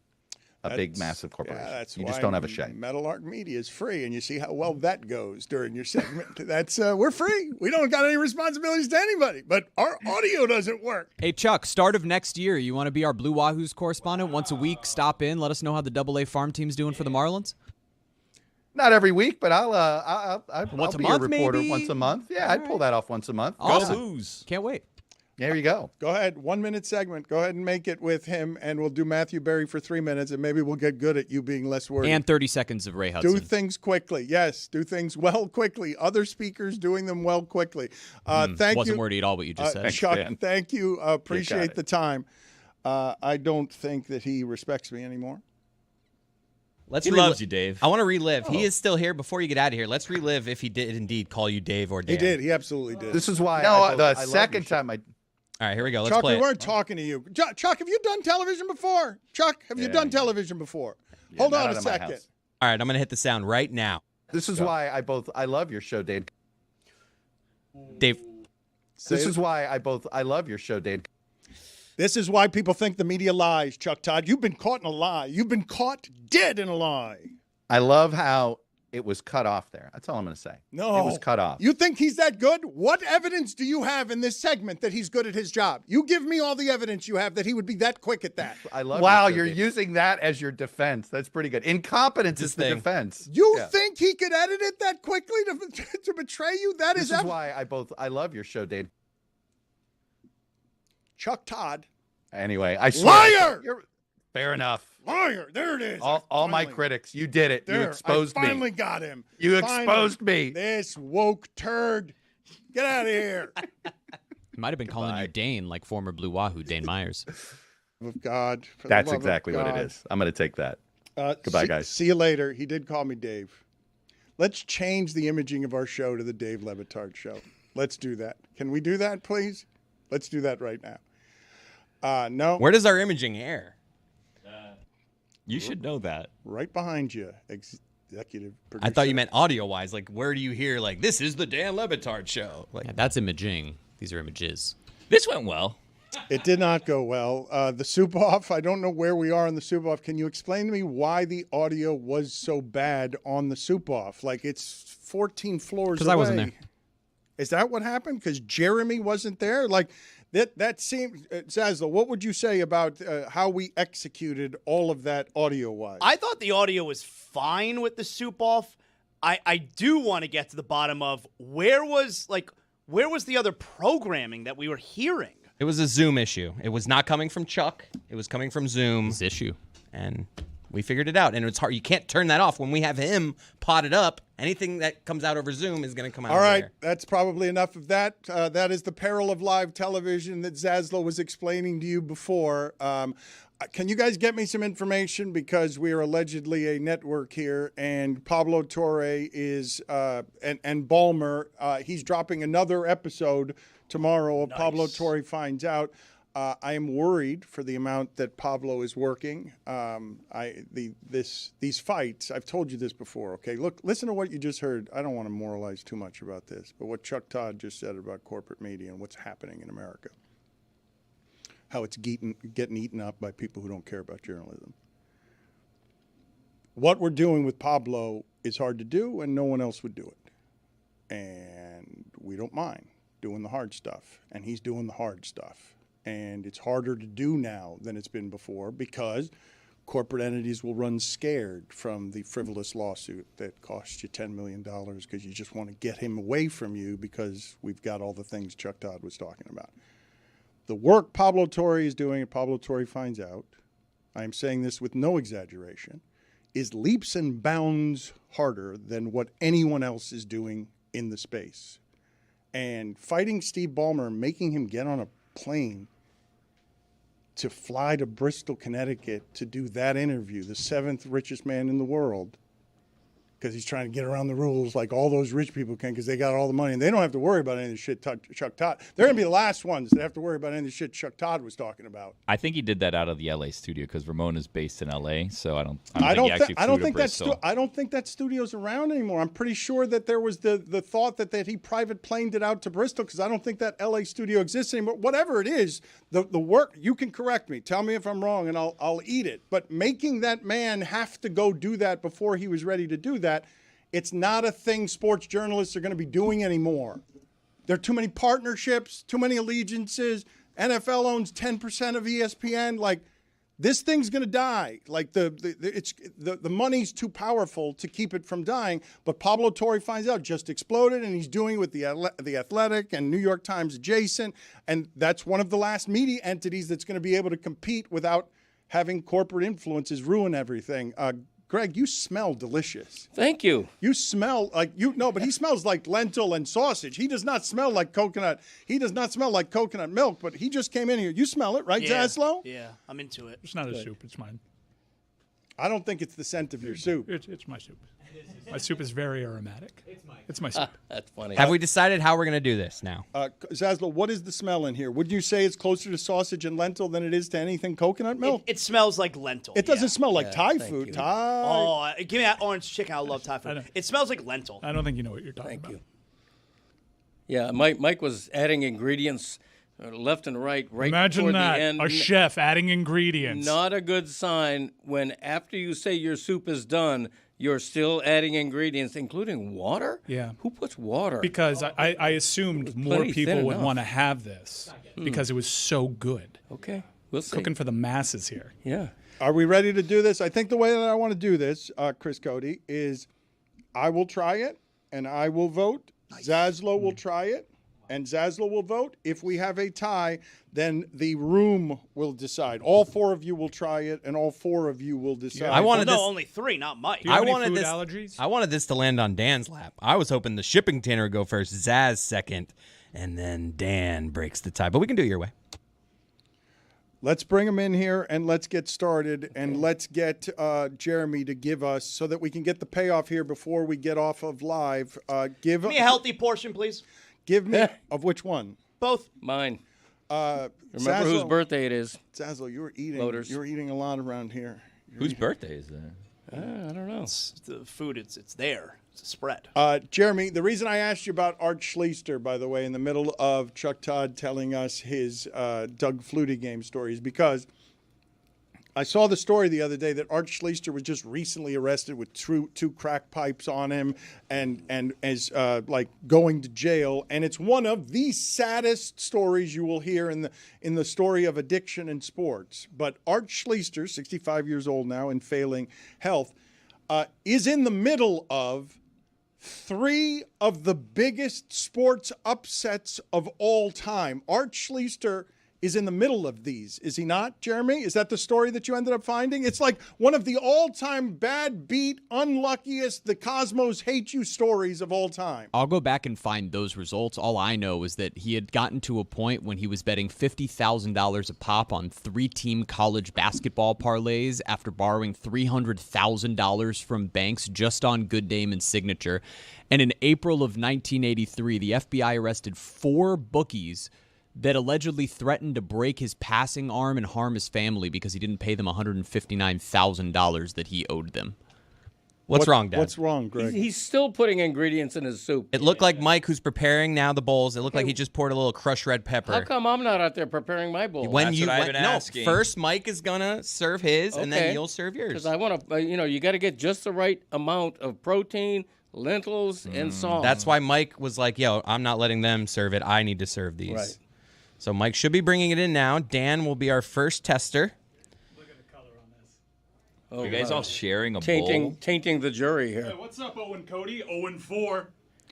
a big, massive corporation. Yeah, that's you why just don't have a say. Metal Art Media is free, and you see how well that goes during your segment. That's we're free. We don't got any responsibilities to anybody, but our audio doesn't work. Hey, Chuck, start of next year, you want to be our Blue Wahoos correspondent once a week? Stop in, let us know how the AA farm team's doing for the Marlins. Not every week, but I'll Once a be month, a reporter maybe? once a month. Yeah, I'd pull that off once a month. Awesome. Go Booze. Can't wait. There you go. Go ahead. 1 minute segment. Go ahead and make it with him, and we'll do Matthew Berry for 3 minutes, and maybe we'll get good at you being less worried. And 30 seconds of Ray Hudson. Do things quickly. Yes, do things well quickly. Other speakers doing them well quickly. Thank you. Wasn't wordy at all what you just said. Chuck, Dan. thank you. Appreciate it. the time. I don't think that he respects me anymore. Let's He loves you, Dave. I want to relive. Oh. He is still here. Before you get out of here, let's relive if he did indeed call you Dave or Dan. He did. He absolutely did. This is why. No, I the love second your show. time I. All right, here we go. Let's Chuck, play we it. weren't talking to you. Chuck, have you done television before? Chuck, have you done television before? Yeah, Hold not on out a of my second. house. All right, I'm going to hit the sound right now. This is why I love your show, Dave. Dave. This is why I love your show, Dave. This is why people think the media lies, Chuck Todd. You've been caught in a lie. You've been caught dead in a lie. I love how it was cut off there. That's all I'm going to say. No. It was cut off. You think he's that good? What evidence do you have in this segment that he's good at his job? You give me all the evidence you have that he would be that quick at that. I love Wow, your show, you're Dave. Using that as your defense. That's pretty good. Incompetence is the defense. You Yeah. think he could edit it that quickly to betray you? That This is is why I love your show, Dave. Chuck Todd. Anyway, I swear. Liar! Fair enough. Liar. There it is. All my critics, you did it. You There, exposed I me. finally got him. You Finally. exposed me. This woke turd. Get out of here. He might have been calling you Dane, like former Blue Wahoo, Dane Myers. Of God. for the That's love of exactly what it God. is. I'm going to take that. Goodbye, guys. See you later. He did call me Dave. Let's change the imaging of our show to the Dave Le Batard Show. Let's do that. Can we do that, please? Let's do that right now. No. Where does our imaging air? You should know that. Right behind you, executive producer. I thought you meant audio-wise. Like, where do you hear, like, this is the Dan Le Batard Show? Like, Yeah, that's imaging. These are images. This went well. It did not go well. The soup off, I don't know where we are in the soup off. Can you explain to me why the audio was so bad on the soup off? Like it's 14 floors away. Because I wasn't there. Is that what happened? Because Jeremy wasn't there? Like that seemed, Zaslow, what would you say about how we executed all of that audio-wise? I thought the audio was fine with the soup off. I do want to get to the bottom of where was the other programming that we were hearing? it was a Zoom issue. It was not coming from Chuck. It was coming from Zoom. This issue. And we figured it out. And it's hard. You can't turn that off. When we have him potted up, anything that comes out over Zoom is going to come out All over right, there. that's probably enough of that. That is the peril of live television that Zaslow was explaining to you before. Can you guys get me some information? Because we are allegedly a network here, and Pablo Torre is, and Ballmer, he's dropping another episode tomorrow of Pablo Torre Finds Out. I am worried for the amount that Pablo is working. These fights, I've told you this before, okay? Look, listen to what you just heard. I don't want to moralize too much about this, but what Chuck Todd just said about corporate media and what's happening in America. How it's getting eaten up by people who don't care about journalism. What we're doing with Pablo is hard to do, and no one else would do it. And we don't mind doing the hard stuff, and he's doing the hard stuff. And it's harder to do now than it's been before because corporate entities will run scared from the frivolous lawsuit that costs you $10 million because you just want to get him away from you because we've got all the things Chuck Todd was talking about. The work Pablo Torre is doing at Pablo Torre Finds Out, I am saying this with no exaggeration, is leaps and bounds harder than what anyone else is doing in the space. And fighting Steve Ballmer, making him get on a plane to fly to Bristol, Connecticut to do that interview, the 7th richest man in the world, because he's trying to get around the rules like all those rich people can because they got all the money and they don't have to worry about any of the shit Chuck Todd. They're going to be the last ones that have to worry about any of the shit Chuck Todd was talking about. I think he did that out of the LA studio because Ramon is based in LA, so I don't think he actually flew to Bristol. I don't think that studio's around anymore. I'm pretty sure that there was the thought that he private planed it out to Bristol because I don't think that LA studio exists anymore. Whatever it is, the work, you can correct me. Tell me if I'm wrong and I'll eat it. But making that man have to go do that before he was ready to do that, it's not a thing sports journalists are going to be doing anymore. There are too many partnerships, too many allegiances. NFL owns 10% of ESPN. Like, this thing's going to die. Like, the money's too powerful to keep it from dying. But Pablo Torre finds out, just exploded, and he's doing it with the Athletic and New York Times adjacent. And that's one of the last media entities that's going to be able to compete without having corporate influences ruin everything. Greg, you smell delicious. Thank you. You smell like but he smells like lentil and sausage. He does not smell like coconut. He does not smell like coconut milk, but he just came in here. You smell it, right, Zaslow? Yeah, I'm into it. It's not a soup. It's mine. I don't think it's the scent of your soup. It's my soup. My soup is very aromatic. It's my soup. That's funny. Have we decided how we're going to do this now? Zaslow, what is the smell in here? Would you say it's closer to sausage and lentil than it is to anything coconut milk? It smells like lentil. It doesn't smell like Thai food. you. Thai. Oh, give me that orange chicken. I love Thai food. It smells like lentil. I don't think you know what you're talking about. Thank you. Yeah, Mike was adding ingredients left and right Imagine toward that, the end. a chef adding ingredients. Not a good sign when after you say your soup is done, you're still adding ingredients, including water? Yeah. Who puts water? Because I assumed more plenty people thin would enough. want to have this because it was so good. Okay, we'll see. Cooking for the masses here. Yeah. Are we ready to do this? I think the way that I want to do this, Chris Cody, is I will try it and I will vote. Zaslow will try it and Zaslow will vote. If we have a tie, then the room will decide. All four of you will try it and all four of you will decide. I wanted this. only three, not Mike. Do you have any wanted food this. allergies? I wanted this to land on Dan's lap. I was hoping the shipping container would go first, Zaz second, and then Dan breaks the tie. But we can do it your way. Let's bring him in here and let's get started and let's get Jeremy to give us so that we can get the payoff here before we get off of live. Give me a healthy portion, please. Give me of which one? Both. Mine. Remember Remember whose birthday it is. Zazzle, you were eating. Voters. You were eating a lot around here. Whose birthday is that? I don't know. It's the food. It's there. It's a spread. Jeremy, the reason I asked you about Art Schleister, by the way, in the middle of Chuck Todd telling us his Doug Flutie game story is because I saw the story the other day that Art Schleister was just recently arrested with two crack pipes on him and is like going to jail. And it's one of the saddest stories you will hear in the story of addiction in sports. But Art Schleister, 65 years old now and failing health, is in the middle of three of the biggest sports upsets of all time. Art Schleister is in the middle of these, is he not, Jeremy? Is that the story that you ended up finding? It's like one of the all-time bad beat, unluckiest, the Cosmos hate you stories of all time. I'll go back and find those results. All I know is that he had gotten to a point when he was betting $50,000 a pop on 3-team college basketball parlays after borrowing $300,000 from banks just on good name and signature. And in April of 1983, the FBI arrested 4 bookies that allegedly threatened to break his passing arm and harm his family because he didn't pay them $159,000 that he owed them. What's wrong, Dad? What's wrong, Greg? He's still putting ingredients in his soup. It looked like Mike, who's preparing now the bowls. It looked like he just poured a little crushed red pepper. How come I'm not out there preparing my bowl? First Mike is gonna serve his, and then you'll serve yours. Because I want to, you got to get just the right amount of protein, lentils, and salt. That's why Mike was like, "Yo, I'm not letting them serve it. I need to serve these." Right. So Mike should be bringing it in now. Dan will be our first tester. Are you guys all sharing a tainting, bowl? Tainting the jury here. Hey, what's up, Owen Cody? 0-4.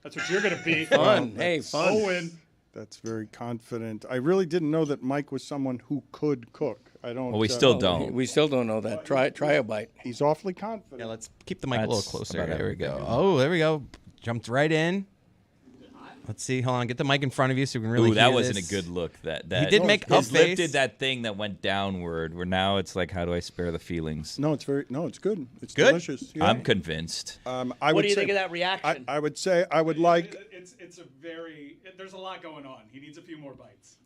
That's what you're going to be. Fun. Hey, fun. Owen. That's very confident. I really didn't know that Mike was someone who could cook. I don't. Well, we still don't. We still don't know that. Try a bite. He's awfully confident. Yeah, let's keep the mic a little closer. about There we go. everything. Oh, there we go. Jumped right in. Let's see. Hold on. Get the mic in front of you so we can really Ooh, that hear wasn't this. a good look. That He did make a his lip face. did that thing that went downward. Where now it's like, how do I spare the feelings? No, it's good. It's Good? delicious. Yeah. I'm convinced. What do you think of that reaction? I would say I would like. It's a very. There's a lot going on. He needs a few more bites.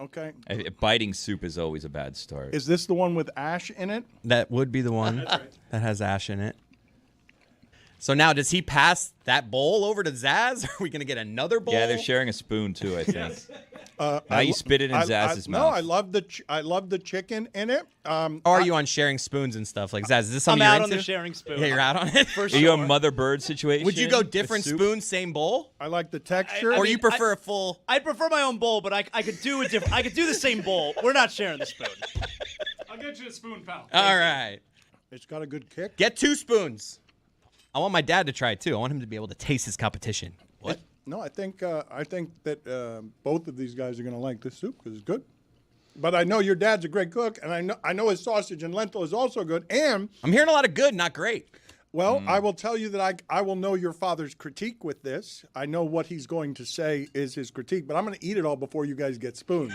Okay. Biting soup is always a bad start. Is this the one with ash in it? That would be the one that has ash in it. So now, does he pass that bowl over to Zaz? Are we going to get another bowl? Yeah, they're sharing a spoon too, I think. Now you spit it in Zaz's mouth. No, I love the chicken in it. Or are you on sharing spoons and stuff? Like, Zaz, is this something I'm you're out into? on the sharing spoon. Yeah, you're out on it? For Are you a mother bird situation? Would you go with different soup? spoons, same bowl? I like the texture. Or you prefer a full... I'd prefer my own bowl, but I could do a different. I could do the same bowl. We're not sharing the spoon. I'll get you a spoon, pal. All right. It's got a good kick. Get 2 spoons. I want my dad to try it, too. I want him to be able to taste his competition. What? No, I think that both of these guys are going to like this soup because it's good. But I know your dad's a great cook, and I know his sausage and lentil is also good. And I'm hearing a lot of good, not great. Well, I will tell you that I will know your father's critique with this. I know what he's going to say is his critique, but I'm going to eat it all before you guys get spoons.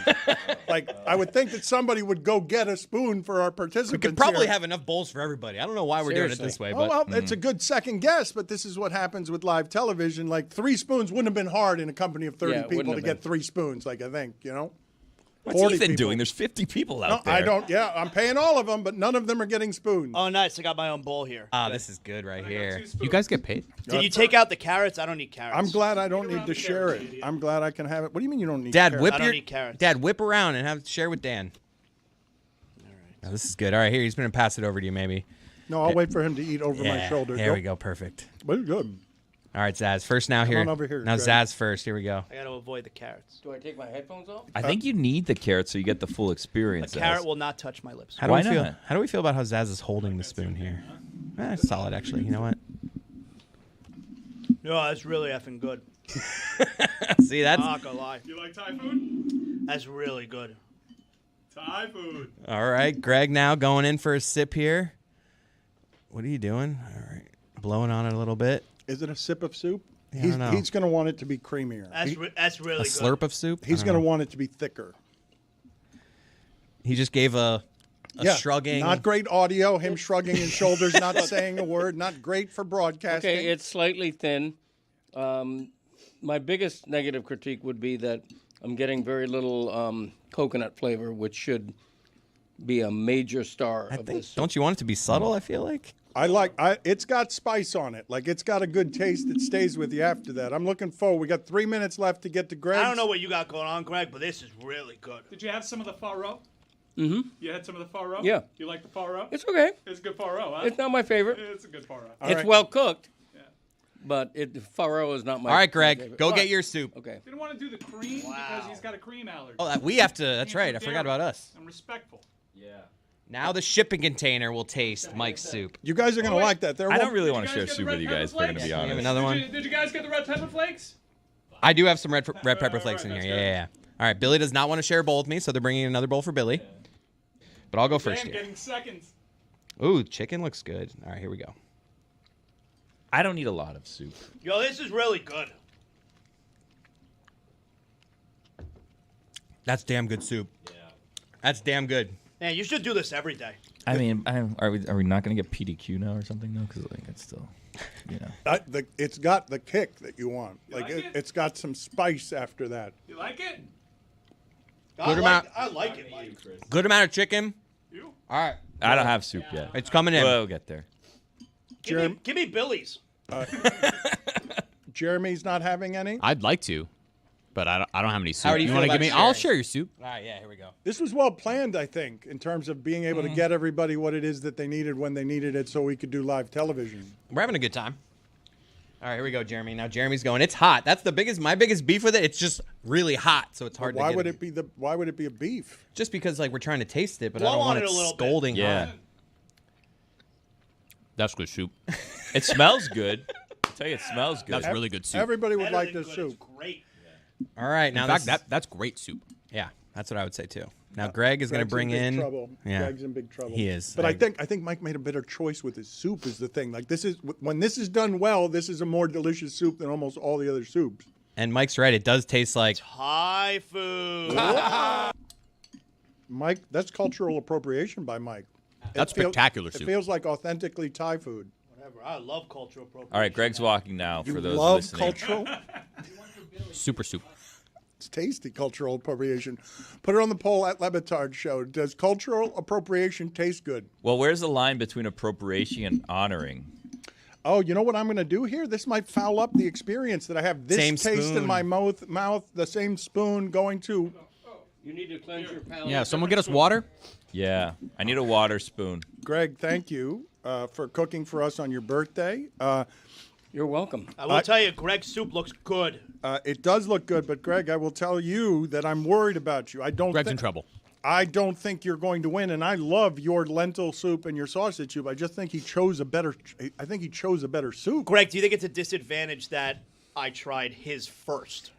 Like, I would think that somebody would go get a spoon for our participants. We could probably here. have enough bowls for everybody. I don't know why we're doing it this way. But, well, it's a good second guess, but this is what happens with live television. Like, 3 spoons wouldn't have been hard in a company of 30 Yeah, it people wouldn't to have get 3 spoons, like I think, you know? What's 40 Ethan people. doing? There's 50 people out No, there. I don't. Yeah, I'm paying all of them, but none of them are getting spoons. Oh, nice! I got my own bowl here. this is good right here. You guys get paid? Did you take out the carrots? I don't need carrots. I'm glad I don't need to share it. I'm glad I can have it. What do you mean you don't need Dad, carrots? whip I don't your need carrots. Dad, whip around and share with Dan. All right. This is good. All right, here he's going to pass it over to you, maybe. No, I'll wait for him to eat over my shoulder. There we go. Perfect. But it's good. All right, Zaz. First now here. on over here, Now Greg. Zaz first. Here we go. I got to avoid the carrots. Do I take my headphones off? I think you need the carrot so you get the full A experience. carrot Zaz. will not touch my lips. How do Why we feel? not? How do we feel about how Zaz is holding the spoon here? It's solid, actually. You know what? No, that's really effing good. See, that's I'm not gonna lie. You like Thai food? That's really good. Thai food. all right. Greg now going in for a sip here. What are you doing? All right, blowing on it a little bit. Is it a sip of soup? Yeah, I don't know. He's going to want it to be creamier. That's really A good. slurp of soup. He's I going don't to know. want it to be thicker. He just gave a shrugging. Not great audio. Him shrugging his shoulders, not saying a word. Not great for broadcasting. Okay, it's slightly thin. My biggest negative critique would be that I'm getting very little coconut flavor, which should be a major star of this. Don't you want it to be subtle? I feel like. It's got spice on it. Like, it's got a good taste that stays with you after that. I'm looking forward. We got 3 minutes left to get to Greg. I don't know what you got going on, Greg, but this is really good. Did you have some of the faro? Mm-hmm. You had some of the faro? Yeah. You like the faro? It's okay. It's a good faro, huh? It's not my favorite. It's a good faro. It's well cooked. But faro is not my. All right, Greg, favorite. go All get right. your soup. Okay. Didn't want to do the cream because he's got a cream allergy. Oh, we have to. That's right. I forgot about us. I'm respectful. Yeah. Now the shipping container will taste Mike's soup. You guys are going to like that. I don't really want to share soup with you guys, if we're going to be You have honest. another one? Did you guys get the red pepper flakes? I do have some red pepper flakes in here. Yeah. All right, Billy does not want to share a bowl with me, so they're bringing another bowl for Billy. But I'll go first Dan here. getting seconds. Ooh, chicken looks good. All right, here we go. I don't need a lot of soup. Yo, this is really good. That's damn good soup. Yeah. That's damn good. Man, you should do this every day. I mean, are we not going to get PDQ now or something though? Because like it's still, you know. It's got the kick that you want. like it? It's got some spice after that. You like it? I amount- like it, Mike. Good amount of chicken. You? All right. I don't have soup yet. It's coming in. We'll get there. Give me Billy's. Jeremy's not having any. I'd like to, but I don't have any soup. How do you feel want to about give me? sharing? I'll share your soup. All right, yeah, here we go. This was well planned, I think, in terms of being able to get everybody what it is that they needed when they needed it so we could do live television. We're having a good time. All right, here we go, Jeremy. Now Jeremy's going. It's hot. That's my biggest beef with it. It's just really hot, so it's hard Why to would get. why would it be a beef? Just because like we're trying to taste it, but Blow I don't on want it it a little bit. scolding Yeah. hot. That's good soup. It smells good. I'll tell you, it smells good. That's really good soup. Everybody would Better like than this good, soup. It's great. All right, now In fact, this is- that's great soup. yeah, that's what I would say too. Now Greg is going to Greg's bring in big in. trouble. Yeah, Greg's in big trouble. He is. But I think Mike made a better choice with his soup. Is the thing. Like, this is when this is done well. This is a more delicious soup than almost all the other soups. And Mike's right. It does taste like Thai food. Mike, that's cultural appropriation by Mike. That's spectacular soup. It feels like authentically Thai food. Whatever. I love cultural appropriation. All right, Greg's walking now for those love listening. cultural? Super soup. It's tasty cultural appropriation. Put it on the poll at Le Batard Show. Does cultural appropriation taste good? Well, where's the line between appropriation and honoring? Oh, you know what I'm going to do here? This might foul up the experience that I have. This Same taste spoon. in my mouth, the same spoon going to. You need to cleanse your palate. Yeah, someone get us water. Yeah, I need a water spoon. Greg, thank you for cooking for us on your birthday. You're welcome. I will tell you, Greg's soup looks good. It does look good, but Greg, I will tell you that I'm worried about you. Greg's in trouble. I don't think you're going to win, and I love your lentil soup and your sausage soup. I just think he chose a better. I think he chose a better soup. Greg, do you think it's a disadvantage that I tried his first?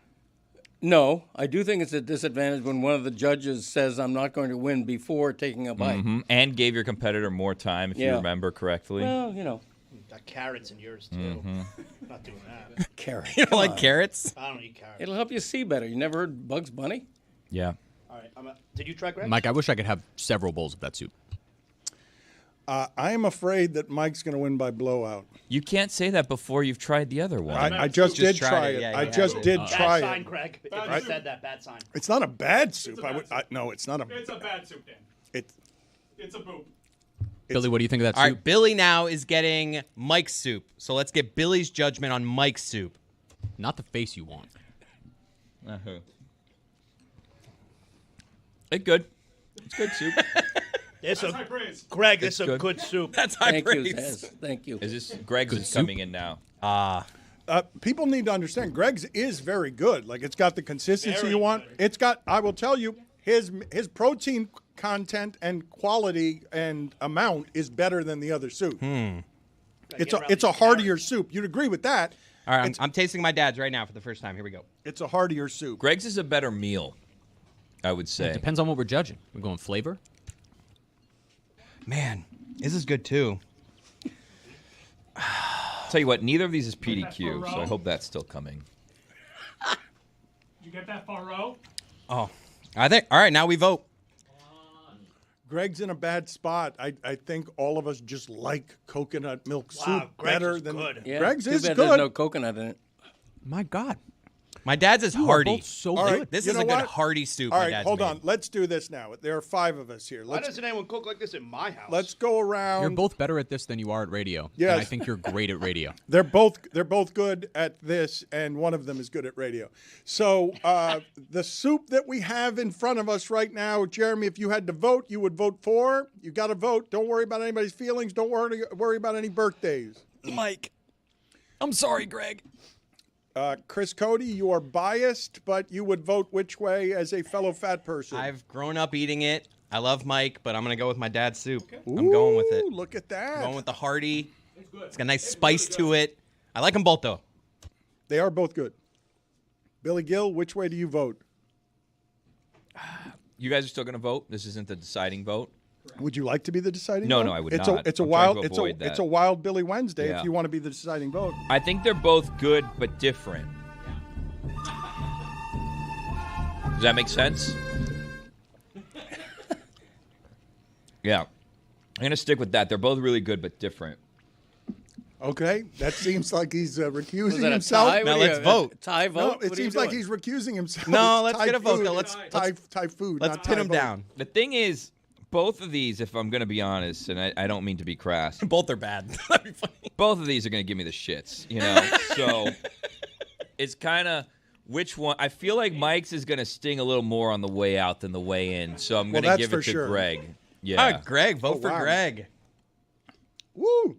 No, I do think it's a disadvantage when one of the judges says I'm not going to win before taking a bite. Mhm. And gave your competitor more time, if you remember correctly. Well, you know. Got carrots in yours, too. Mm-hmm. Not doing that. Carrots. You don't like carrots? I don't eat carrots. It'll help you see better. You never heard Bugs Bunny? Yeah. All right. Did you try, Greg? Mike, I wish I could have several bowls of that soup. I am afraid that Mike's going to win by blowout. You can't say that before you've tried the other one. I just did try it. I just did try Bad sign, it. Greg. If Right? you said that, bad sign. It's not a bad soup. No, it's not a. It's a bad soup, Dan. It's a boop. Billy, what do you think of that All soup? right, Billy now is getting Mike's soup. So let's get Billy's judgment on Mike's soup. Not the face you want. Uh-huh. It's good. It's good soup. That's high praise. Greg, It's this is a good. good soup. That's high Thank you, praise. Zaz. Thank you. Is this Greg's is coming in now? People need to understand Greg's is very good. Like it's got the consistency Very you want. good. It's got. I will tell you, his protein content and quality and amount is better than the other soup. It's a heartier soup. You'd agree with that. All right, I'm tasting my dad's right now for the first time. Here we go. It's a heartier soup. Greg's is a better meal, I would It say. depends on what we're judging. We're going flavor. Man, this is good too. Tell you what, neither of these is PDQ, so I hope that's still coming. Did you get that far row? Oh, I think. All right, now we vote. Greg's in a bad spot. I think all of us just like coconut milk soup Wow, Greg's better is than good. Yeah, Greg's too is bad good. There's no coconut in it. My God. My dad's is You are hearty. both so All good. right, This you is know a good what? hearty soup. All my right, dad's hold made. on. Let's do this now. There are 5 of us here. Why doesn't anyone cook like this in my house? Let's go around. You're both better at this than you are at radio. Yes. And I think you're great at radio. They're both good at this, and one of them is good at radio. So the soup that we have in front of us right now, Jeremy, if you had to vote, you would vote for. You got to vote. Don't worry about anybody's feelings. Don't worry about any birthdays. Mike. I'm sorry, Greg. Chris Cody, you are biased, but you would vote which way as a fellow fat person? I've grown up eating it. I love Mike, but I'm going to go with my dad's soup. I'm going with it. Ooh, look at that. I'm going with the hearty. It's got a nice spice to it. I like them both, though. They are both good. Billy Gill, which way do you vote? You guys are still going to vote? This isn't the deciding vote? Would you like to be the deciding No, vote? no, I would it's not. It's a I'm trying wild. to It's a avoid that. it's a wild Billy Wednesday Yeah. if you want to be the deciding vote. I think they're both good but different. Does that make sense? Yeah. I'm going to stick with that. They're both really good but different. Okay, that seems like he's recusing Was that a himself. tie? Now What are let's you- vote. Tie vote? No, What are it you seems like doing? he's recusing himself. No, It's let's Thai get a vote, food. though. It's Thai food. Let's not pin Thai him vote. down. The thing is, both of these, if I'm going to be honest, and I don't mean to be crass, Both are bad. That'd be funny. both of these are going to give me the shits, you know? So it's kind of which one. I feel like Mike's is going to sting a little more on the way out than the way in. So I'm Well, going to that's give for it to sure. Greg. Yeah. All right, Greg. Vote for wow. Greg. Woo!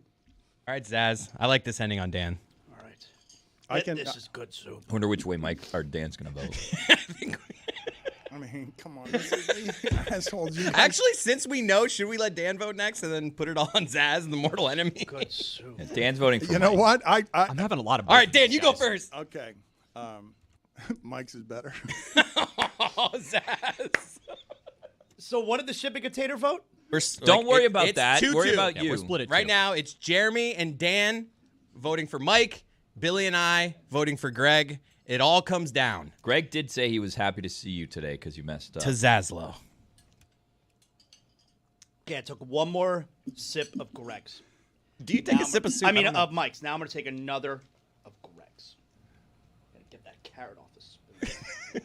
All right, Zaz. I like this ending on Dan. All right. I can. This is good soup. I wonder which way Mike or Dan's going to vote. I mean, come on, this is, assholes. You guys- Actually, since we know, should we let Dan vote next and then put it all on Zaz and the mortal enemy? Good soup. Yeah, Dan's voting for you know Mike. what? I'm having a lot of All right, both Dan, of you these go guys. first. Okay. Mike's is better. Oh, Zaz. So what did the shipping container vote? Don't worry about it's that. 2-2. Worry about Yeah, you. we're split at Right 2. now, it's Jeremy and Dan voting for Mike, Billy and I voting for Greg, It all comes down Greg did say he was happy to see you today because you messed up. to Zaslow. Okay, I took one more sip of Greg's. Do you take a sip of soup? I mean, don't know. of Mike's. Now I'm going to take another of Greg's. Gotta get that carrot off the spoon.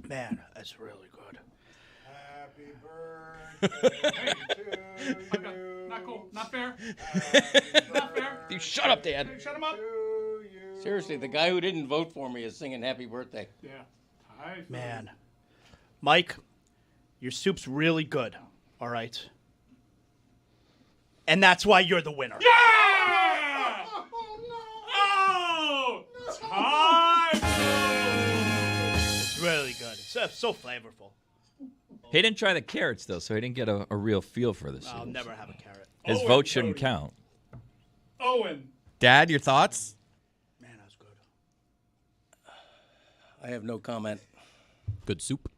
Man, that's really good. Happy birthday to you. Not cool. Not fair. Not fair. You shut up, Dad. Hey, shut him up. Seriously, the guy who didn't vote for me is singing happy birthday. Yeah. Man. Mike, your soup's really good. All right. And that's why you're the winner. Yeah! Oh! Time! It's really good. It's so flavorful. He didn't try the carrots, though, so he didn't get a real feel for this. I'll never have a carrot. His Owen, vote shouldn't Cody. count. Owen. Dad, your thoughts? Man, that was good. I have no comment. Good soup.